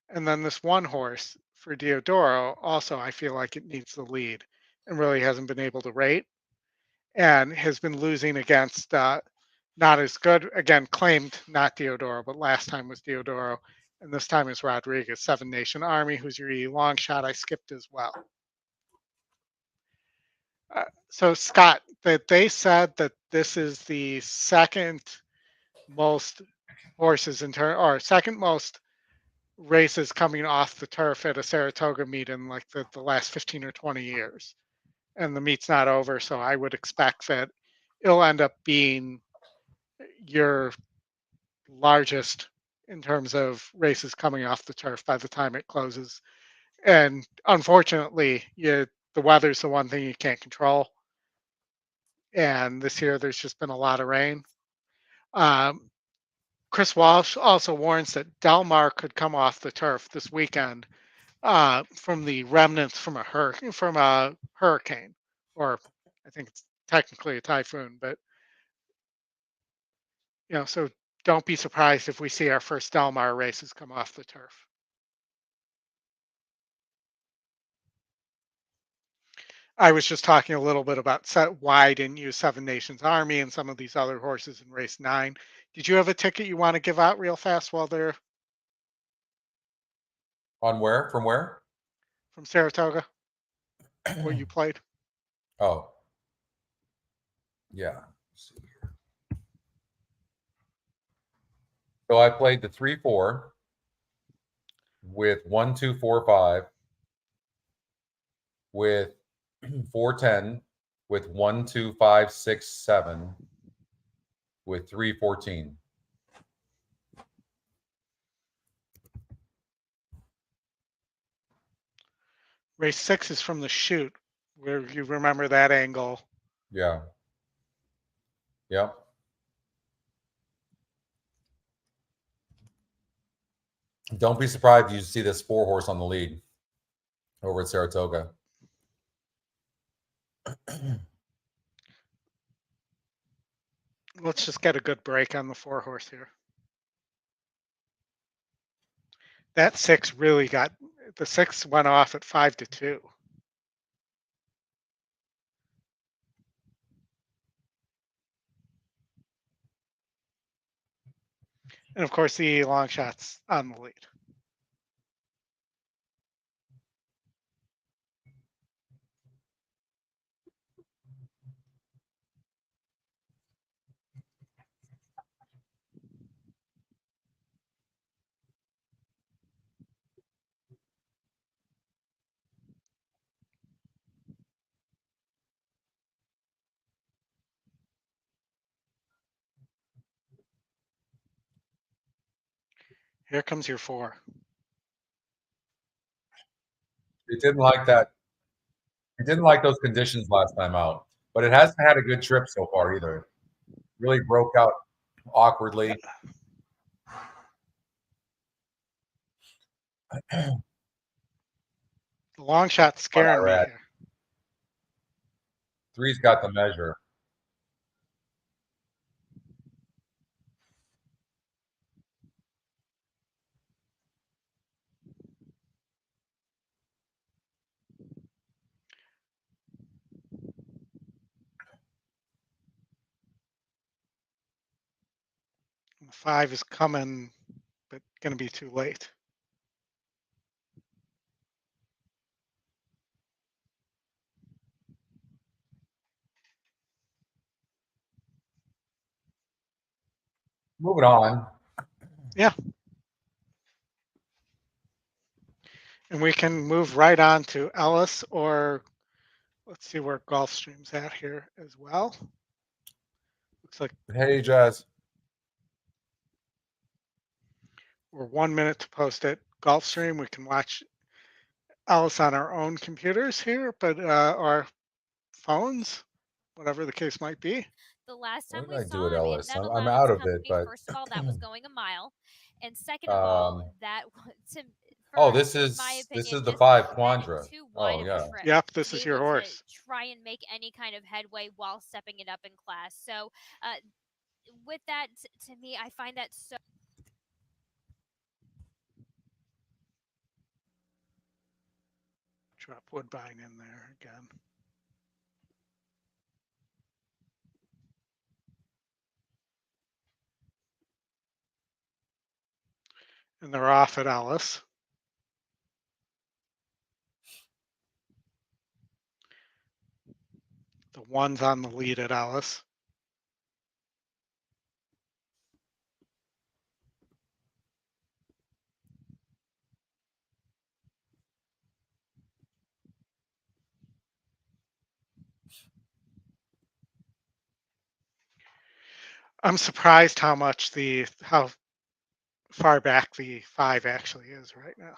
And then this one horse for Diodoro, also I feel like it needs the lead and really hasn't been able to rate and has been losing against not as good, again, claimed not Diodoro, but last time was Diodoro. And this time is Rodriguez, 7 Nation Army, who's your long shot. I skipped as well. So Scott, that they said that this is the second most horses or second most races coming off the turf at a Saratoga meet in like the last 15 or 20 years. And the meet's not over, so I would expect that it'll end up being your largest in terms of races coming off the turf by the time it closes. And unfortunately, the weather's the one thing you can't control. And this year, there's just been a lot of rain. Chris Walsh also warns that Del Mar could come off the turf this weekend from the remnants from a hurricane, or I think it's technically a typhoon. But so don't be surprised if we see our first Del Mar races come off the turf. I was just talking a little bit about why I didn't use 7 Nations Army and some of these other horses in race 9. Did you have a ticket you want to give out real fast while they're On where? From where? from Saratoga? What you played? Oh, yeah. Let's see here. So I played the 3-4 with 1, 2, 4, 5 with 4-10 with 1, 2, 5, 6, 7 with 3-14. Race 6 is from the chute, where you remember that angle. Yeah. Yep. Don't be surprised if you see this 4 horse on the lead over at Saratoga. Let's just get a good break on the 4 horse here. That 6 really the 6 went off at 5-2. And of course, the long shots on the lead. Here comes your 4. It didn't like that. It didn't like those conditions last time out, but it hasn't had a good trip so far either. Really broke out awkwardly. The long shot scaring me Iraq. here. 3's got the measure. And the 5 is coming, but going to be too late. Moving on. Yeah. And we can move right on to Ellis, or let's see where Gulfstream's at here as well. Looks like Hey, Jazz. we're 1 minute to post it. Gulfstream, we can watch Ellis on our own computers here, but our phones, whatever the case might be. The last time What we did I do saw at him Ellis? in that I'm allowance out of it, company, but first of all, that was going a mile, and second of all, that oh, for, this in is my this opinion, is the just 5 added Quandra. too Oh wide of a yeah. trip Yep, to this be is your able horse. to try and make any kind of headway while stepping it up in class. So, with that, to me, I find that so. Drop Woodbine in there again. And they're off at Ellis. The 1's on the lead at Ellis. I'm surprised how far back the 5 actually is right now.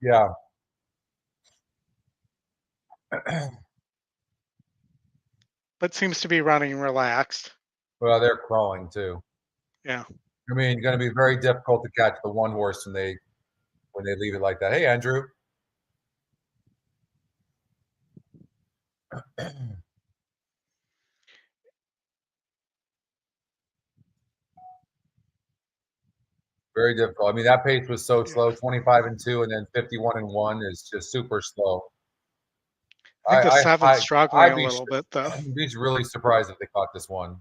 Yeah. But seems to be running relaxed. Well, they're crawling too. Yeah. I mean, going to be very difficult to catch the 1 horse when they leave it like that. Hey, Andrew. Very difficult. I mean, that pace was so slow. 25-2, and then 51-1 is just super slow. I think the 7's struggling a little bit though. I'd be really surprised if they caught this one.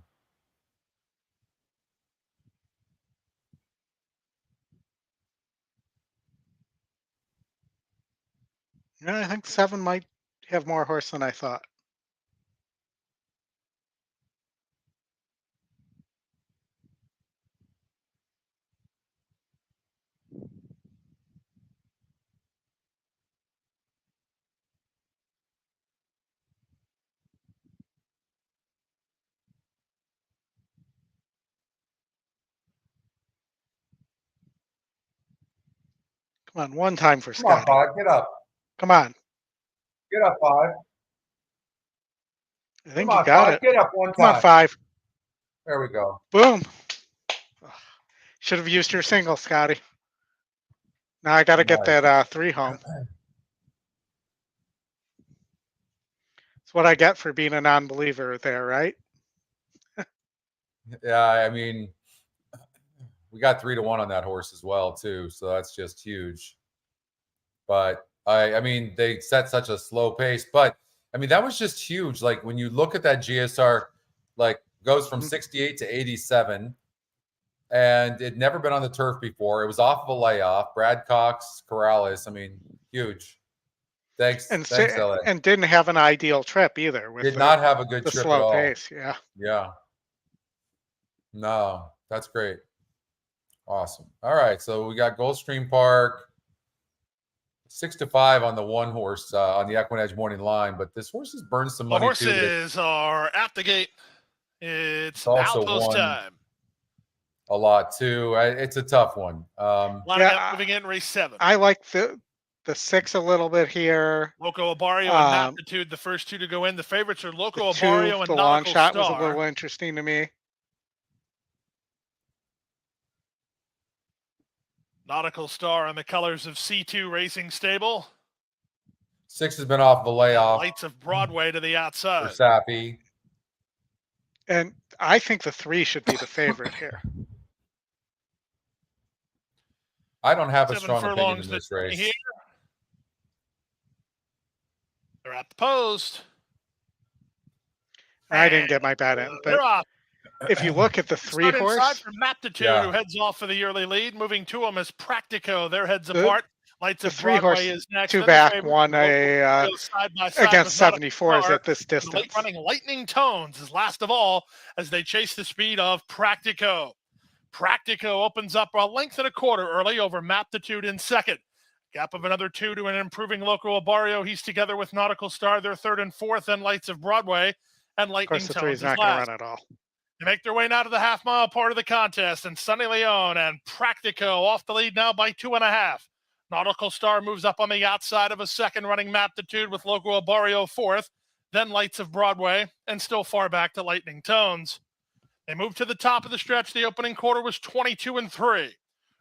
Yeah, I think 7 might have more horse than I thought. Come on, one time for Come on, Scotty. 5, get up. Come on. Get up, 5. I think Come you on, got 5. it. Get up one Come on, time. 5. There we go. Boom. Should have used your single, Scotty. Now I got to get Nice. that 3 home. It's what I get for being a non-believer there, right? Yeah, I mean, we got 3-1 on that horse as well too, so that's just huge. But I mean, they set such a slow pace, but I mean, that was just huge. Like when you look at that GSR, like goes from 68 to 87, and it never been on the turf before. It was off of a layoff. Brad Cox, Corrales. I mean, huge. Thanks, LA. And didn't have an ideal trip either. With Did not have a good the trip slow at all. pace. Yeah. Yeah. No, that's great. Awesome. All right, so we got Gulfstream Park. 6-5 on the 1 horse on the EquinEdge morning line, but this horse has burned some money too. The horses are at the gate. It's also outpost won. time. a lot too. It's a tough one. Line Yeah, up moving in race 7. I like the 6 a little bit here. Loco Abario and Maptitude, the first 2 to go in. The favorites are Loco Abario and The long Nautical shot Star. was a little interesting to me. Nautical Star on the colors of C2 Racing Stable. 6 has been off the layoff. Lights of Broadway to the outside. For Sappy. And I think the 3 should be the favorite here. I don't have a 7 strong opinion furlongs in this that race. here. They're at the post. I didn't get my bet in, They're but off. if you look at the 3 Start inside horse, for Maptitude, Yeah. who heads off for the early lead. Moving to him is Practico. Their heads The- apart. Lights the of 3 horse, Broadway is next. 2 Then the back, favorite won Local a goes side by side against with Nautical 74s Star. at this The late distance. running Lightning Tones is last of all as they chase the speed of Practico. Practico opens up a length and a quarter early over Maptitude in second. Gap of another 2 to an improving Loco Abario. He's together with Nautical Star. They're third and fourth. Then Lights of Broadway and Of Lightning course, the 3 Tones is is not going to last. run at all. They make their way now to the half-mile part of the contest, and Sunny Leone and Practico off the lead now by 2.5. Nautical Star moves up on the outside of a second running Maptitude with Loco Abario fourth, then Lights of Broadway, and still far back to Lightning Tones. They move to the top of the stretch. The opening quarter was 22-3.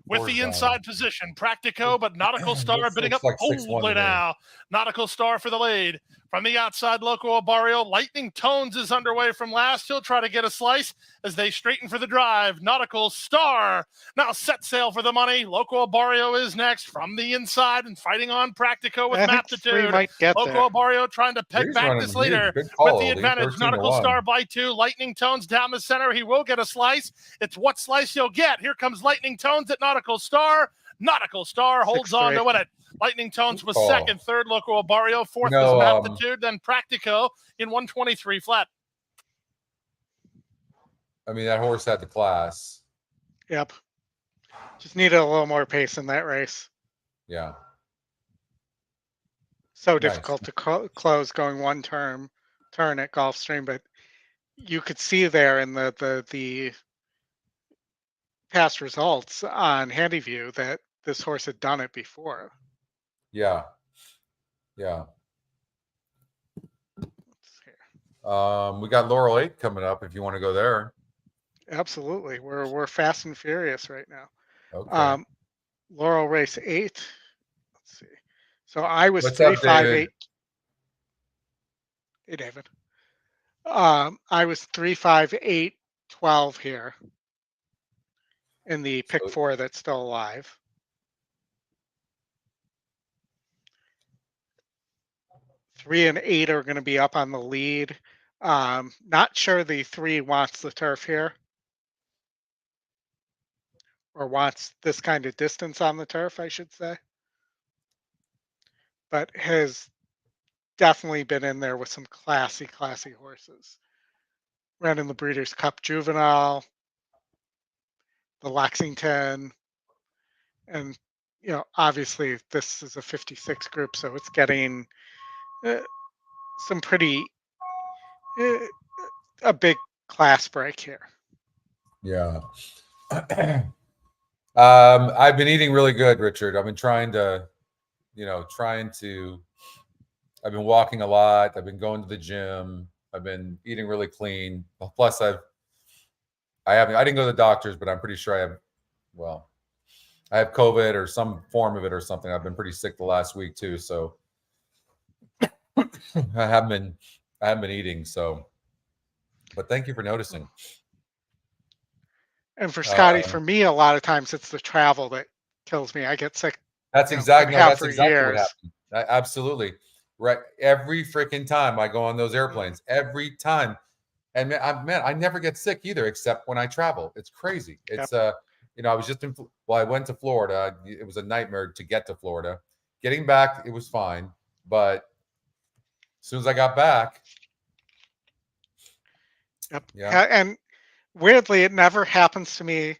With the inside position, Practico, but Nautical Star bidding up looks like 6-1 boldly to me. now. Nautical Star for the lead. From the outside, Loco Abario. Lightning Tones is underway from last. He'll try to get a slice as they straighten for the drive. Nautical Star now set sail for the money. Loco Abario is next from the inside and fighting on Practico with I think 3 Maptitude. might get Loco there. Abario trying to peg He's back running- this he's leader good call, with the Oldy, advantage. 13 to Nautical 1. Star by 2. Lightning Tones down the center. He will get a slice. It's what slice you'll get. Here comes Lightning Tones at Nautical Star. Nautical Star holds on to 6-3. win it. Lightning Tones was Oh. second, third Loco Abario, fourth No, was Maptitude, then Practico in 123 flat. I mean, that horse had the class. Yep. Just needed a little more pace in that race. Yeah. So Nice. difficult to close going one turn at Gulfstream, but you could see there in the past results on HandyView that this horse had done it before. Yeah. Yeah. Let's see. We got Laurel 8 coming up if you want to go there. Absolutely, we're fast and furious right now. Okay. Laurel race 8. Let's see. So I was What's up, 358. David? Hey, David. I was 358-12 here in the pick So- 4 that's still alive. Three and 8 are going to be up on the lead. Not sure the 3 wants the turf here or wants this kind of distance on the turf, I should say, but has definitely been in there with some classy horses. Ran in the Breeders' Cup Juvenile, the Lexington, and obviously this is a 56 group, so it's getting some pretty a big class break here. Yeah. I've been eating really good, Richard. I've been trying to, I've been walking a lot. I've been going to the gym. I've been eating really clean. Plus I didn't go to the doctors, but I'm pretty sure I have COVID or some form of it or something. I've been pretty sick the last week too. So I haven't been eating. So, but thank you for noticing. And for Scotty, for me, a lot of times it's the travel that kills me. I get sick. That's and exactly have for what years. happened. Absolutely. Right. Every freaking time I go on those airplanes, every time. And man, I never get sick either, except when I travel. It's crazy. It's, I was just I went to Florida. It was a nightmare to get to Florida. Getting back, it was fine. But as soon as I got back. Yep. Yeah. And weirdly, it never happens to me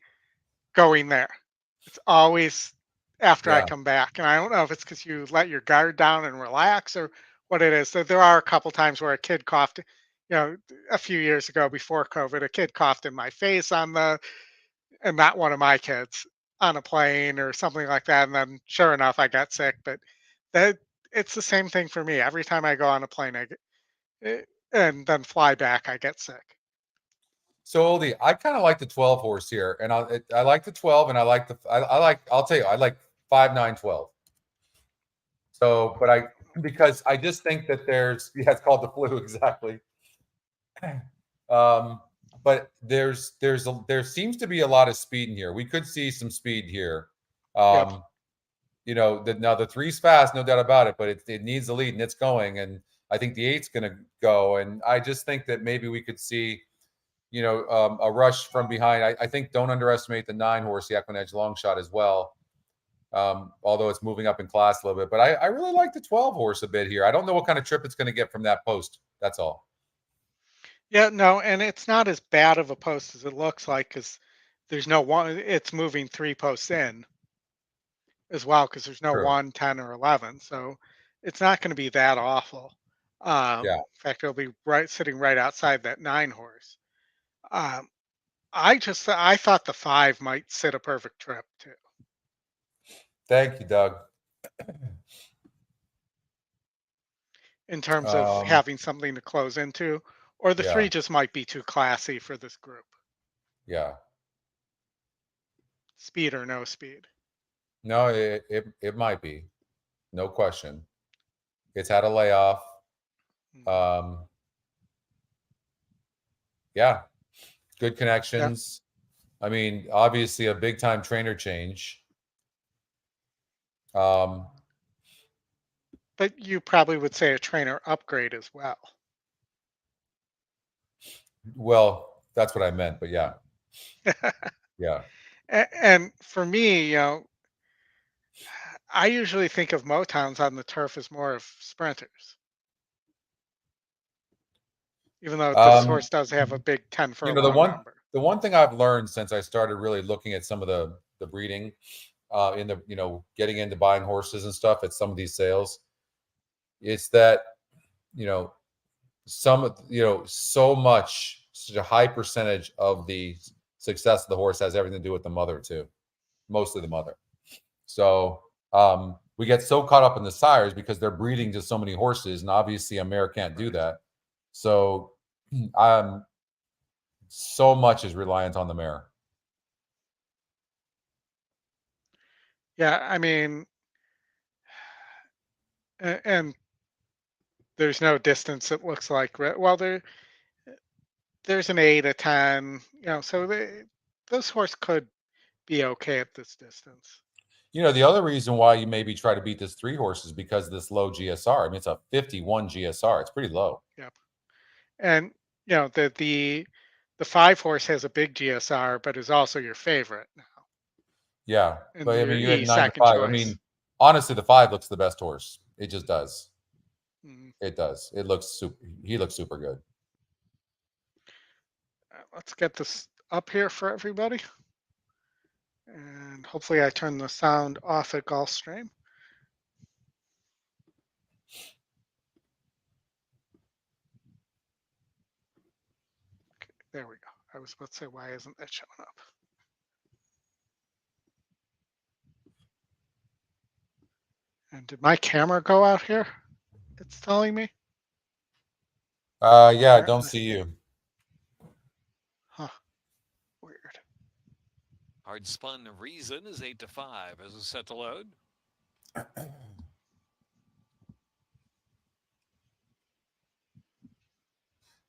going there. It's always after I come back. And I don't know if it's because you let your guard down and relax or what it is. So there are a couple times where a kid coughed, a few years ago before COVID, a kid coughed in my face and and not one of my kids on a plane or something like that. And then sure enough, I got sick. But that it's the same thing for me. Every time I go on a plane, and then fly back, I get sick. So Oldie, I kind of like the 12 horse here, and I like the 12, and I like I'll tell you, I like 5, 9, 12. So, but because I just think that it's called the flu exactly. But there seems to be a lot of speed in here. We could see some speed here. Yep. Now the 3's fast, no doubt about it, but it needs the lead and it's going. And I think the 8's going to go. And I just think that maybe we could see, a rush from behind. I think don't underestimate the 9 horse, the EquinEdge long shot as well. Although it's moving up in class a little bit, but I really like the 12 horse a bit here. I don't know what kind of trip it's going to get from that post. That's all. Yeah, no, and it's not as bad of a post as it looks like because there's no one. It's moving 3 posts in as well because there's no True. 1, 10, or 11. So it's not going to be that awful. Yeah. In fact, it'll be sitting right outside that 9 horse. I thought the 5 might sit a perfect trip too. Thank you, Doug. In terms of having something to close into, or the 3 just might be too classy for this group. Yeah. Speed or no speed. No, it might be. No question. It's had a layoff. Yeah. Good connections. Yeah. I mean, obviously a big time trainer change. But you probably would say a trainer upgrade as well. Well, that's what I meant, but yeah. Yeah. And for me, I usually think of Motowns on the turf as more of sprinters. Even though this horse does have a big 10 furlong number. The one thing I've learned since I started really looking at some of the breeding getting into buying horses and stuff at some of these sales, it's that, such a high percentage of the success of the horse has everything to do with the mother too, mostly the mother. So we get so caught up in the sires because they're breeding just so many horses, and obviously a mare can't do that. So so much is reliant on the mare. Yeah, I mean, and there's no distance. It looks like there's an 8, a 10. So those horse could be okay at this distance. The other reason why you maybe try to beat this 3 horse is because of this low GSR. I mean, it's a 51 GSR. It's pretty low. Yep. And the 5 horse has a big GSR, but is also your favorite now. Yeah, but I mean, you had 9 to 5. Choice. I mean, honestly, the 5 looks the best horse. It just does. Mm-hmm. It does. It looks super. He looks super good. Let's get this up here for everybody. And hopefully I turn the sound off at Gulfstream. Okay, there we go. I was about to say, why isn't that showing up? And did my camera go out here? It's telling me. Yeah, I don't see you. Huh. Weird. Hard spun reason is 8 to 5 as it's set to load.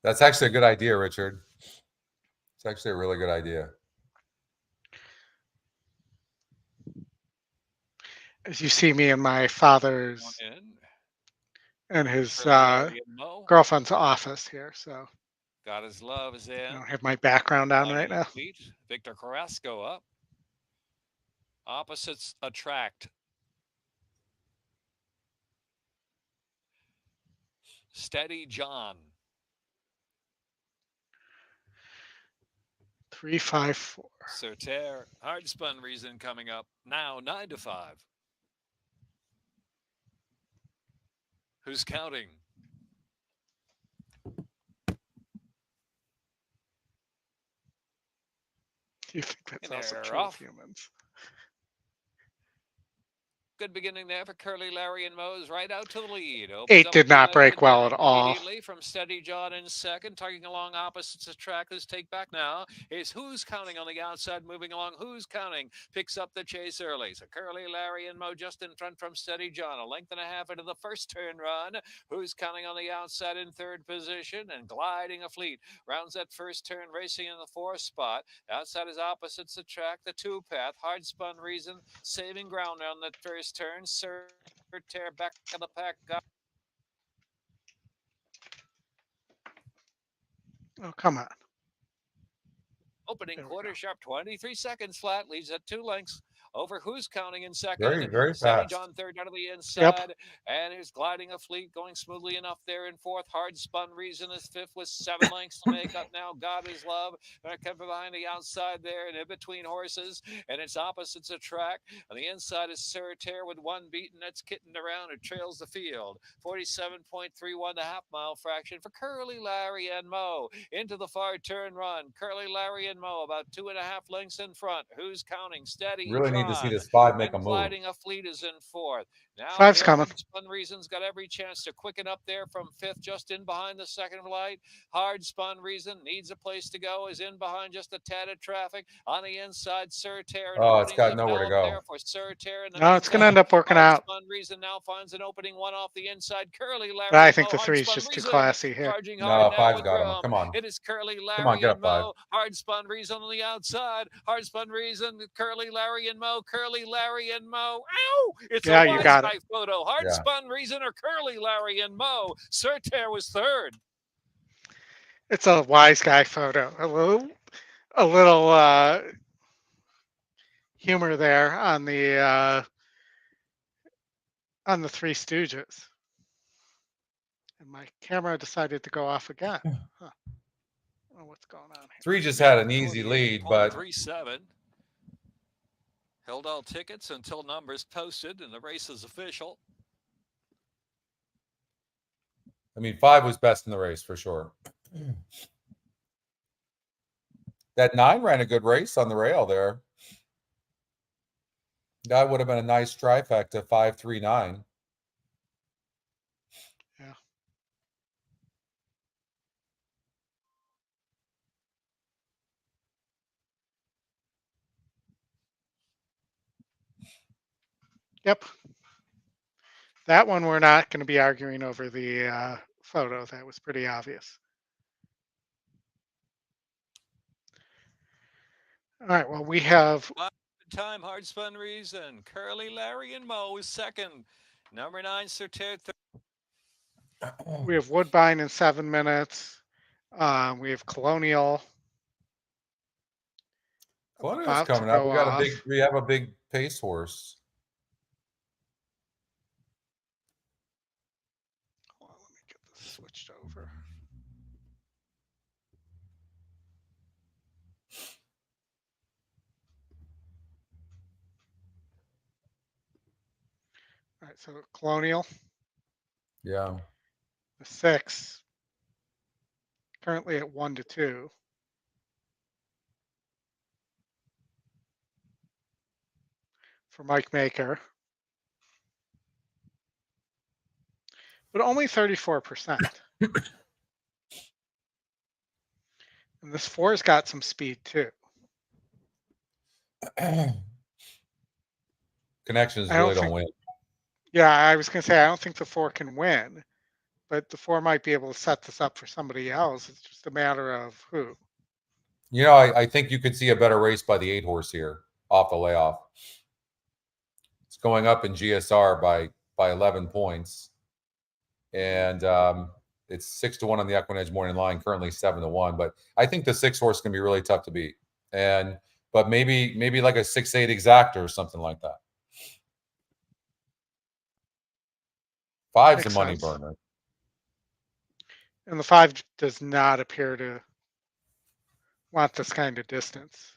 That's actually a good idea, Richard. It's actually a really good idea. As you see me in my father's and his girlfriend's office here, so got his love is in. I don't have my background on right now. Victor Carrasco up. Opposites attract. Steady John. 3, 5, 4. Certer, hard spun reason coming up now 9 to 5. Who's counting? you think that's And also they're true of off. humans? Good beginning there for Curly, Larry, and Mose right out to the lead. Opens 8 up did the not break left well at all. immediately from Steady John in second, tugging along opposites of track. Let's take back now is Who's Counting on the outside, moving along. Who's Counting picks up the chase early. So Curly, Larry, and Mo just in front from Steady John. A length and a half into the first turn run. Who's Counting on the outside in third position and gliding a fleet. Rounds that first turn, racing in the fourth spot. Outside is opposites of track, the two path. Hard spun reason, saving ground on that first turn. Tear back of the pack. Oh, come on. Opening There we quarter go. sharp, 23 seconds flat, leads at 2 lengths over Who's Counting in second. Very, very Steady fast. John third out of the inside. And he's gliding a fleet, going smoothly enough there in fourth. Hard spun reason is fifth with 7 lengths to make up now. God is Love. They're coming behind the outside there and in between horses. And it's opposites of track. On the inside is Saratoga with 1 beaten. That's Kitten around. It trails the field. 47.31 the half mile fraction for Curly, Larry, and Mo. Into the far turn run. Curly, Larry, and Mo about 2.5 lengths in front. Who's Counting? Steady Really need to John. see this 5 make a And move. gliding a fleet is in fourth. Now 5's coming. Hard Spun Reason's got every chance to quicken up there from fifth, just in behind the second flight. Hard Spun Reason needs a place to go, is in behind just a tad of traffic. On the inside, Surter. Oh, it's got nowhere to go. There for Surter. No, it's going to end up working Hard out. Spun Reason now finds an opening one off the inside. Curly, Larry, I and think Mo. the Hard 3 is Spun just too Reason classy here. charging No, hard now 5's with got him. Grum. Come on. It is Curly, on, Larry, get and up, 5. Mo. Hard Spun Reason on the outside. Hard Spun Reason, Curly, Larry, and Mo. Curly, Larry, and Mo. Ow! It's Yeah, a you wise got guy photo. Hard Yeah. Spun Reason or Curly, Larry, and Mo. Surter was third. It's a wise guy photo. A little humor there on the Three Stooges. And my camera decided to go off again. Huh. I don't know what's going on here. 3 just had an easy lead, but 37. Held all tickets until numbers posted and the race is official. I mean, 5 was best in the race for sure. That 9 ran a good race on the rail there. That would have been a nice trifecta, 5-3-9. Yeah. Yep. That one we're not going to be arguing over the photo. That was pretty obvious. All right. Well, we have Time, Hard Spun Reason. Curly, Larry, and Mo is second. Number 9, Surter. we have Woodbine in 7 minutes. We have Colonial. Colonial's about to coming up. go We have a big pace horse. Hold on, let me get this switched over. All right, so Colonial, Yeah. the 6, currently at 1-2. For Mike Maker, but only 34%. And this 4's got some speed too. Connections I don't really don't think- win. Yeah, I was going to say, I don't think the 4 can win, but the 4 might be able to set this up for somebody else. It's just a matter of who. You know, I think you could see a better race by the 8 horse here off the layoff. It's going up in GSR by 11 points. And it's 6-1 on the EquinEdge morning line, currently 7-1. But I think the 6 horse can be really tough to beat. But maybe like a 6-8 exactor or something like that. 5's Makes a money sense. burner. And the 5 does not appear to want this kind of distance.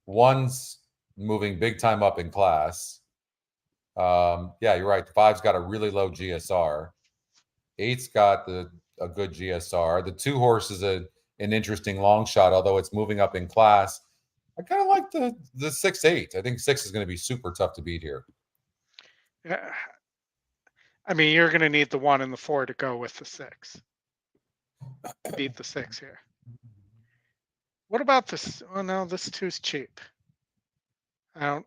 1's moving big time up in class. Yeah, you're right. The 5's got a really low GSR. 8's got a good GSR. The 2 horse is an interesting long shot, although it's moving up in class. I kind of like the 6-8. I think 6 is going to be super tough to beat here. Yeah. I mean, you're going to need the 1 and the 4 to go with the 6 to beat the 6 here. What about this? Oh no, this 2's cheap. I don't.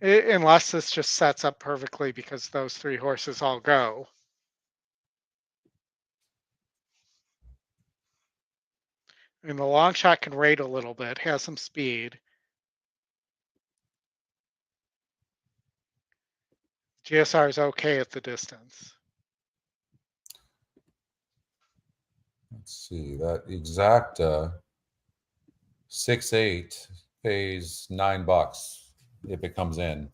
Unless this just sets up perfectly because those 3 horses all go. I mean, the long shot can rate a little bit, has some speed. GSR is okay at the distance. Let's see, that exact 6-8 pays $9 if it comes in.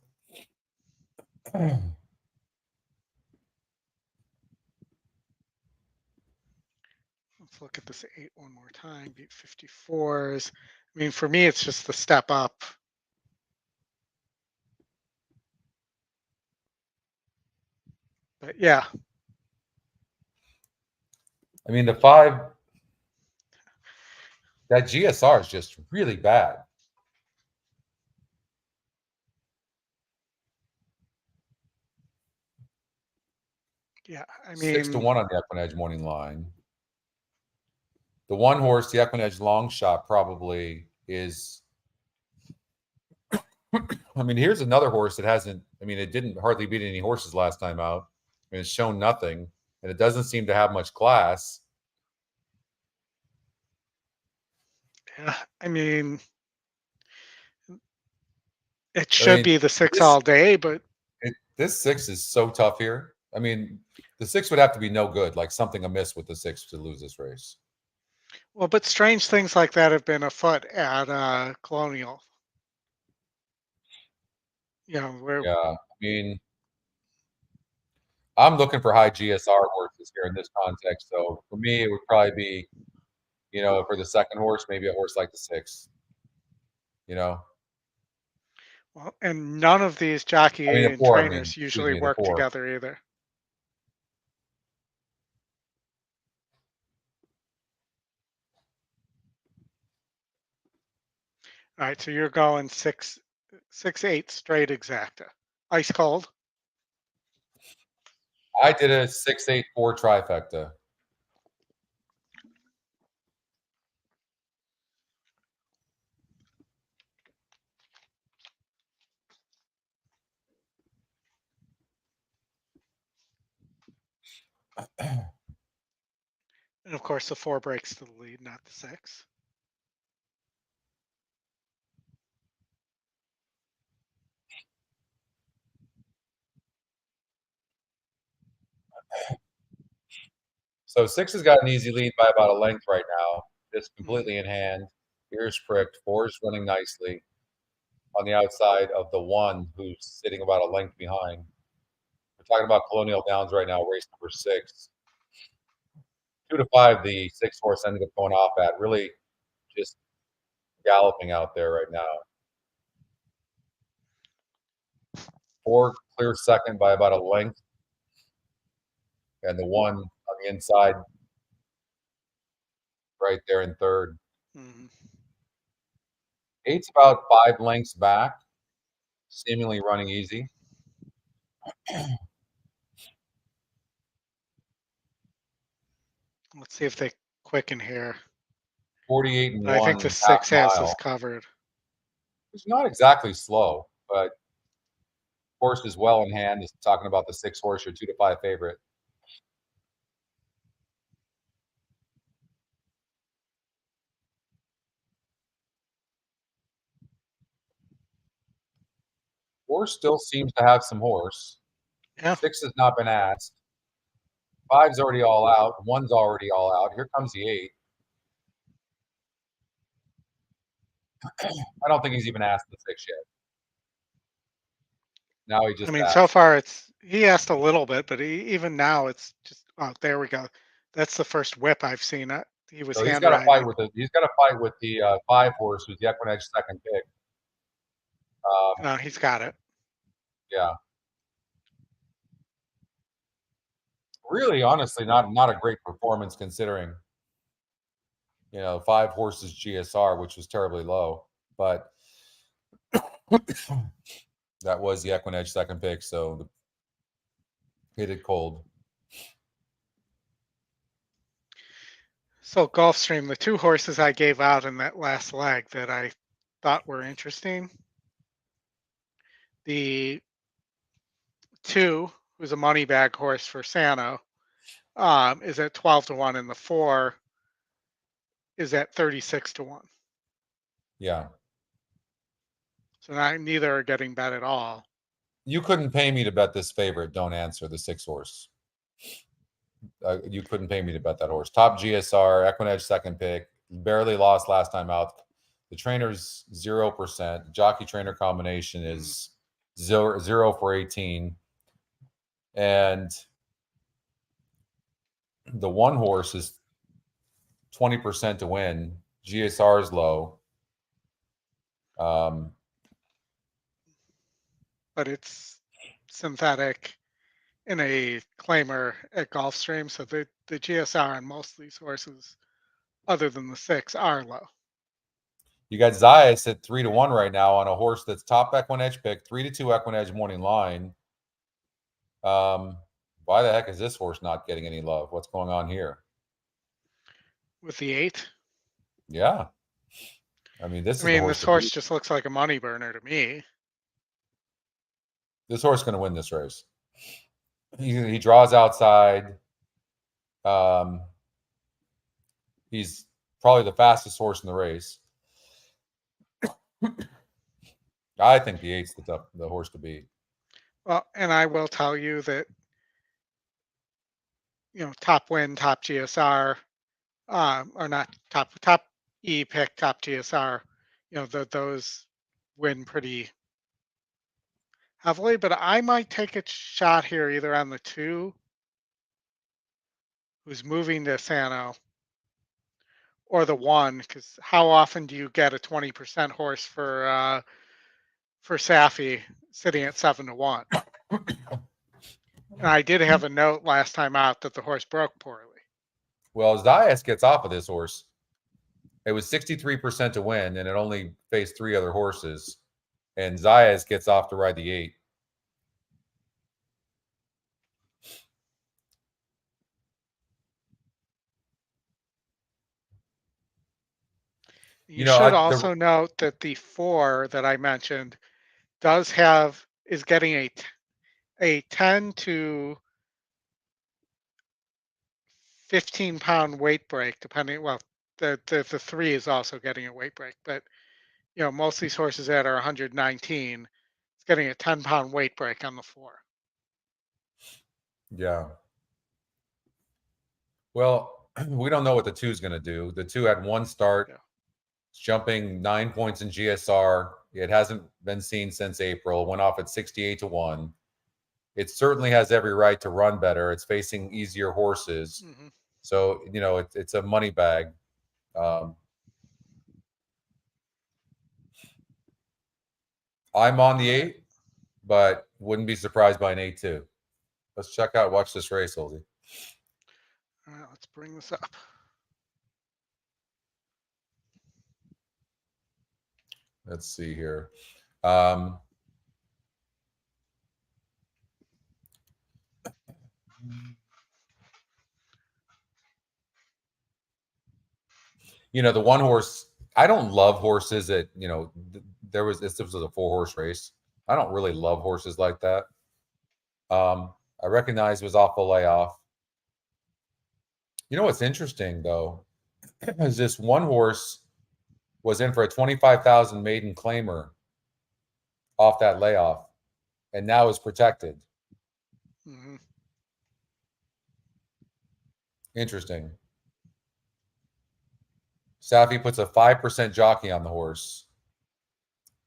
Let's look at this 8 one more time. Beat 54s. I mean, for me, it's just the step up. But yeah. I mean, the 5, that GSR is just really bad. Yeah, I mean, 6-1 on the EquinEdge morning line. The 1 horse, the EquinEdge long shot, probably is. I mean, here's another horse that hasn't. I mean, it didn't hardly beat any horses last time out, and it's shown nothing, and it doesn't seem to have much class. yeah, I mean, it should be the 6 all day, but this 6 is so tough here. I mean, the 6 would have to be no good, like something amiss with the 6 to lose this race. well, but strange things like that have been afoot at Colonial. You know, where Yeah, I mean, I'm looking for high GSR horses here in this context. So for me, it would probably be, you know, for the second horse, maybe a horse like the 6. You know, well, and none of these jockey I mean the and 4. I mean, trainers excuse usually me, the work 4. together either. All right, so you're going 6-8 straight exacta, ice cold. I did a 6-8-4 trifecta. And of course, the 4 breaks to the lead, not the 6. So 6 has got an easy lead by about a length right now, just completely in hand. Ears pricked. 4 is running nicely on the outside of the 1, who's sitting about a length behind. We're talking about Colonial Downs right now, race number 6. 2-5, the 6 horse ended up going off at, really just galloping out there right now. 4 clear second by about a length, and the 1 on the inside right there in third. Mm-hmm. 8's about 5 lengths back, seemingly running easy. Let's see if they quicken here. 48-1. I think the 6 has this covered. It's not exactly slow, but horse is well in hand. Is talking about the 6 horse, your 2-5 favorite. Horse still seems to have some horse. Yeah. 6 has not been asked. 5's already all out. 1's already all out. Here comes the 8. I don't think he's even asked the 6 yet. Now he just. I mean, asked. so far he asked a little bit, but even now it's just. Oh, there we go. That's the first whip I've seen. He was. So he's got to fight with the. He's got to fight with the 5 horse, who's the EquinEdge second pick. He's got it. Yeah. Really, honestly, not a great performance considering. you know, 5 horses GSR, which was terribly low, but that was the EquinEdge second pick, so hit it cold. So Gulfstream, the 2 horses I gave out in that last leg that I thought were interesting. The 2, who's a money bag horse for Sano, is at 12-1, and the 4 is at 36-1. Yeah. So neither are getting bet at all. You couldn't pay me to bet this favorite. Don't answer the 6 horse. You couldn't pay me to bet that horse. Top GSR, EquinEdge second pick, barely lost last time out. The trainer's 0%. Jockey trainer combination is 0 for 18. And the 1 horse is 20% to win. GSR is low. But it's synthetic in a claimer at Gulfstream, so the GSR on most of these horses, other than the 6, are low. You got Zayas at 3-1 right now on a horse that's top EquinEdge pick, 3-2 EquinEdge morning line. Why the heck is this horse not getting any love? What's going on here? With the 8? Yeah. I mean, this horse just looks like a money burner to me. This horse is going to win this race. He draws outside. He's probably the fastest horse in the race. I think the 8's the horse to beat. Well, and I will tell you that, top win, top GSR, or not top E pick, top GSR, those win pretty heavily. But I might take a shot here either on the 2, who's moving to Sano, or the 1, because how often do you get a 20% horse for Safi sitting at 7-1? And I did have a note last time out that the horse broke poorly. Well, Zayas gets off of this horse. It was 63% to win, and it only faced 3 other horses. And Zayas gets off to ride the 8. You should also note that the 4 that I mentioned is getting a 10 to 15-pound weight break, depending. Well, the 3 is also getting a weight break, but most of these horses that are 119, it's getting a 10-pound weight break on the 4. Yeah. Well, we don't know what the 2 is going to do. The 2 had 1 start. Yeah. It's jumping 9 points in GSR. It hasn't been seen since April. Went off at 68-1. It certainly has every right to run better. It's facing easier horses. Mm-hmm. So, it's a money bag. I'm on the 8, but wouldn't be surprised by an 8 too. Let's watch this race, Oldy. All right, let's bring this up. Let's see here. The 1 horse, I don't love horses that, this was a 4-horse race. I don't really love horses like that. I recognize it was off the layoff. What's interesting, though, is this 1 horse was in for a 25,000 maiden claimer off that layoff, and now is protected. Mm-hmm. Interesting. Safi puts a 5% jockey on the horse.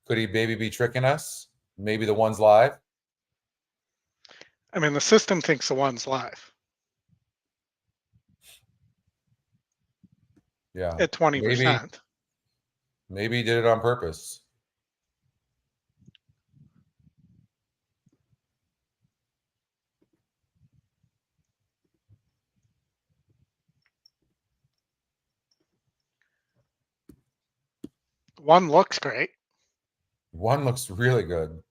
Could he maybe be tricking us? Maybe the 1's live? I mean, the system thinks the 1's live. Yeah. At 20%. Maybe he did it on purpose. One looks great. One looks really good.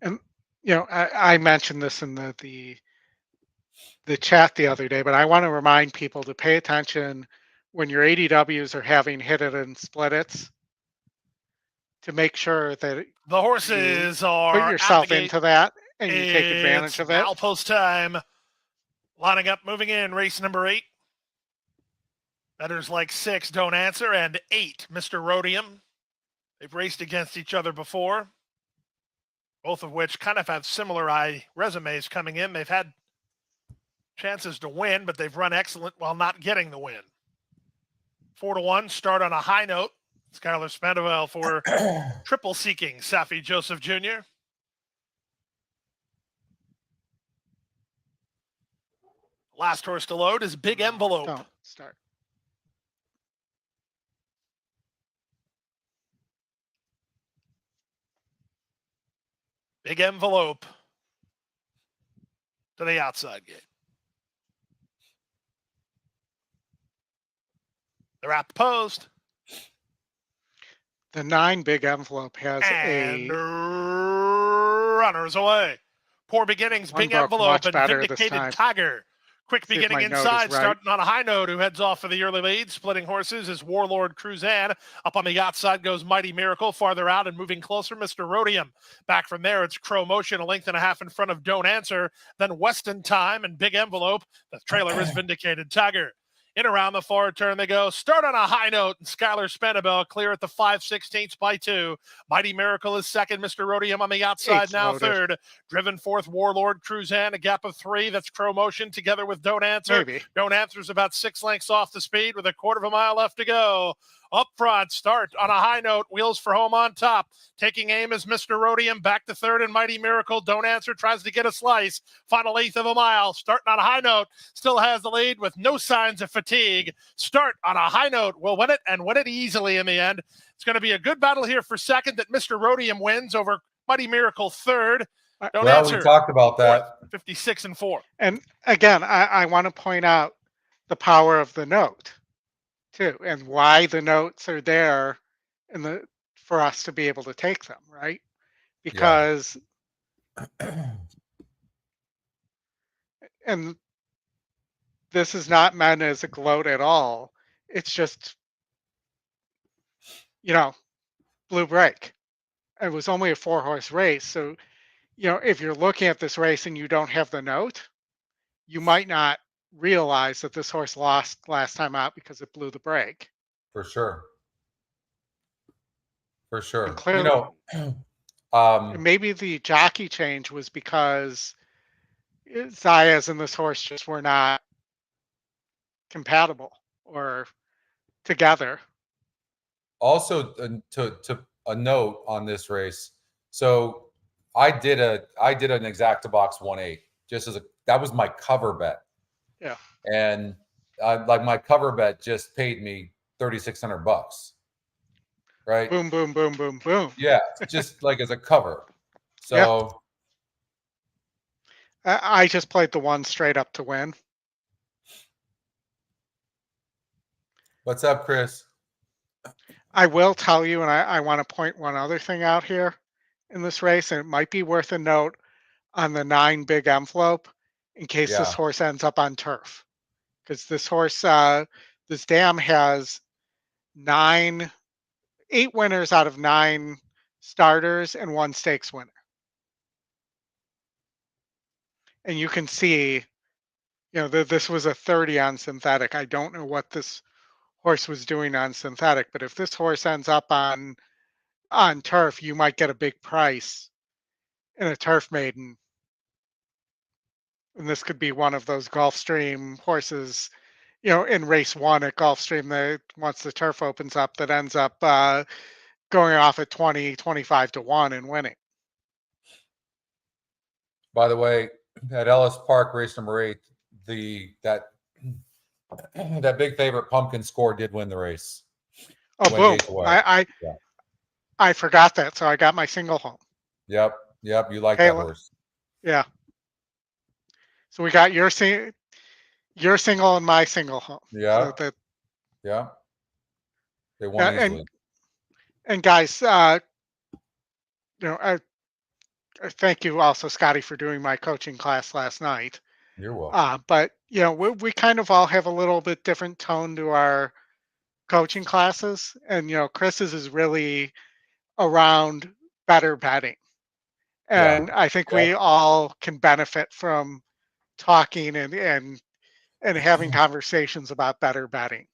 And I mentioned this in the chat the other day, but I want to remind people to pay attention when your ADWs are having hit it and split it's, to make sure that The horses are put at yourself the gate. into that and you take advantage It's of it. Outpost time. Lining up, moving in, race number 8. Bettors like 6 don't answer, and 8, Mr. Rhodium. They've raced against each other before, both of which kind of have similar resumes coming in. They've had chances to win, but they've run excellent while not getting the win. 4-1, start on a high note. Skylar Spendewell for triple seeking Safi Joseph Jr. Last horse to load is Big Envelope. Don't start. Big Envelope to the outside gate. They're at the post. The 9 Big Envelope has And runners away. Poor beginnings, One Big broke Envelope much and better this Vindicated time. Tiger. Quick See if beginning my note is inside, right. starting on a high note, who heads off for the early lead. Splitting horses is Warlord Cruzan. Up on the outside goes Mighty Miracle. Farther out and moving closer, Mr. Rhodium. Back from there, it's Crow Motion, a length and a half in front of Don't Answer. Then Weston Time and Big Envelope. The trailer is Vindicated Tiger. In around the far turn they go. Start on a high note, and Skylar Spendabell clear at the 5/16 by 2. Mighty Miracle is second. Mr. Rhodium on the outside, Eight's now loaded. third. Driven fourth, Warlord Cruzan, a gap of 3. That's Crow Motion together with Don't Answer. Maybe. Don't Answer's about 6 lengths off the speed with a quarter of a mile left to go. Up front, start on a high note, wheels for home on top. Taking aim is Mr. Rhodium, back to third, and Mighty Miracle. Don't Answer tries to get a slice. Final 1/8 of a mile, starting on a high note, still has the lead with no signs of fatigue. Start on a high note, will win it and win it easily in the end. It's going to be a good battle here for second, that Mr. Rhodium wins over Mighty Miracle third. Don't Well, Answer. we talked about that. 56-4. And again, I want to point out the power of the note too, and why the notes are there for us to be able to take them, right? Because and this is not meant as a gloat at all. It's just, blue break. It was only a 4-horse race. So, if you're looking at this race and you don't have the note, you might not realize that this horse lost last time out because it blew the break. For sure. For sure. And clearly, and maybe the jockey change was because Zayas and this horse just were not compatible or together. Also, to a note on this race. So I did an exacta box 1/8 just that was my cover bet. Yeah. And my cover bet just paid me $3,600. Right. Boom, boom, boom, boom, boom. Yeah, just like as a cover. So I just played the one straight up to win. What's up, Chris? I will tell you, and I want to point one other thing out here in this race, and it might be worth a note on the 9 Big Envelope in case this horse ends up on turf. Because this horse, this dam has 8 winners out of 9 starters and 1 stakes winner. And you can see, this was a 30 on synthetic. I don't know what this horse was doing on synthetic, but if this horse ends up on turf, you might get a big price in a turf maiden. And this could be one of those Gulfstream horses, in race 1 at Gulfstream, that once the turf opens up, that ends up going off at 20, 25 to 1 and winning. By the way, at Ellis Park, race number 8, that that big favorite Pumpkin Score did win the race. Oh, Went boom! Gates away. I forgot that, so I got my single home. Yep. You like Hey, that horse. Yeah. So we got your single and my single home. Yeah. So that, Yeah. They won easily. And guys, I thank you also, Scotty, for doing my coaching class last night. You're welcome. But we kind of all have a little bit different tone to our coaching classes, and Chris's is really around better betting, and I think we all can benefit from talking and having conversations about better betting.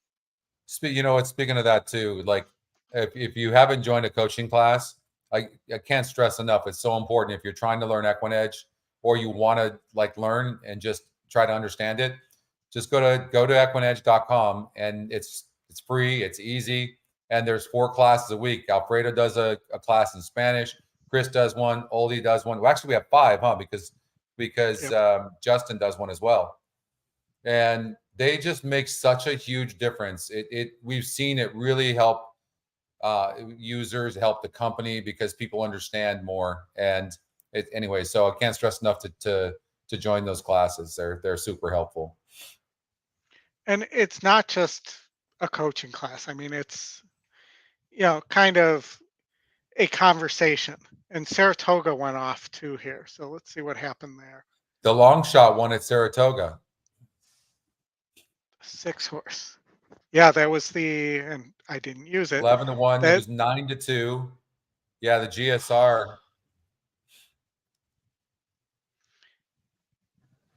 Speaking of that too, like if you haven't joined a coaching class, I can't stress enough. It's so important if you're trying to learn EquinEdge or you want to learn and just try to understand it. Just go to EquinEdge.com, and it's free, it's easy, and there's 4 classes a week. Alfredo does a class in Spanish, Chris does one, Oldy does one. Well, actually, we have 5, huh? Because Justin does one as well, and they just make such a huge difference. We've seen it really help users, help the company, because people understand more. And anyway, so I can't stress enough to join those classes. They're super helpful. And it's not just a coaching class. I mean, it's kind of a conversation. And Saratoga went off too here. So let's see what happened there. The long shot won at Saratoga. 6 horse. Yeah, that was and I didn't use it. 11-1. It was 9-2. Yeah, the GSR.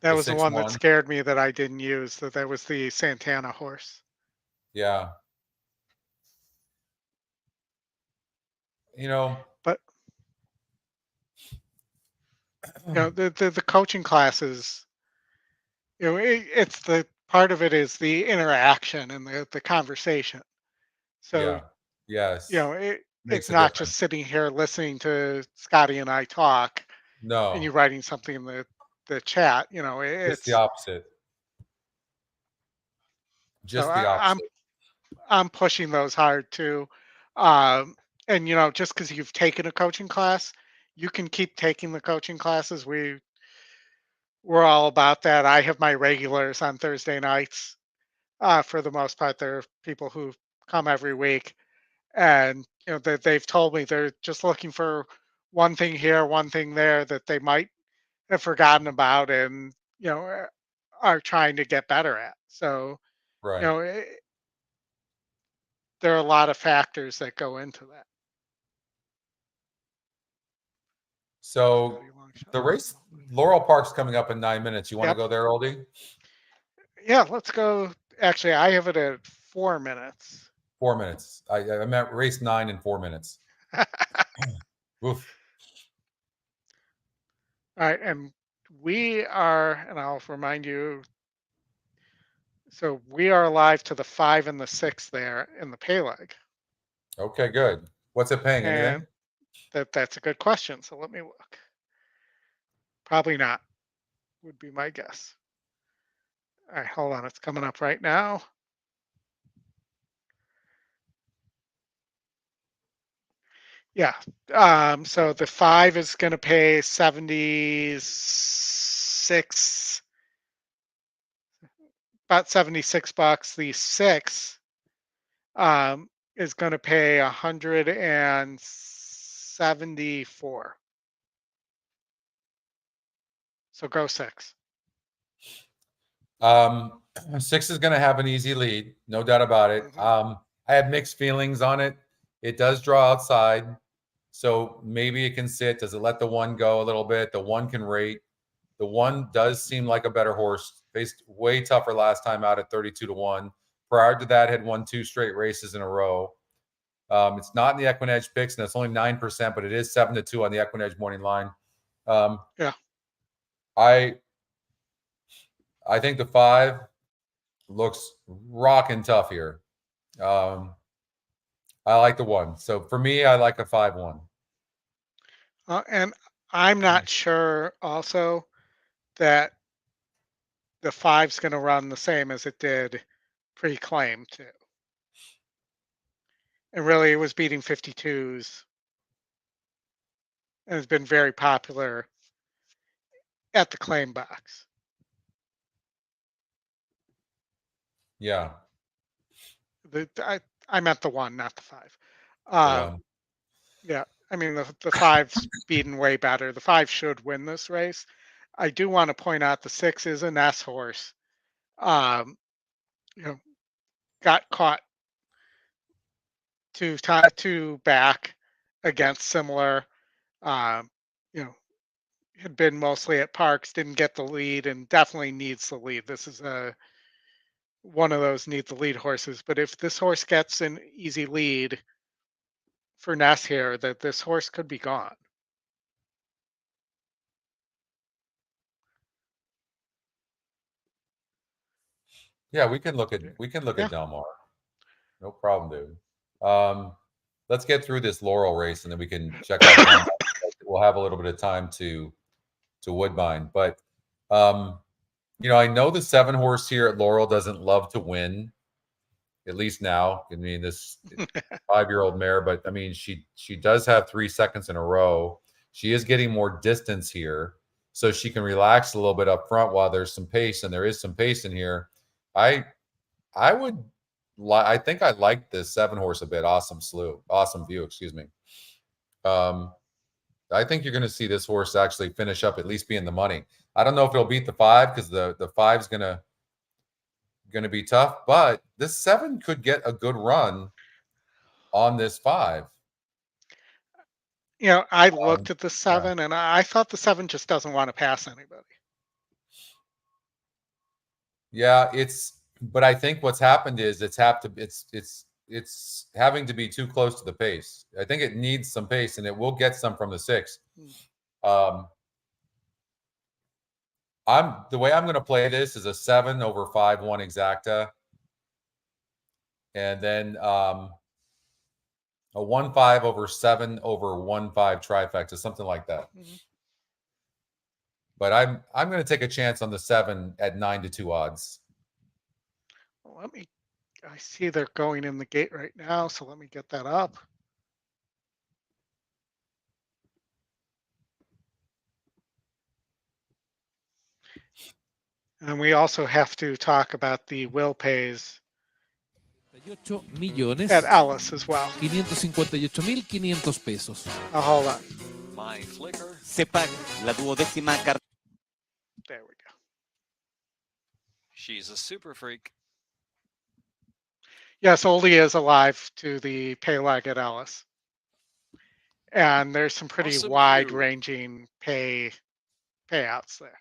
That was the one that scared me that I didn't use. That was the Santana horse. Yeah. But the coaching classes, it's the part of it is the interaction and the conversation. So yes, it's not just sitting here listening to Scotty and I talk. No. And you writing something in the chat. It's the opposite. Just the opposite. I'm pushing those hard too. And just because you've taken a coaching class, you can keep taking the coaching classes. We're all about that. I have my regulars on Thursday nights. For the most part, there are people who come every week, and they've told me they're just looking for one thing here, one thing there that they might have forgotten about, and are trying to get better at. So there are a lot of factors that go into that. So the race, Laurel Park's coming up in 9 minutes. You want to go there, Oldy? Yeah, let's go. Actually, I have it at 4 minutes. 4 minutes. I meant race 9 in 4 minutes. Oof. All right, and we are, and I'll remind you. So we are live to the 5 and the 6 there in the pay leg. Okay, good. What's it paying? Anything? That's a good question. So let me look. Probably not, would be my guess. All right, hold on. It's coming up right now. Yeah. So the 5 is going to pay 76, about $76. The 6 is going to pay 174. So go 6. 6 is going to have an easy lead, no doubt about it. I had mixed feelings on it. It does draw outside, so maybe it can sit. Does it let the 1 go a little bit? The 1 can rate. The 1 does seem like a better horse. Faced way tougher last time out at 32-1. Prior to that, had won 2 straight races in a row. It's not in the EquinEdge picks, and it's only 9%, but it is 7-2 on the EquinEdge morning line. I think the 5 looks rocking tough here. I like the 1. So for me, I like a 5-1. And I'm not sure also that the 5's going to run the same as it did pre-claim too. And really, it was beating 52s and has been very popular at the claim box. Yeah. I meant the 1, not the 5. The one. Yeah, I mean the 5's beaten way better. The 5 should win this race. I do want to point out the 6 is an S horse. You know, got caught two back against similar. You know, had been mostly at Parks, didn't get the lead, and definitely needs the lead. This is one of those need the lead horses. But if this horse gets an easy lead for Ness here, that this horse could be gone. Yeah, we can look at Del Mar. No problem, dude. Let's get through this Laurel race and then we can check out. We'll have a little bit of time to Woodbine, but you know, I know the 7 horse here at Laurel doesn't love to win, at least now. I mean, this 5-year-old mare, but I mean, she does have 3 seconds in a row. She is getting more distance here, so she can relax a little bit up front while there's some pace, and there is some pace in here. I think I like this 7 horse a bit. Awesome View, excuse me. I think you're going to see this horse actually finish up, at least be in the money. I don't know if it'll beat the 5 because the 5's going to be tough, but this 7 could get a good run on this 5. You know, I looked at the 7 and I thought the 7 just doesn't want to pass anybody. Yeah, but I think what's happened is it's having to be too close to the pace. I think it needs some pace, and it will get some from the 6. The way I'm going to play this is a 7 over 5-1 exacta, and then a 1-5 over 7 over 1-5 trifecta, something like that. But I'm going to take a chance on the 7 at 9-2 odds. Well, I see they're going in the gate right now, so let me get that up. And we also have to talk about the Will pays millones at Ellis as well. 558,500 pesos. Oh, hold on. My flicker. Se paga la 12ª carta. There we go. She's a super freak. Yes, Oldy is alive to the pay leg at Ellis. And there's some pretty Awesome wide-ranging payouts there.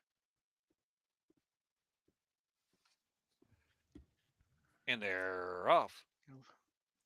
And they're off.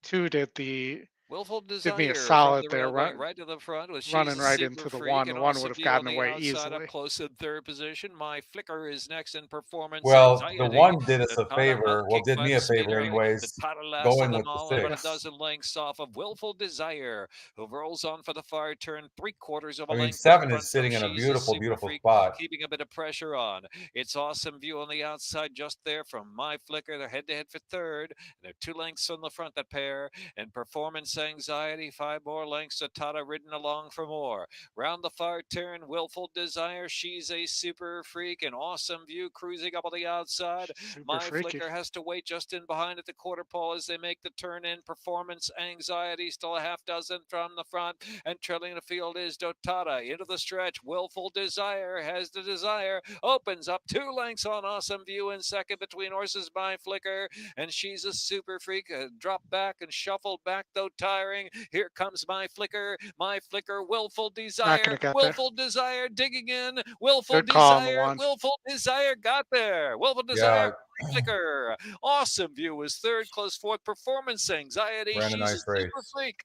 2 did the Willful did Desire me a solid from the there, railroad right to the front with running She's a right Super into the Freak, 1. and The 1 Awesome would have View gotten on the away outside, easily. Up close in 3rd position. My Flicker is next in performance. Well, Anxiety. the 1 did us The a Tata favor. Well, kicked did by me the a favor speeder. anyways. The Tata last Going of them with the all, 6. about a dozen lengths off of Willful Desire, who rolls on for the far turn, 3/4 of a I mean, length. 7 front is sitting from in a She's beautiful, Super beautiful Freak, spot. keeping a bit of pressure on. It's Awesome View on the outside, just there from My Flicker. They're head-to-head for 3rd. They're 2 lengths from the front, that pair. And Performance Anxiety, 5 more lengths to Tata, ridden along for more. Round the far turn, Willful Desire, She's a Super Freak, and Awesome View cruising up on the outside. My Flicker has to wait just in behind at the quarter pole as they make the turn in. Performance Anxiety, still a half dozen from the front, and trailing the field is Dotata. Into the stretch, Willful Desire has the desire, opens up 2 lengths on Awesome View in second between horses. My Flicker and She's a Super Freak. Drop back and shuffled back, though tiring. Here comes My Flicker, Willful Desire, Willful Desire digging in, Willful Desire, Willful Desire got there, Willful Desire, Flicker. Awesome View is 3rd, close 4th. Performance Anxiety, She's a Super Freak.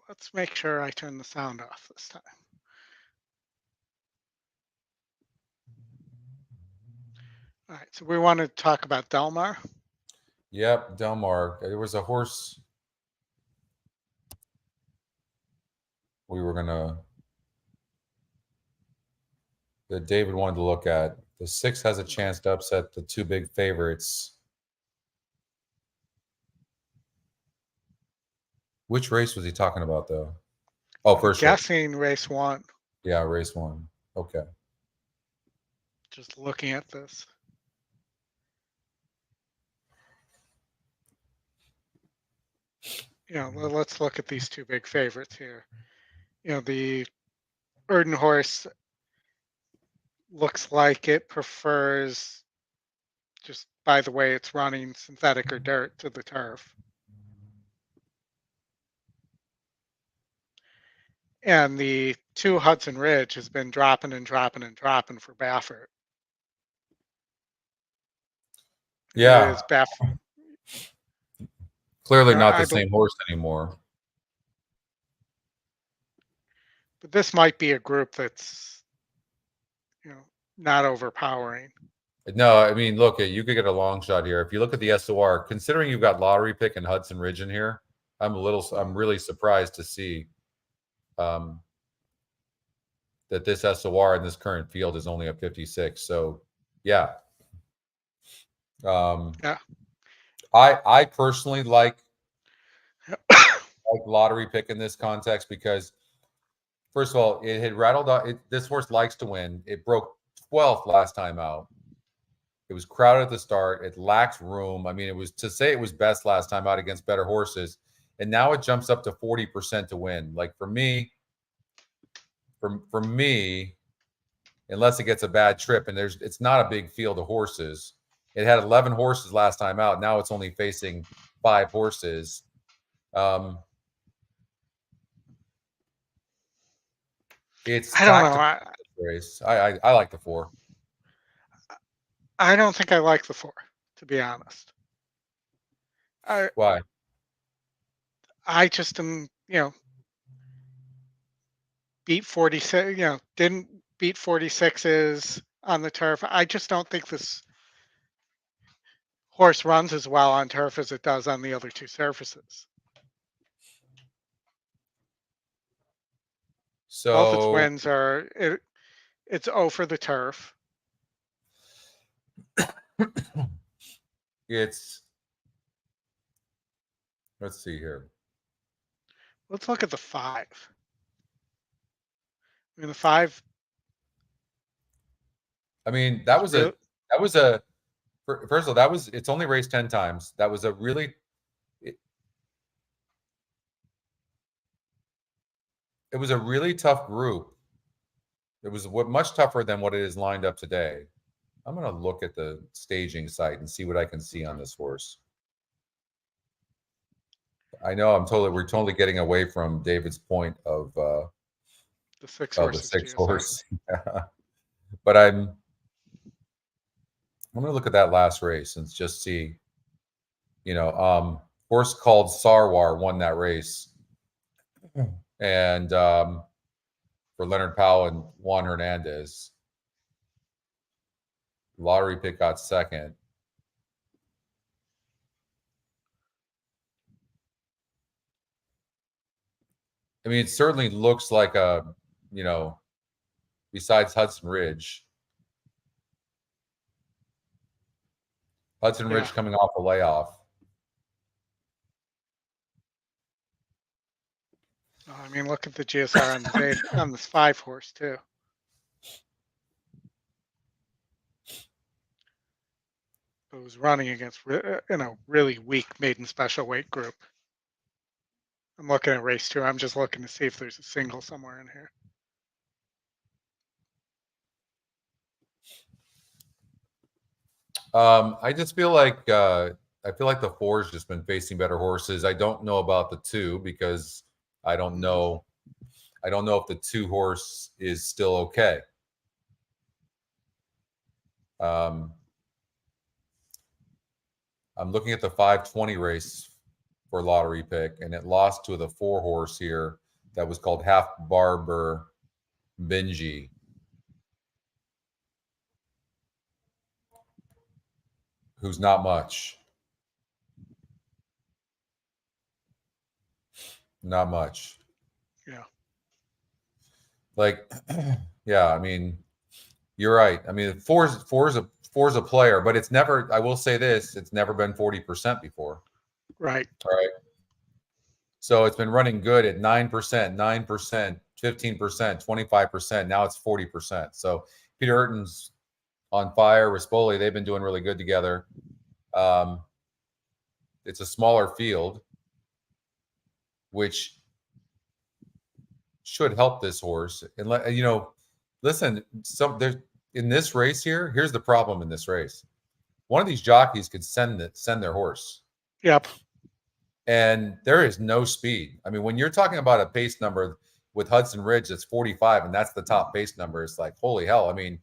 Let's make sure I turn the sound off this time. All right, so we want to talk about Del Mar. Yep, Del Mar. There was a horse we were gonna that David wanted to look at. The 6 has a chance to upset the 2 big favorites. Which race was he talking about, though? Oh, first race. Guessing race 1. Yeah, race 1. Okay. Just looking at this. Let's look at these 2 big favorites here. The Erden horse looks like it prefers, just by the way it's running, synthetic or dirt to the turf. And the 2 Hudson Ridge has been dropping and dropping and dropping for Baffert. Yeah. Baffert. Clearly not the same horse anymore. But this might be a group that's, not overpowering. No, I mean, look, you could get a long shot here. If you look at the SOR, considering you've got Lottery Pick and Hudson Ridge in here, I'm really surprised to see that this SOR in this current field is only a 56. So, yeah. Yeah. I personally like Lottery Pick in this context because, first of all, it had rattled out. This horse likes to win. It broke 12th last time out. It was crowded at the start. It lacks room. I mean, it was to say it was best last time out against better horses, and now it jumps up to 40% to win. Like for me, unless it gets a bad trip, and it's not a big field of horses. It had 11 horses last time out. Now it's only facing 5 horses. It's I don't know. Race. I like the 4. I don't think I like the 4, to be honest. Why? I just am, beat 46, didn't beat 46s on the turf. I just don't think this horse runs as well on turf as it does on the other 2 surfaces. So both its wins are it's 0 for the turf. Let's see here. Let's look at the 5. I mean, the 5. I mean, first of all, it's only raced 10 times. That was a really, it was a really tough group. It was much tougher than what it is lined up today. I'm going to look at the staging site and see what I can see on this horse. I know we're totally getting away from David's point of the 6 horse. But I'm going to look at that last race and just see, horse called Sarwar won that race. And for Leonard Powell and Juan Hernandez. Lottery Pick got second. I mean, it certainly looks like besides Hudson Ridge. Ridge coming off a layoff. I mean, look at the GSR on this 5 horse too. It was running against really weak maiden special weight group. I'm looking at race 2. I'm just looking to see if there's a single somewhere in here. I just feel like the 4's just been facing better horses. I don't know about the 2 because I don't know if the 2 horse is still okay. I'm looking at the 520 race for Lottery Pick, and it lost to the 4 horse here that was called Half Barber Benji. Who's not much. Not much. Yeah. Like, yeah, I mean, you're right. I mean, four's a player, but it's never. I will say this: it's never been 40% before. Right. All right. So it's been running good at 9%, 9%, 15%, 25%. Now it's 40%. So Peter Urton's on fire. Rispoli, they've been doing really good together. It's a smaller field, which should help this horse. And listen, there's in this race here. Here's the problem in this race: one of these jockeys could send their horse. Yep. And there is no speed. I mean, when you're talking about a pace number with Hudson Ridge that's 45, and that's the top pace number, it's like, holy hell. I mean,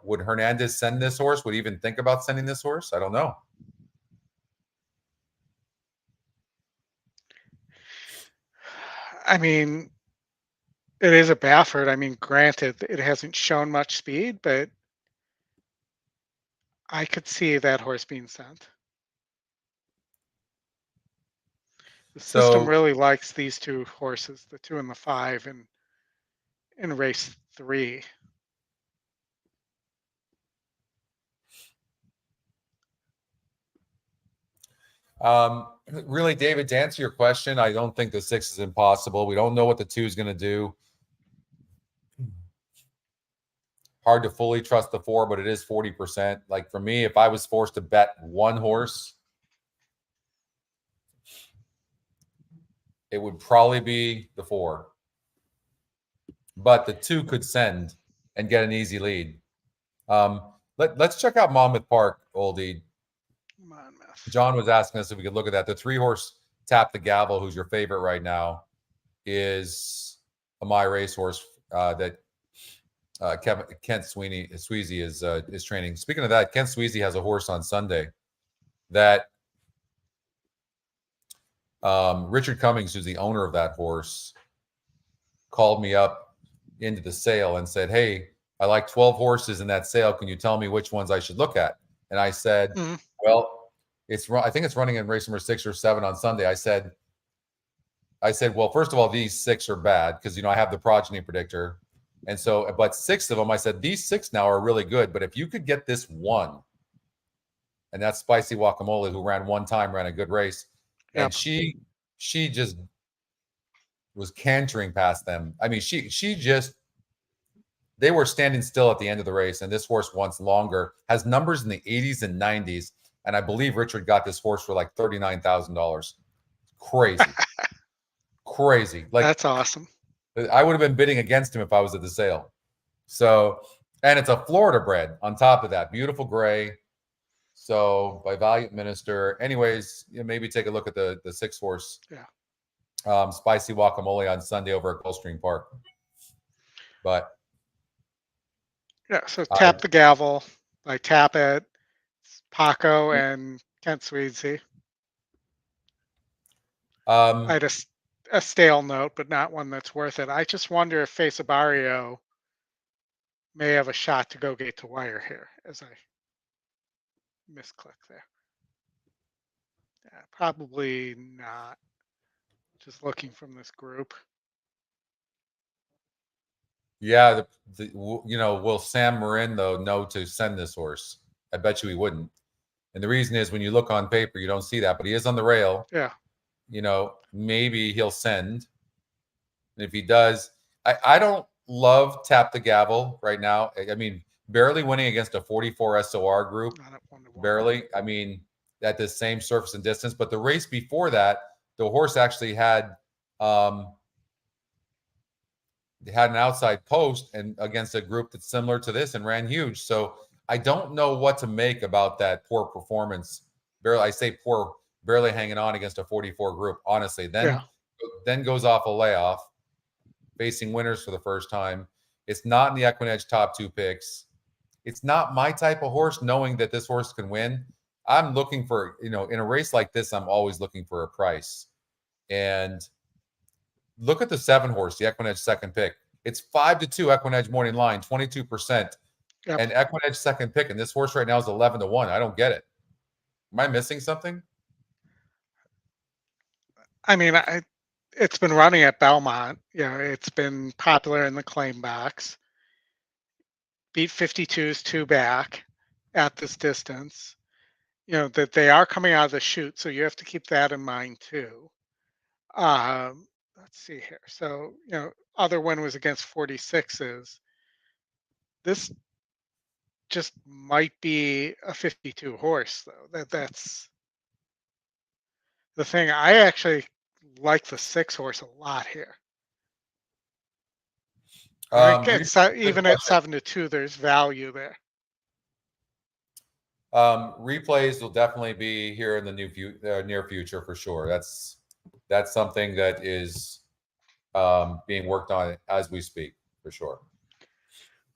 would Hernandez send this horse? Would he even think about sending this horse? I don't know. I mean, it is a Baffert. I mean, granted, it hasn't shown much speed, but I could see that horse being sent. The system really likes these two horses, the 2 and the 5, in race 3. Really, David, to answer your question, I don't think the 6 is impossible. We don't know what the 2 is going to do. Hard to fully trust the 4, but it is 40%. Like for me, if I was forced to bet one horse, it would probably be the 4. But the 2 could send and get an easy lead. Let's check out Monmouth Park, Oldy. John was asking us if we could look at that. The 3-horse Tap the Gavel, who's your favorite right now, is a My Racehorse that Kent Sweezy is training. Speaking of that, Kent Sweezy has a horse on Sunday that Richard Cummings, who's the owner of that horse, called me up into the sale and said, "Hey, I like 12 horses in that sale. Can you tell me which ones I should look at?" And I said, "Well, I think it's running in race number 6 or 7 on Sunday." I said, "Well, first of all, these 6 are bad because I have the progeny predictor, and so, but 6 of them, I said these 6 now are really good. But if you could get this 1, and that's Spicy Guacamole, who ran one time, ran a good race, and she just was cantering past them. I mean, they were standing still at the end of the race, and this horse wants longer, has numbers in the 80s and 90s." And I believe Richard got this horse for like $39,000. Crazy. Crazy. Like, that's awesome. I would have been bidding against him if I was at the sale. So, and it's a Florida bred on top of that. Beautiful gray. So by Valiant Minister. Anyways, maybe take a look at the 6-horse. Yeah. Spicy Guacamole on Sunday over at Gulfstream Park. But yeah, so Tap the Gavel by Tap It, Paco and Kent Sweezy. I had a stale note, but not one that's worth it. I just wonder if Face of Barrio may have a shot to go gate to wire here, as I misclick there. Yeah, probably not. Just looking from this group. Yeah, will Sam Marin though know to send this horse? I bet you he wouldn't. And the reason is when you look on paper, you don't see that, but he is on the rail. Yeah. Maybe he'll send. And if he does, I don't love Tap the Gavel right now. I mean, barely winning against a 44 SOR group. Barely. I mean, at the same surface and distance. But the race before that, the horse actually had an outside post and against a group that's similar to this and ran huge. So I don't know what to make about that poor performance. Barely hanging on against a 44 group, honestly. Then goes off a layoff, facing winners for the first time. It's not in the EquinEdge top 2 picks. It's not my type of horse, knowing that this horse can win. I'm looking for, in a race like this, I'm always looking for a price. And look at the 7-horse, the EquinEdge second pick. It's 5-2 EquinEdge morning line, 22%. Yep. And EquinEdge second pick, and this horse right now is 11-1. I don't get it. Am I missing something? I mean, it's been running at Belmont. It's been popular in the claim box. Beat 52s 2 back at this distance. That they are coming out of the chute, so you have to keep that in mind too. Let's see here. So, other one was against 46s. This just might be a 52 horse, though. That's the thing. I actually like the 6 horse a lot here. I think even at 7-2, there's value there. Replays will definitely be here in the near future for sure. That's something that is being worked on as we speak for sure.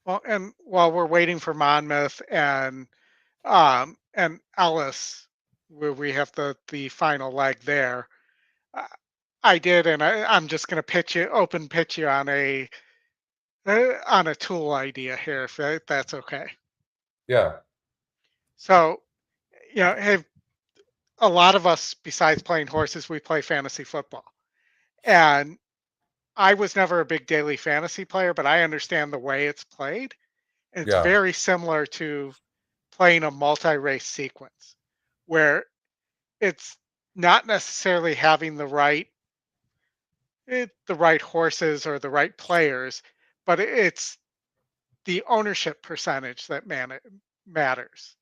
Well, and while we're waiting for Monmouth and Ellis, where we have the final leg there, I did, and I'm just going to open pitch you on a tool idea here, if that's okay. Yeah. So, hey, a lot of us, besides playing horses, we play fantasy football. And I was never a big daily fantasy player, but I understand the way it's played. And it's very similar to playing a multi-race sequence, where it's not necessarily having the right horses or the right players, but it's the ownership percentage that matters.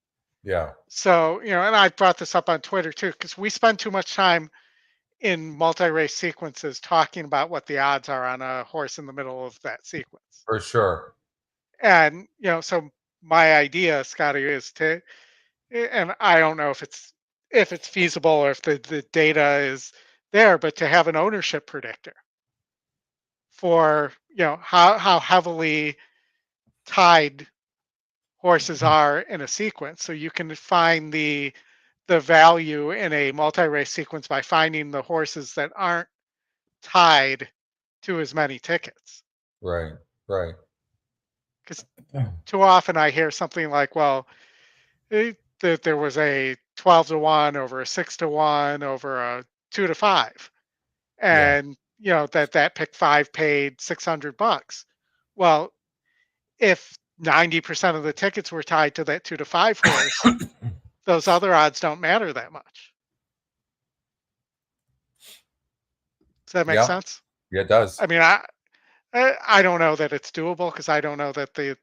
Yeah. So, and I brought this up on Twitter too, because we spend too much time in multi-race sequences talking about what the odds are on a horse in the middle of that sequence. For sure. And, so my idea, Scotty, is and I don't know if it's feasible or if the data is there, but to have an ownership predictor for, how heavily tied horses are in a sequence. So you can find the value in a multi-race sequence by finding the horses that aren't tied to as many tickets. Right. Because too often I hear something like, well, that there was a 12-1 over a 6-1 over a 2-5, and that pick 5 paid $600. Well, if 90% of the tickets were tied to that 2-5 horse, those other odds don't matter that much. Does that make sense? Yeah, it does. I mean, I don't know that it's doable because I don't know that the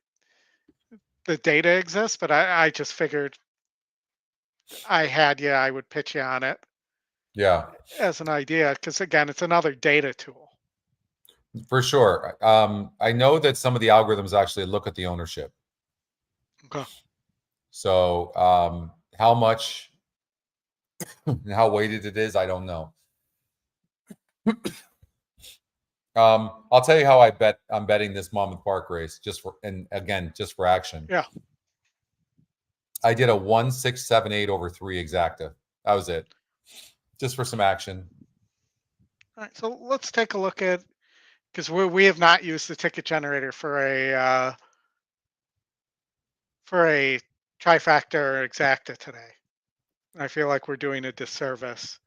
data exists, but I just figured I would pitch you on it. Yeah. As an idea, because again, it's another data tool. For sure. I know that some of the algorithms actually look at the ownership. Okay. So how much and how weighted it is, I don't know. I'll tell you how I'm betting this Monmouth Park race just for action. Yeah. I did a 1-6-7-8 over 3 exacta. That was it. Just for some action. All right. So let's take a look at, because we have not used the ticket generator for a trifecta or exacta today. I feel like we're doing a disservice.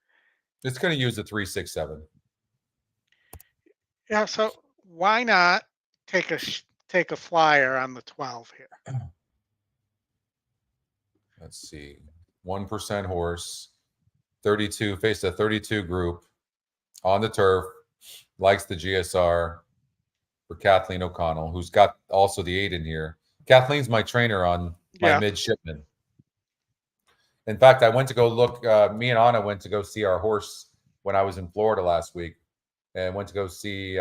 It's going to use the 3-6-7. Yeah. So why not take a flyer on the 12 here? Let's see. 1% horse, 32, faced a 32 group on the turf, likes the GSR for Kathleen O'Connell, who's got also the 8 in here. Kathleen's my trainer on my midshipman. In fact, I went to go look, me and Anna went to go see our horse when I was in Florida last week, and went to go see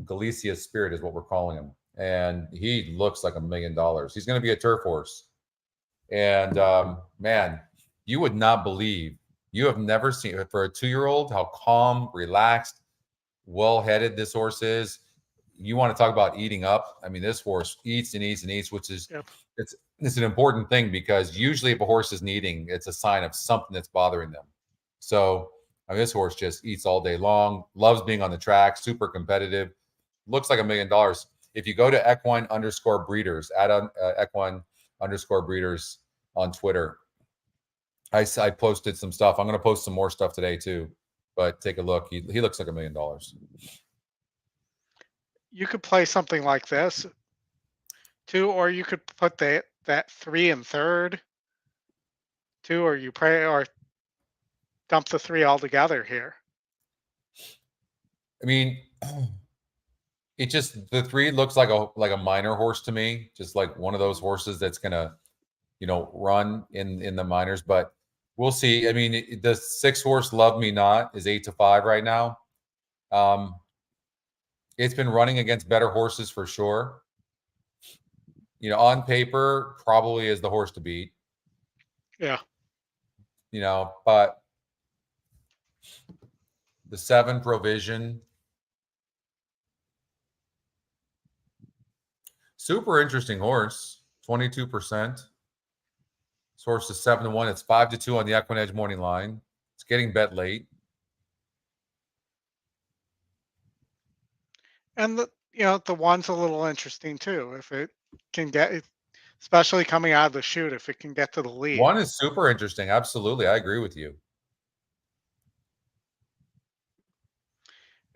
Galicia Spirit is what we're calling him. And he looks like $1 million. He's going to be a turf horse. And man, you would not believe, you have never seen, for a 2-year-old, how calm, relaxed, well-headed this horse is. You want to talk about eating up. I mean, this horse eats and eats and eats, which is, it's an important thing, because usually if a horse isn't eating, it's a sign of something that's bothering them. So I mean, this horse just eats all day long, loves being on the track, super competitive, looks like $1 million. If you go to equine_breeders, add on equine_breeders on Twitter, I posted some stuff. I'm going to post some more stuff today too. But take a look. He looks like $1 million. You could play something like this too, or you could put that 3 and third too, or you pray or dump the 3 altogether here. I mean, it just the 3 looks like a minor horse to me, just like one of those horses that's gonna, run in the minors. But we'll see. I mean, the 6 horse Love Me Not is 8-5 right now. It's been running against better horses for sure. On paper, probably is the horse to beat. Yeah. But the 7 Provision, super interesting horse, 22%. This horse is 7-1. It's 5-2 on the EquinEdge morning line. It's getting bet late. And the one's a little interesting too. If it can get, especially coming out of the chute, if it can get to the lead. 1 is super interesting. Absolutely. I agree with you.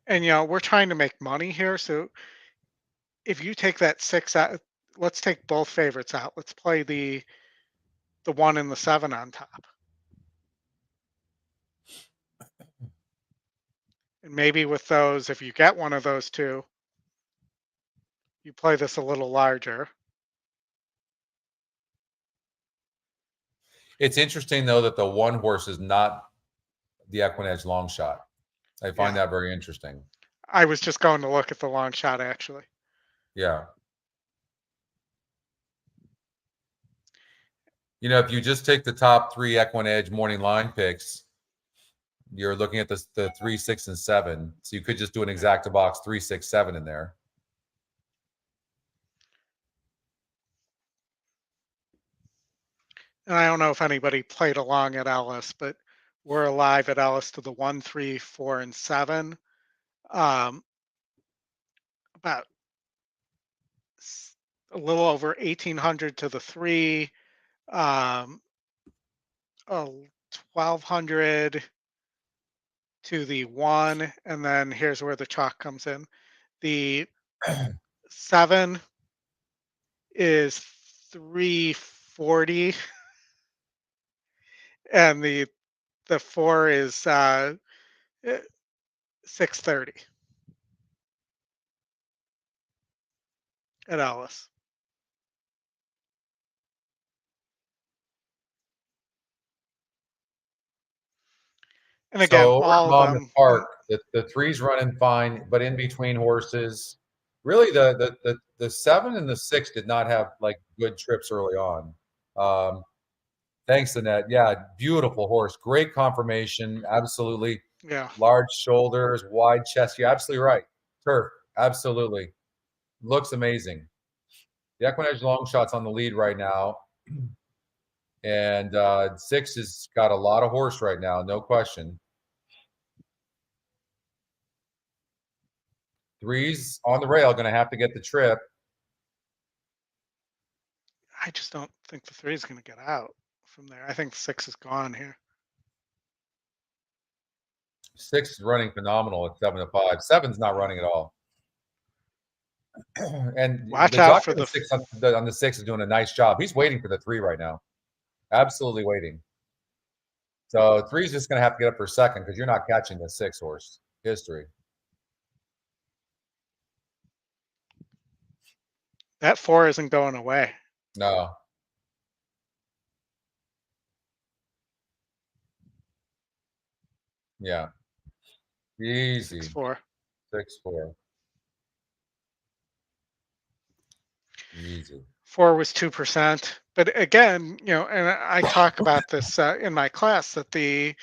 And we're trying to make money here. So if you take that 6 out, let's take both favorites out. Let's play the 1 and the 7 on top. And maybe with those, if you get one of those 2, you play this a little larger. It's interesting, though, that the 1 horse is not the EquinEdge long shot. I find that very interesting. I was just going to look at the long shot, actually. Yeah. If you just take the top 3 EquinEdge morning line picks, you're looking at the 3, 6, and 7. So you could just do an exacta box 3, 6, 7 in there. And I don't know if anybody played along at Ellis, but we're alive at Ellis to the 1, 3, 4, and 7. About a little over 1,800 to the 3, 1,200 to the 1, and then here's where the chalk comes in. The 7 is 340, and the 4 is 630 at Ellis. And again, so all of Monmouth them. Park, the 3's running fine, but in between horses, really the 7 and the 6 did not have like good trips early on. Thanks, Annette. Yeah, beautiful horse, great conformation, absolutely. Yeah, large shoulders, wide chest. You're absolutely right. Turf, absolutely, looks amazing. The EquinEdge long shot's on the lead right now, and 6 has got a lot of horse right now, no question. 3's on the rail, going to have to get the trip. I just don't think the 3 is going to get out from there. I think the 6 is gone here. 6 is running phenomenal at 7-5. 7's not running at all. And Watch the out jockey for on the 6 is doing a nice job. He's waiting for the 3 right now. Absolutely waiting. So 3's just going to have to get up for a second because you're not catching the 6 horse. History. That 4 isn't going away. No. Yeah. Easy. 6-4. 6-4. Easy. 4 was 2%. But again, and I talk about this in my class, that the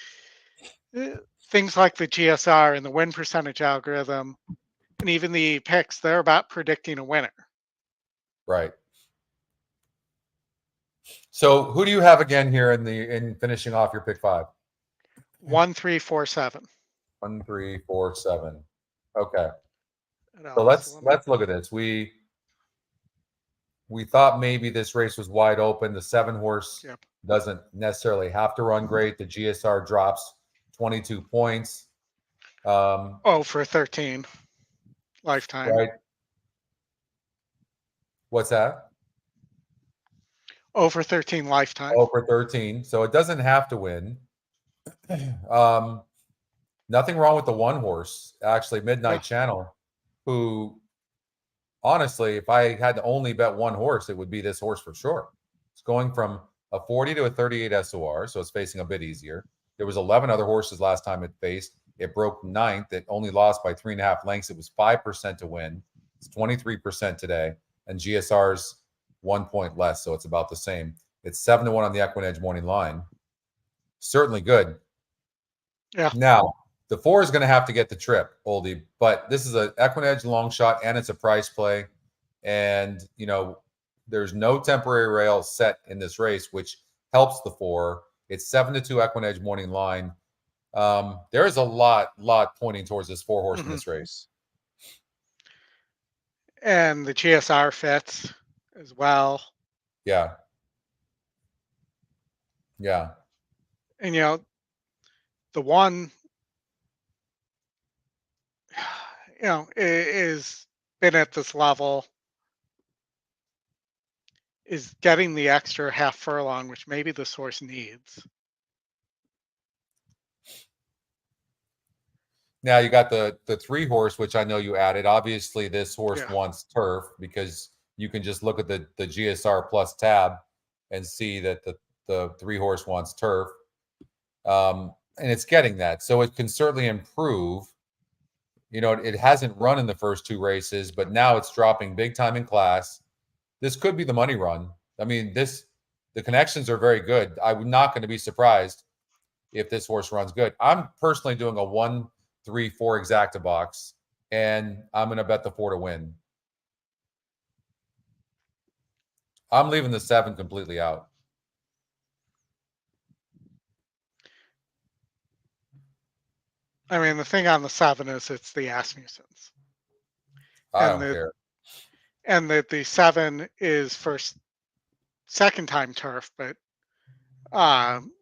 things like the GSR and the win percentage algorithm and even the picks, they're about predicting a winner. Right. So who do you have again here in finishing off your pick 5? 1, 3, 4, 7. 1, 3, 4, 7. Okay. So Ellis. let's look at this. We thought maybe this race was wide open. The 7 horse doesn't necessarily have to run great. The GSR drops 22 points. Oh, for 13 lifetime. Right. What's that? Over 13 lifetime. Over 13. So it doesn't have to win. Nothing wrong with the one horse, actually, Midnight Channel, who honestly, if I had to only bet one horse, it would be this horse for sure. It's going from a 40 to a 38 SOR, so it's facing a bit easier. There was 11 other horses last time it faced. It broke ninth. It only lost by 3.5 lengths. It was 5% to win. It's 23% today, and GSR's 1 point less, so it's about the same. It's 7-1 on the EquinEdge morning line. Certainly good. Yeah. Now, the 4 is going to have to get the trip, Oldy, but this is an EquinEdge long shot, and it's a price play. And, you know, there's no temporary rail set in this race, which helps the 4. It's 7-2 EquinEdge morning line. There's a lot pointing towards this 4 horse in this race. And the GSR fits as well. Yeah. Yeah. And, you know, the one, you know, is been at this level, is getting the extra half furlong, which maybe this horse needs. Now you got the 3 horse, which I know you added. Obviously, this horse wants turf because you can just look at the GSR plus tab and see that the 3 horse wants turf. And it's getting that. So it can certainly improve. You know, it hasn't run in the first 2 races, but now it's dropping big time in class. This could be the money run. I mean, the connections are very good. I'm not going to be surprised if this horse runs good. I'm personally doing a 1, 3, 4 exacta box, and I'm going to bet the 4 to win. I'm leaving the 7 completely out. I mean, the thing on the 7 is it's the Asmussens. I don't care. And that the 7 is second time turf, but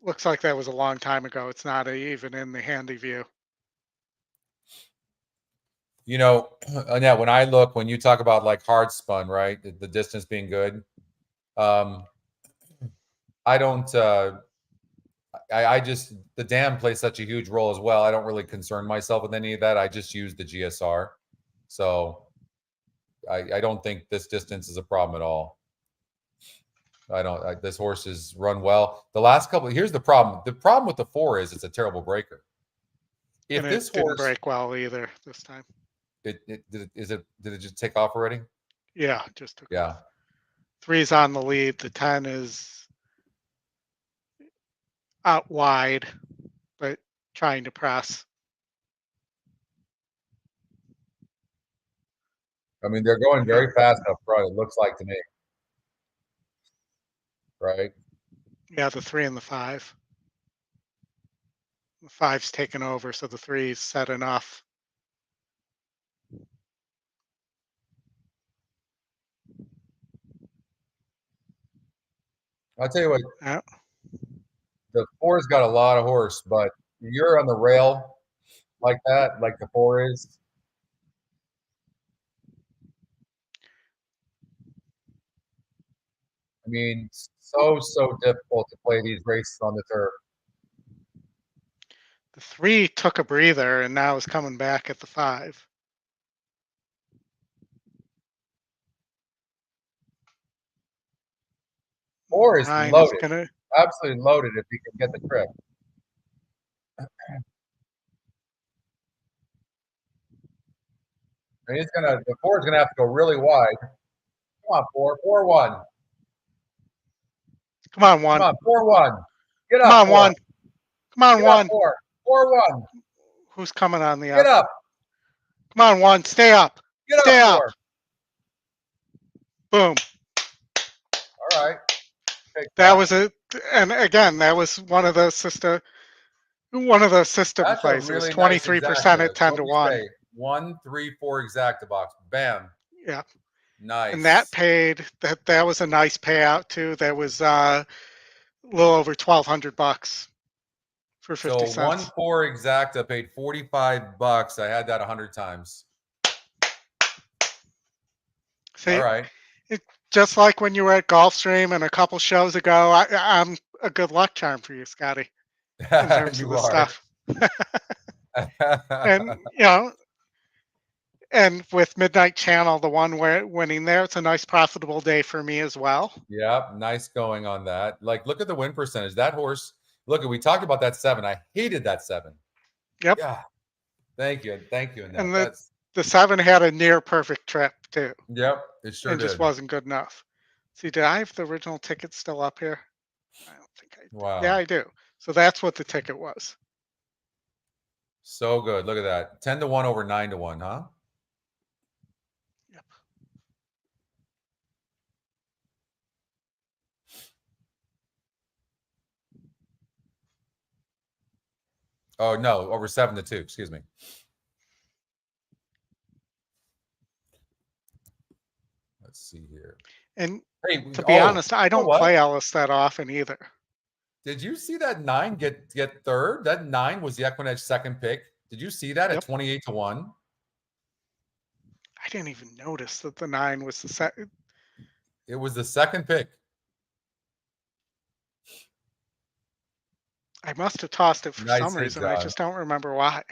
looks like that was a long time ago. It's not even in the handy view. You know, Annette, when you talk about like hard spun, right? The distance being good. I don't, I just, the dam plays such a huge role as well. I don't really concern myself with any of that. I just use the GSR. So I don't think this distance is a problem at all. This horse has run well. The last couple, here's the problem. The problem with the 4 is it's a terrible breaker. If and this it didn't horse break well either this time. did it just take off already? Yeah, just took Yeah. off. 3's on the lead. The 10 is out wide, but trying to press. I mean, they're going very fast up front, it looks like to me. Right? Yeah, the 3 and the 5. The 5's taken over, so the 3's set enough. I'll tell you what, Yeah. the 4's got a lot of horse, but you're on the rail like that, like the 4 is. I mean, so difficult to play these races on the turf. The 3 took a breather and now is coming back at the 5. Four is 9 loaded, absolutely loaded if he can get the trip. And the 4 is gonna have to go really wide. Come on, 4, 4-1. Come on, 1. Come on, 4-1. Get up. Come on, 4. 1. Come on, Get 1. Up, 4. 4-1. Who's coming on the Get outside? up. Come on, 1. Stay up. Get Stay up, up. Boom. All right. That was and again, that was one of the system That's plays. Really it was 23% at 10 to 1. 1, 3, 4 exacta box. Bam. Yeah. Nice. And that paid. That was a nice payout too. That was a little over $1,200 for 50 So 1 cents. 4 exacta paid $45. I had that 100 times. See, All right. just like when you were at Gulfstream and a couple shows ago, I'm a good luck charm for you, Scotty, in terms of You the are. stuff. And and with Midnight Channel, the one where winning there, it's a nice profitable day for me as well. Yep, nice going on that. Like, look at the win percentage. That horse. Look, we talked about that 7. I hated that 7. Yep. Yeah. Thank you. Annette. And That's the 7 had a near perfect trip too, yep. It sure and did. just wasn't good enough. See, did I have the original ticket still up here? I don't think I did. Wow. Yeah, I do. So that's what the ticket was. So good. Look at that. 10 to 1 over 9 to 1, huh? Yep. Oh no, over 7 to 2. Excuse me. Let's see here. And Hey, to be honest, I don't what? play Ellis that often either. Did you see that 9 get third? That 9 was the EquinEdge second pick. Did you see that at 28 to 1? I didn't even notice that the 9 was the second. It was the second pick. I must have tossed it for Nice some hit, reason. I John. just don't remember why.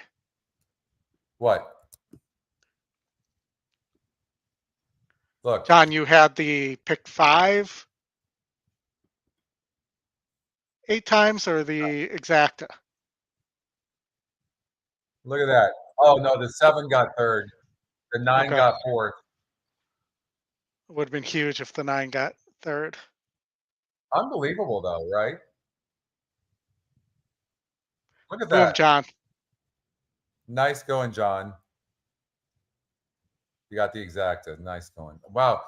What? Look, John, you had the pick 5 8 times or the exacta? look at that. Oh no, the 7 got third. The 9 Okay. got fourth. It would have been huge if the 9 got third. Unbelievable though, right? Look at Boom, that. John. Nice going, John. You got the exacta. Nice going. Wow.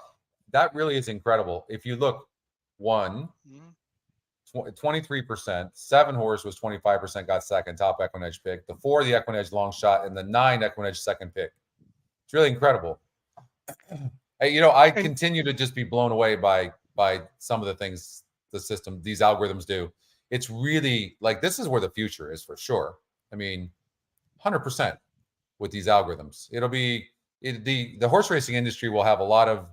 That really is incredible. If you look, 1, 23%, 7 horse was 25%, got second, top EquinEdge pick. The 4, the EquinEdge long shot, and the 9 EquinEdge second pick. It's really incredible. Hey, I continue to just be blown away by some of the things the system, these algorithms do. It's really like, this is where the future is for sure. I mean, 100% with these algorithms. It'll be the horse racing industry will have a lot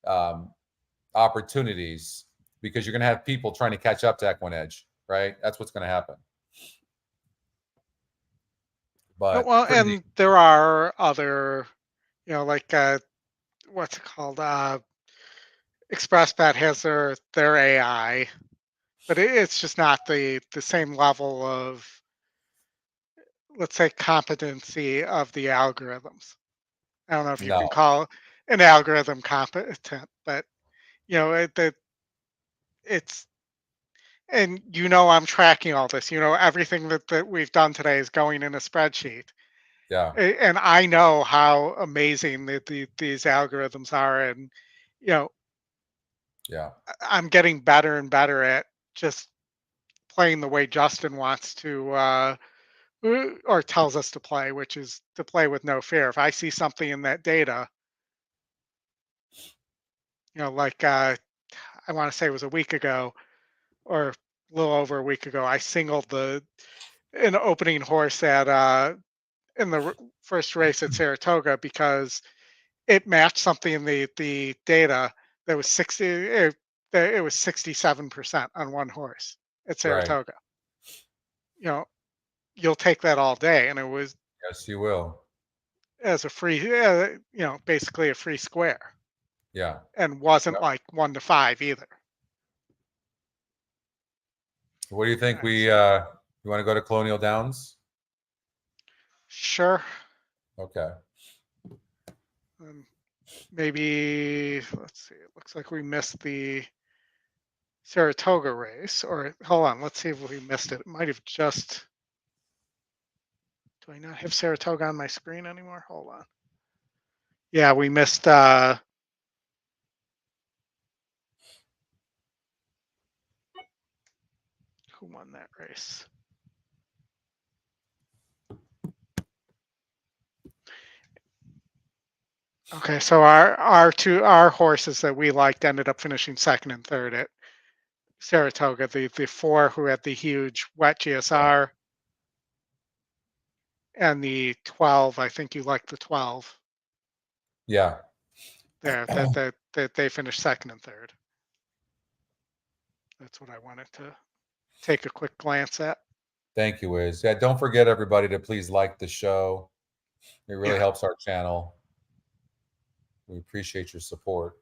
of opportunities because you're going to have people trying to catch up to EquinEdge, right? That's what's going to happen. But well, and there are other, like what's it called? ExpressBet has their AI, but it's just not the same level of, let's say, competency of the algorithms. I don't know if you can call an algorithm competent, but it's, and I'm tracking all this. Everything that we've done today is going in a spreadsheet. Yeah. And I know how amazing these algorithms are, and yeah, I'm getting better and better at just playing the way Justin wants to, or tells us to play, which is to play with no fear. If I see something in that data, like I want to say it was a week ago, or a little over a week ago, I singled an opening horse at in the first race at Saratoga because it matched something in the data that was 60. It was 67% on one horse at Saratoga. Right. You'll take that all day, and it was. Yes, you will. As a free, basically a free square. Yeah. And wasn't like 1 to 5 either. What do you think? You want to go to Colonial Downs? Sure. Okay. Maybe, let's see. It looks like we missed the Saratoga race. Or hold on, let's see if we missed it. It might have just. Do I not have Saratoga on my screen anymore? Hold on. Yeah, we missed. Who won that race? Okay, so our horses that we liked ended up finishing second and third at Saratoga. The 4 who had the huge wet GSR And the 12, I think you like the 12 Yeah. there, that they finished second and third. That's what I wanted to take a quick glance at. Thank you, Wiz. Yeah, don't forget everybody to please like the show. It really Yeah. helps our channel. We appreciate your support.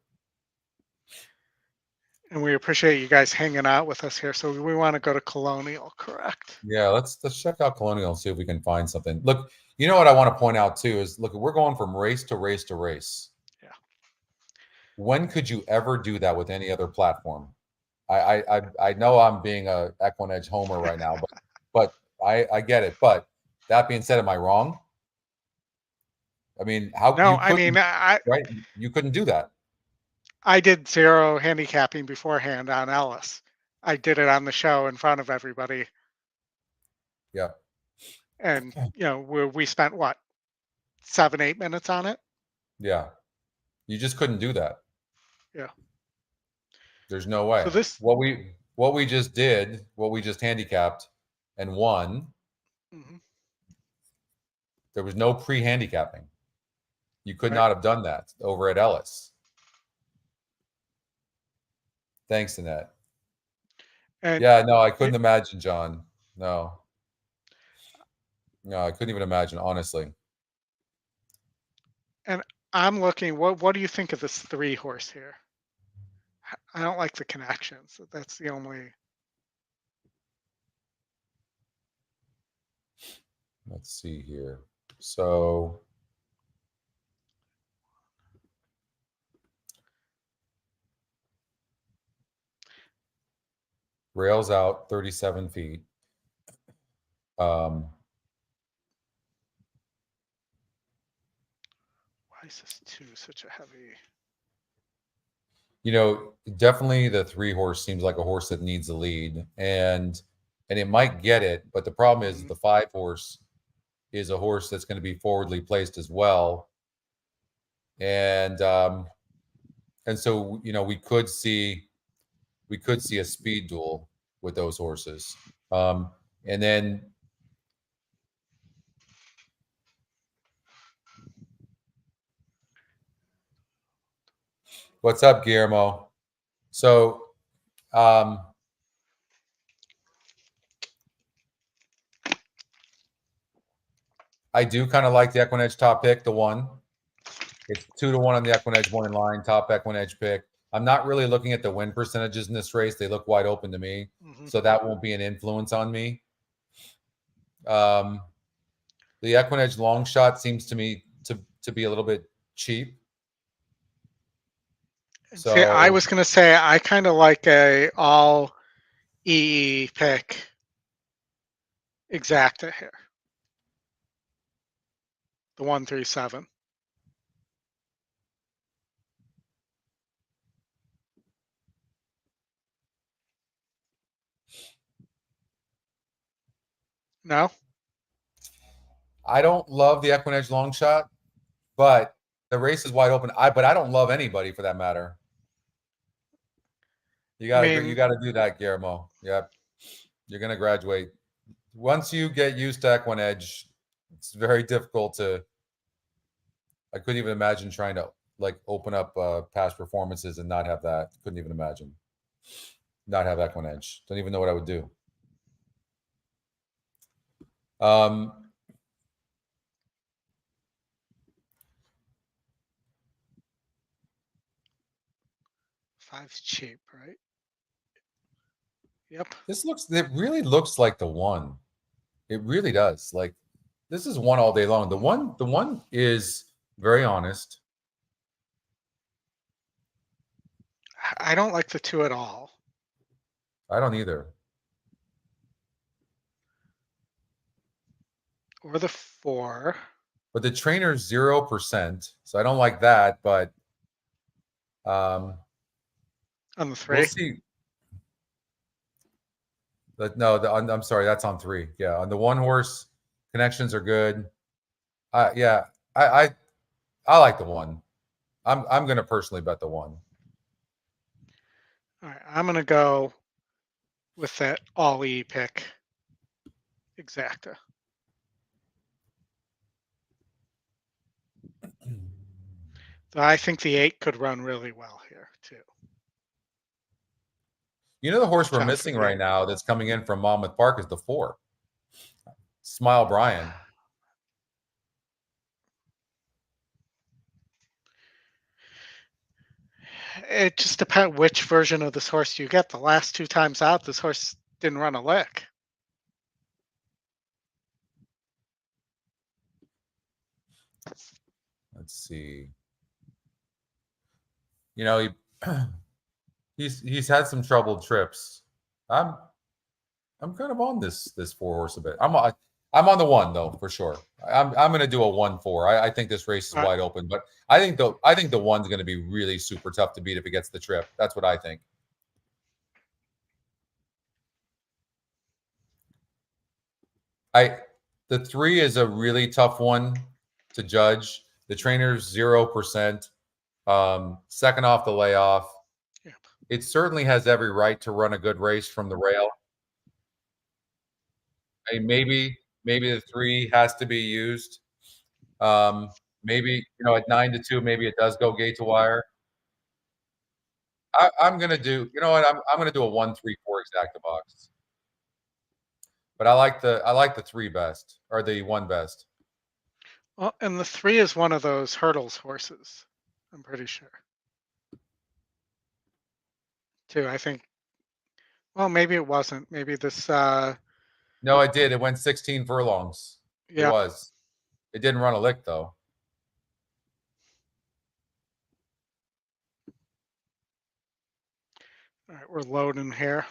And we appreciate you guys hanging out with us here. So we want to go to Colonial, correct? Yeah, let's check out Colonial and see if we can find something. Look, you know what I want to point out too is look, we're going from race to race to race. Yeah. When could you ever do that with any other platform? I know I'm being a EquinEdge homer right now, but I get it. But that being said, am I wrong? I mean, how? No, You I mean, right? You couldn't do that. I did 0 handicapping beforehand on Ellis. I did it on the show in front of everybody. Yeah. And, you know, we spent what, 7-8 minutes on it? Yeah. You just couldn't do that. Yeah. There's no way. So this, what we just did, what we just handicapped and won, there was no pre-handicapping. You could not have done that over at Ellis. Thanks, Annette. and yeah, no, I couldn't imagine, John. No, I couldn't even imagine, honestly. And I'm looking, what do you think of this 3 horse here? I don't like the connections. That's the only. Let's see here. So rails out 37 feet. Why is this 2 such a heavy? You know, definitely the 3 horse seems like a horse that needs a lead, and it might get it, but the problem is the 5 horse is a horse that's going to be forwardly placed as well, and so you know we could see a speed duel with those horses, and then what's up, Guillermo? So I do kind of like the EquinEdge top pick, the 1. It's 2-1 on the EquinEdge morning line, top EquinEdge pick. I'm not really looking at the win percentages in this race. They look wide open to me. So that won't be an influence on me. The EquinEdge long shot seems to me to be a little bit cheap. So see, I was going to say I kind of like a all EE pick exacta here. The 137. No, I don't love the EquinEdge long shot, but the race is wide open. But I don't love anybody for that matter. You got to do that, Guillermo. Yep, you're gonna graduate. Once you get used to EquinEdge, it's very difficult to. I couldn't even imagine trying to like open up past performances and not have that. Couldn't even imagine. Not have EquinEdge. Don't even know what I would do. 5's cheap, right? Yep. It really looks like the 1. It really does. Like this is 1 all day long. The one is very honest. I don't like the 2 at all. I don't either. Or the 4. But the trainer's 0%, so I don't like that. But on the 3, we'll see. But no, I'm sorry, that's on 3. Yeah, on the 1 horse, connections are good. Yeah, I like the 1. I'm going to personally bet the 1. All right, I'm going to go with that all E pick exacta. So I think the 8 could run really well here too. You know, the horse we're Watch out for missing the right 8. now that's coming in from Monmouth Park is the 4. Smile Brian. It just depends which version of this horse you get. The last 2 times out, this horse didn't run a lick. Let's see. You know, he's had some troubled trips. I'm kind of on this 4 horse a bit. I'm on the 1 though, for sure. I'm going to do a 1-4. I think this race is wide open, but I think the 1's going to be really super tough to beat if it gets the trip. That's what I think. The 3 is a really tough one to judge. The trainer's 0%. Second off the layoff. Yep. It certainly has every right to run a good race from the rail. I mean, maybe the 3 has to be used. Maybe, you know, at 9-2, maybe it does go gate to wire. I'm gonna do, you know what? I'm gonna do a 1-3-4 exacta box. But I like the 3 best, or the 1 best. Well, and the 3 is one of those hurdles horses. I'm pretty sure. Too, I think. Well, maybe it wasn't. Maybe this. No, it did. It went 16 furlongs. Yeah. It was. It didn't run a lick though. All right, we're loading here.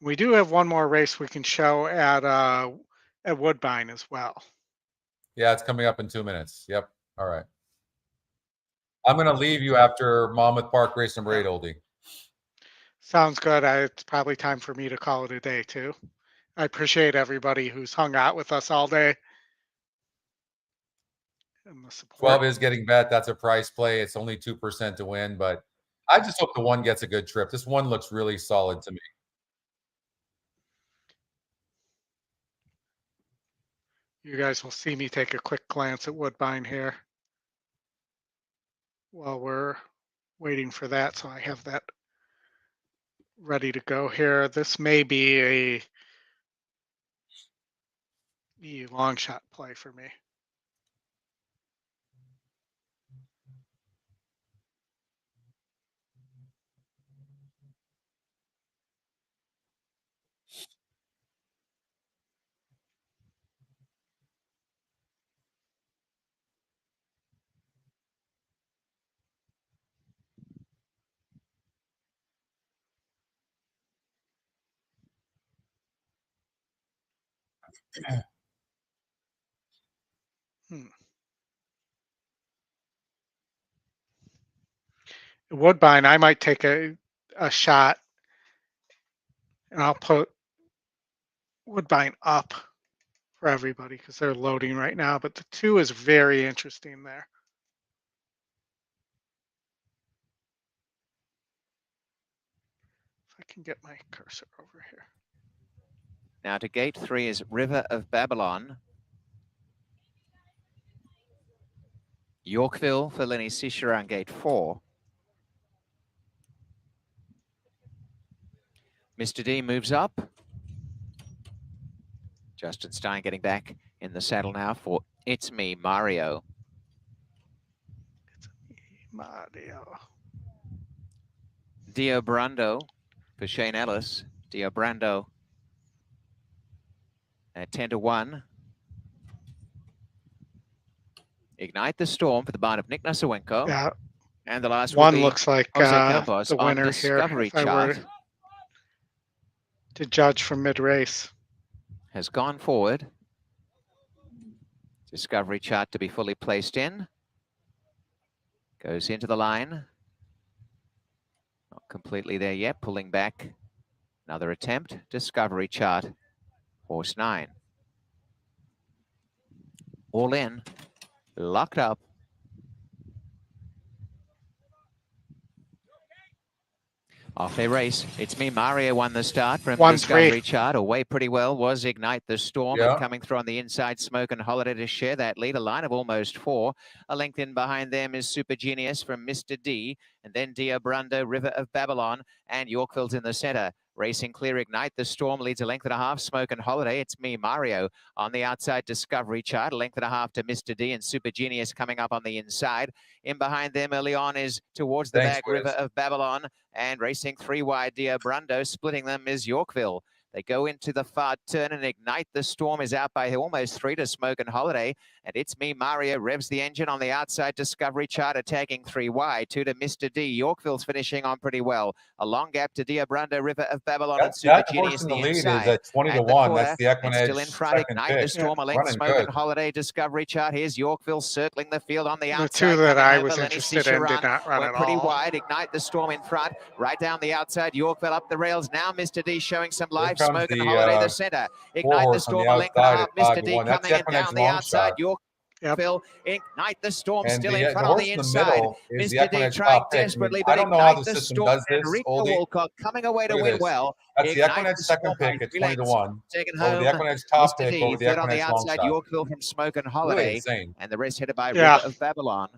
We do have one more race we can show at Woodbine as well. Yeah, it's coming up in 2 minutes. Yep. All right. I'm going to leave you after Monmouth Park race number 8, Oldie. Sounds good. It's probably time for me to call it a day too. I appreciate everybody who's hung out with us all day. And the support. 12 is getting bet. That's a price play. It's only 2% to win, but I just hope the 1 gets a good trip. This 1 looks really solid to me. You guys will see me take a quick glance at Woodbine here while we're waiting for that. So I have that ready to go here. This may be a long shot play for me. Woodbine, I might take a shot and I'll put Woodbine up for everybody because they're loading right now, but the 2 is very interesting there. If I can get my cursor over here. Now to gate 3 is River of Babylon. Yorkville for Lenny Sisher on gate 4. Mr. D moves up. Justin Stein getting back in the saddle now for It's Me, Mario. It's me, Mario. Dio Brando for Shane Ellis. Dio Brando at 10-1. Ignite the Storm for the barn of Nick Nasawenko. Yeah. And the last one looks like Jose Campos the on winner here. Discovery If I were chart to judge from mid-race. has gone forward. Discovery chart to be fully placed in. Goes into the line. Not completely there yet, pulling back. Another attempt. Discovery chart. Horse 9. All in. Locked up. Off they race. It's Me Mario won the start from 1-3. Discovery Chart. Away pretty well was Ignite the Storm. Yeah. And coming through on the inside, Smoke and Holiday to share that lead. A line of almost 4. A length in behind them is Super Genius from Mr. D. And then Dia Brando, River of Babylon. And Yorkville's in the centre. Racing clear, Ignite the Storm leads a length and a half. Smoke and Holiday, it's Me Mario. On the outside, Discovery Chart, a length and a half to Mr. D. And Super Genius coming up on the inside. In behind them early on is towards the back, River of Babylon. And racing 3 wide, Dia Brando. Splitting them is Yorkville. They go into the far turn and Ignite the Storm is out by almost 3 to Smoke and Holiday. And it's Me Mario revs the engine on the outside. Discovery Chart attacking 3 wide, 2 to Mr. D. Yorkville's finishing on pretty well. A long gap to Dia Brando, River of Babylon, and Super Genius in the lead inside. is at 20 to 1. That's the EquinEdge. Still in front, Ignite the Storm, a length, Smoke and Holiday, Discovery Chart. Here's Yorkville circling the field on the outside. The 2 that I was interested in did not run at all. Pretty wide, Ignite the Storm in front, right down the outside. Yorkville up the rails. Now Mr. D showing some live. Smoke and Holiday the centre. Ignite the Storm, a length and a half. Mr. D coming in down the outside. Yorkville, Ignite the Storm still in front on the inside. Mr. D trying desperately, but Ignite the Storm and Rico Walcott coming away to win well. That's the EquinEdge second pick at 20 to 1. Second Over home, the EquinEdge top Mr. pick D, over the third on the EquinEdge long outside, shot. Yorkville from Smoke and Holiday. Really insane. And the rest headed by River of Babylon.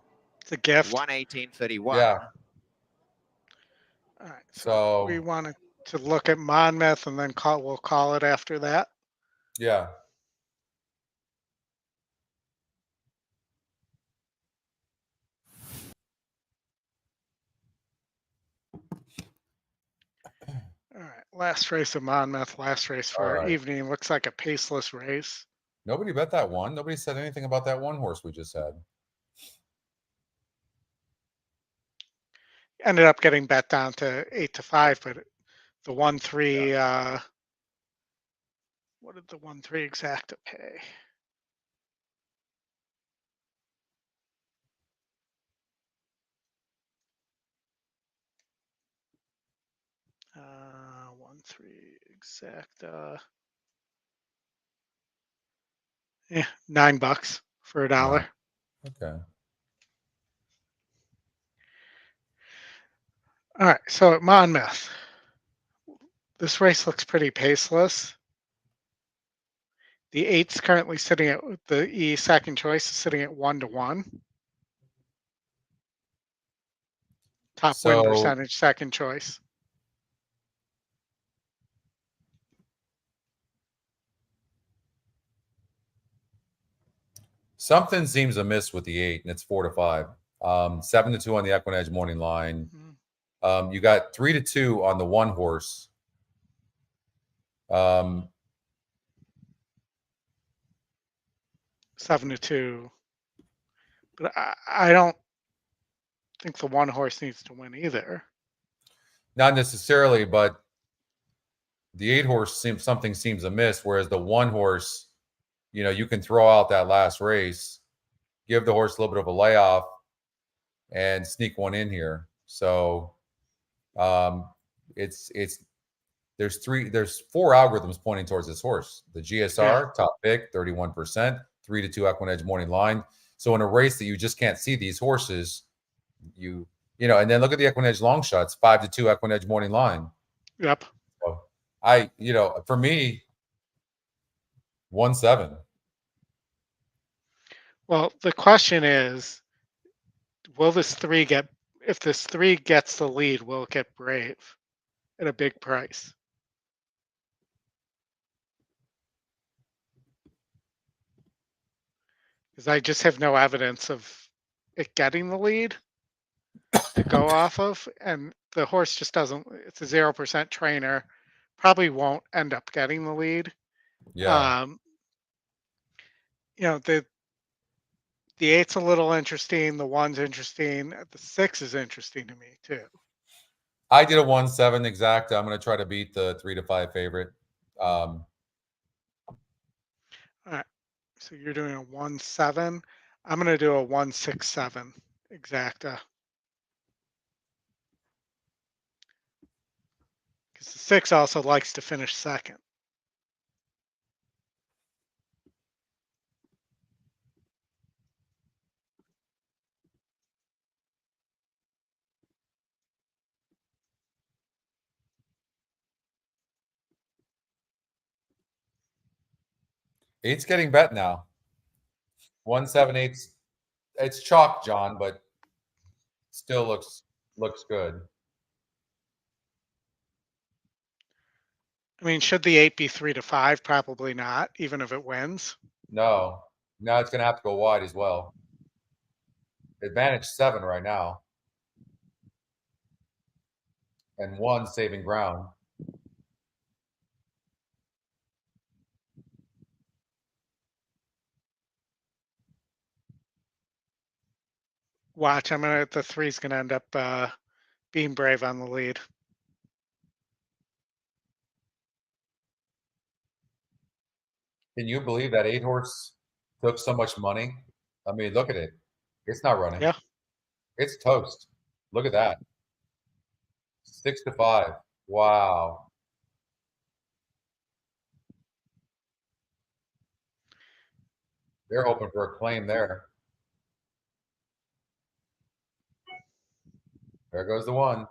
It's a gift. 1:18:31. Yeah. All right. So we wanted to look at Monmouth and then we'll call it after that. Yeah. All right, last race of Monmouth, last race for evening. Looks like a paceless race. Nobody bet that one. Nobody said anything about that one horse we just had. Ended up getting bet down to 8 to 5, but the 1-3, what did the 1-3 exacta pay? Uh, 1-3 exacta. Yeah, $9 for $1. Okay. All right, so at Monmouth, this race looks pretty paceless. The 8's currently sitting at the E second choice is sitting at 1 to 1. Top win percentage, second choice. Something seems amiss with the 8, and it's 4 to 5. 7 to 2 on the EquinEdge morning line. You got 3 to 2 on the 1 horse. 7 to 2. But I don't think the 1 horse needs to win either. Not necessarily, but the 8 horse something seems amiss, whereas the 1 horse, you know, you can throw out that last race, give the horse a little bit of a layoff, and sneak one in here. So there's 4 algorithms pointing towards this horse. The GSR, top pick, 31%, 3 to 2 EquinEdge morning line. So in a race that you just can't see these horses, you know, and then look at the EquinEdge long shots, 5 to 2 EquinEdge morning line. Yep. So for me, 1-7. Well, the question is, will this 3 if this 3 gets the lead, will it get Brave at a big price? Because I just have no evidence of it getting the lead to go off of, and the horse just doesn't. It's a 0% trainer, probably won't end up getting the lead. Yeah. You know, the 8's a little interesting. The 1's interesting. The 6 is interesting to me too. I did a 1-7 exact. I'm going to try to beat the 3 to 5 favorite. All right. So you're doing a 1-7. I'm going to do a 1-6-7 exacta. Because the 6 also likes to finish second. Eight's getting bet now. 1-7-8. It's chalk, John, but still looks good. I mean, should the 8 be 3-5? Probably not, even if it wins. No, now it's going to have to go wide as well. Advantage 7 right now, and 1 saving ground. Watch, the 3's gonna end up being brave on the lead. Can you believe that 8-horse took so much money? I mean, look at it. It's not running. Yeah. It's toast. Look at that. 6-5. Wow. They're hoping for a claim there. There goes the 1.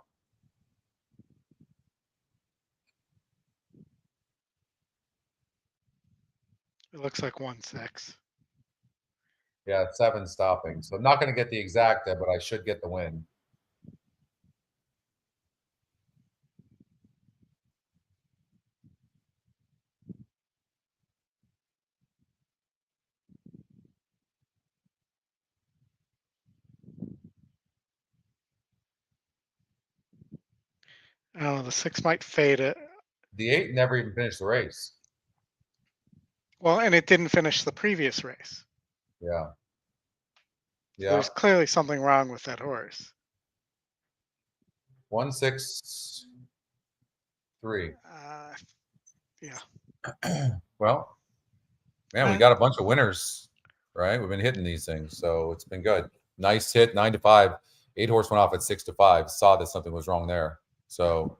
It looks like 1-6. Yeah, 7 stopping. So I'm not going to get the exacta, but I should get the win. Oh, the 6 might fade it. The 8 never even finished the race. Well, and it didn't finish the previous race. Yeah. Yeah. There's clearly something wrong with that horse. 1-6-3. Yeah. Well, man, we got a bunch of winners, right? We've been hitting these things, so it's been good. Nice hit, 9-5. 8-horse went off at 6-5. Saw that something was wrong there. So,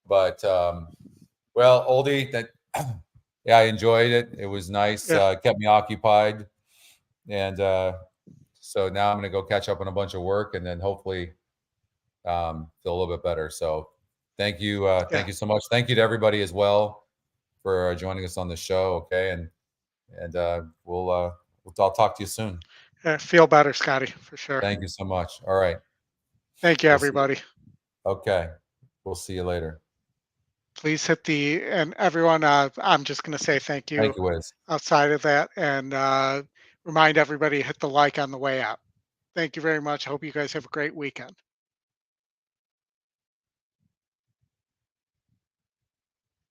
but well, Oldie, that yeah, I enjoyed it. It was nice. Yeah. Kept me occupied, and so now I'm going to go catch up on a bunch of work, and then hopefully feel a little bit better. So, thank you Yeah. so much. Thank you to everybody as well for joining us on the show. Okay, and I'll talk to you soon. Feel better, Scotty, for sure. Thank you so much. All right. Thank you, We'll see you. everybody. Okay. We'll see you later. Please hit and everyone, I'm just going to say thank you, Thank you, Wiz. outside of that, and remind everybody to hit the like on the way out. Thank you very much. I hope you guys have a great weekend.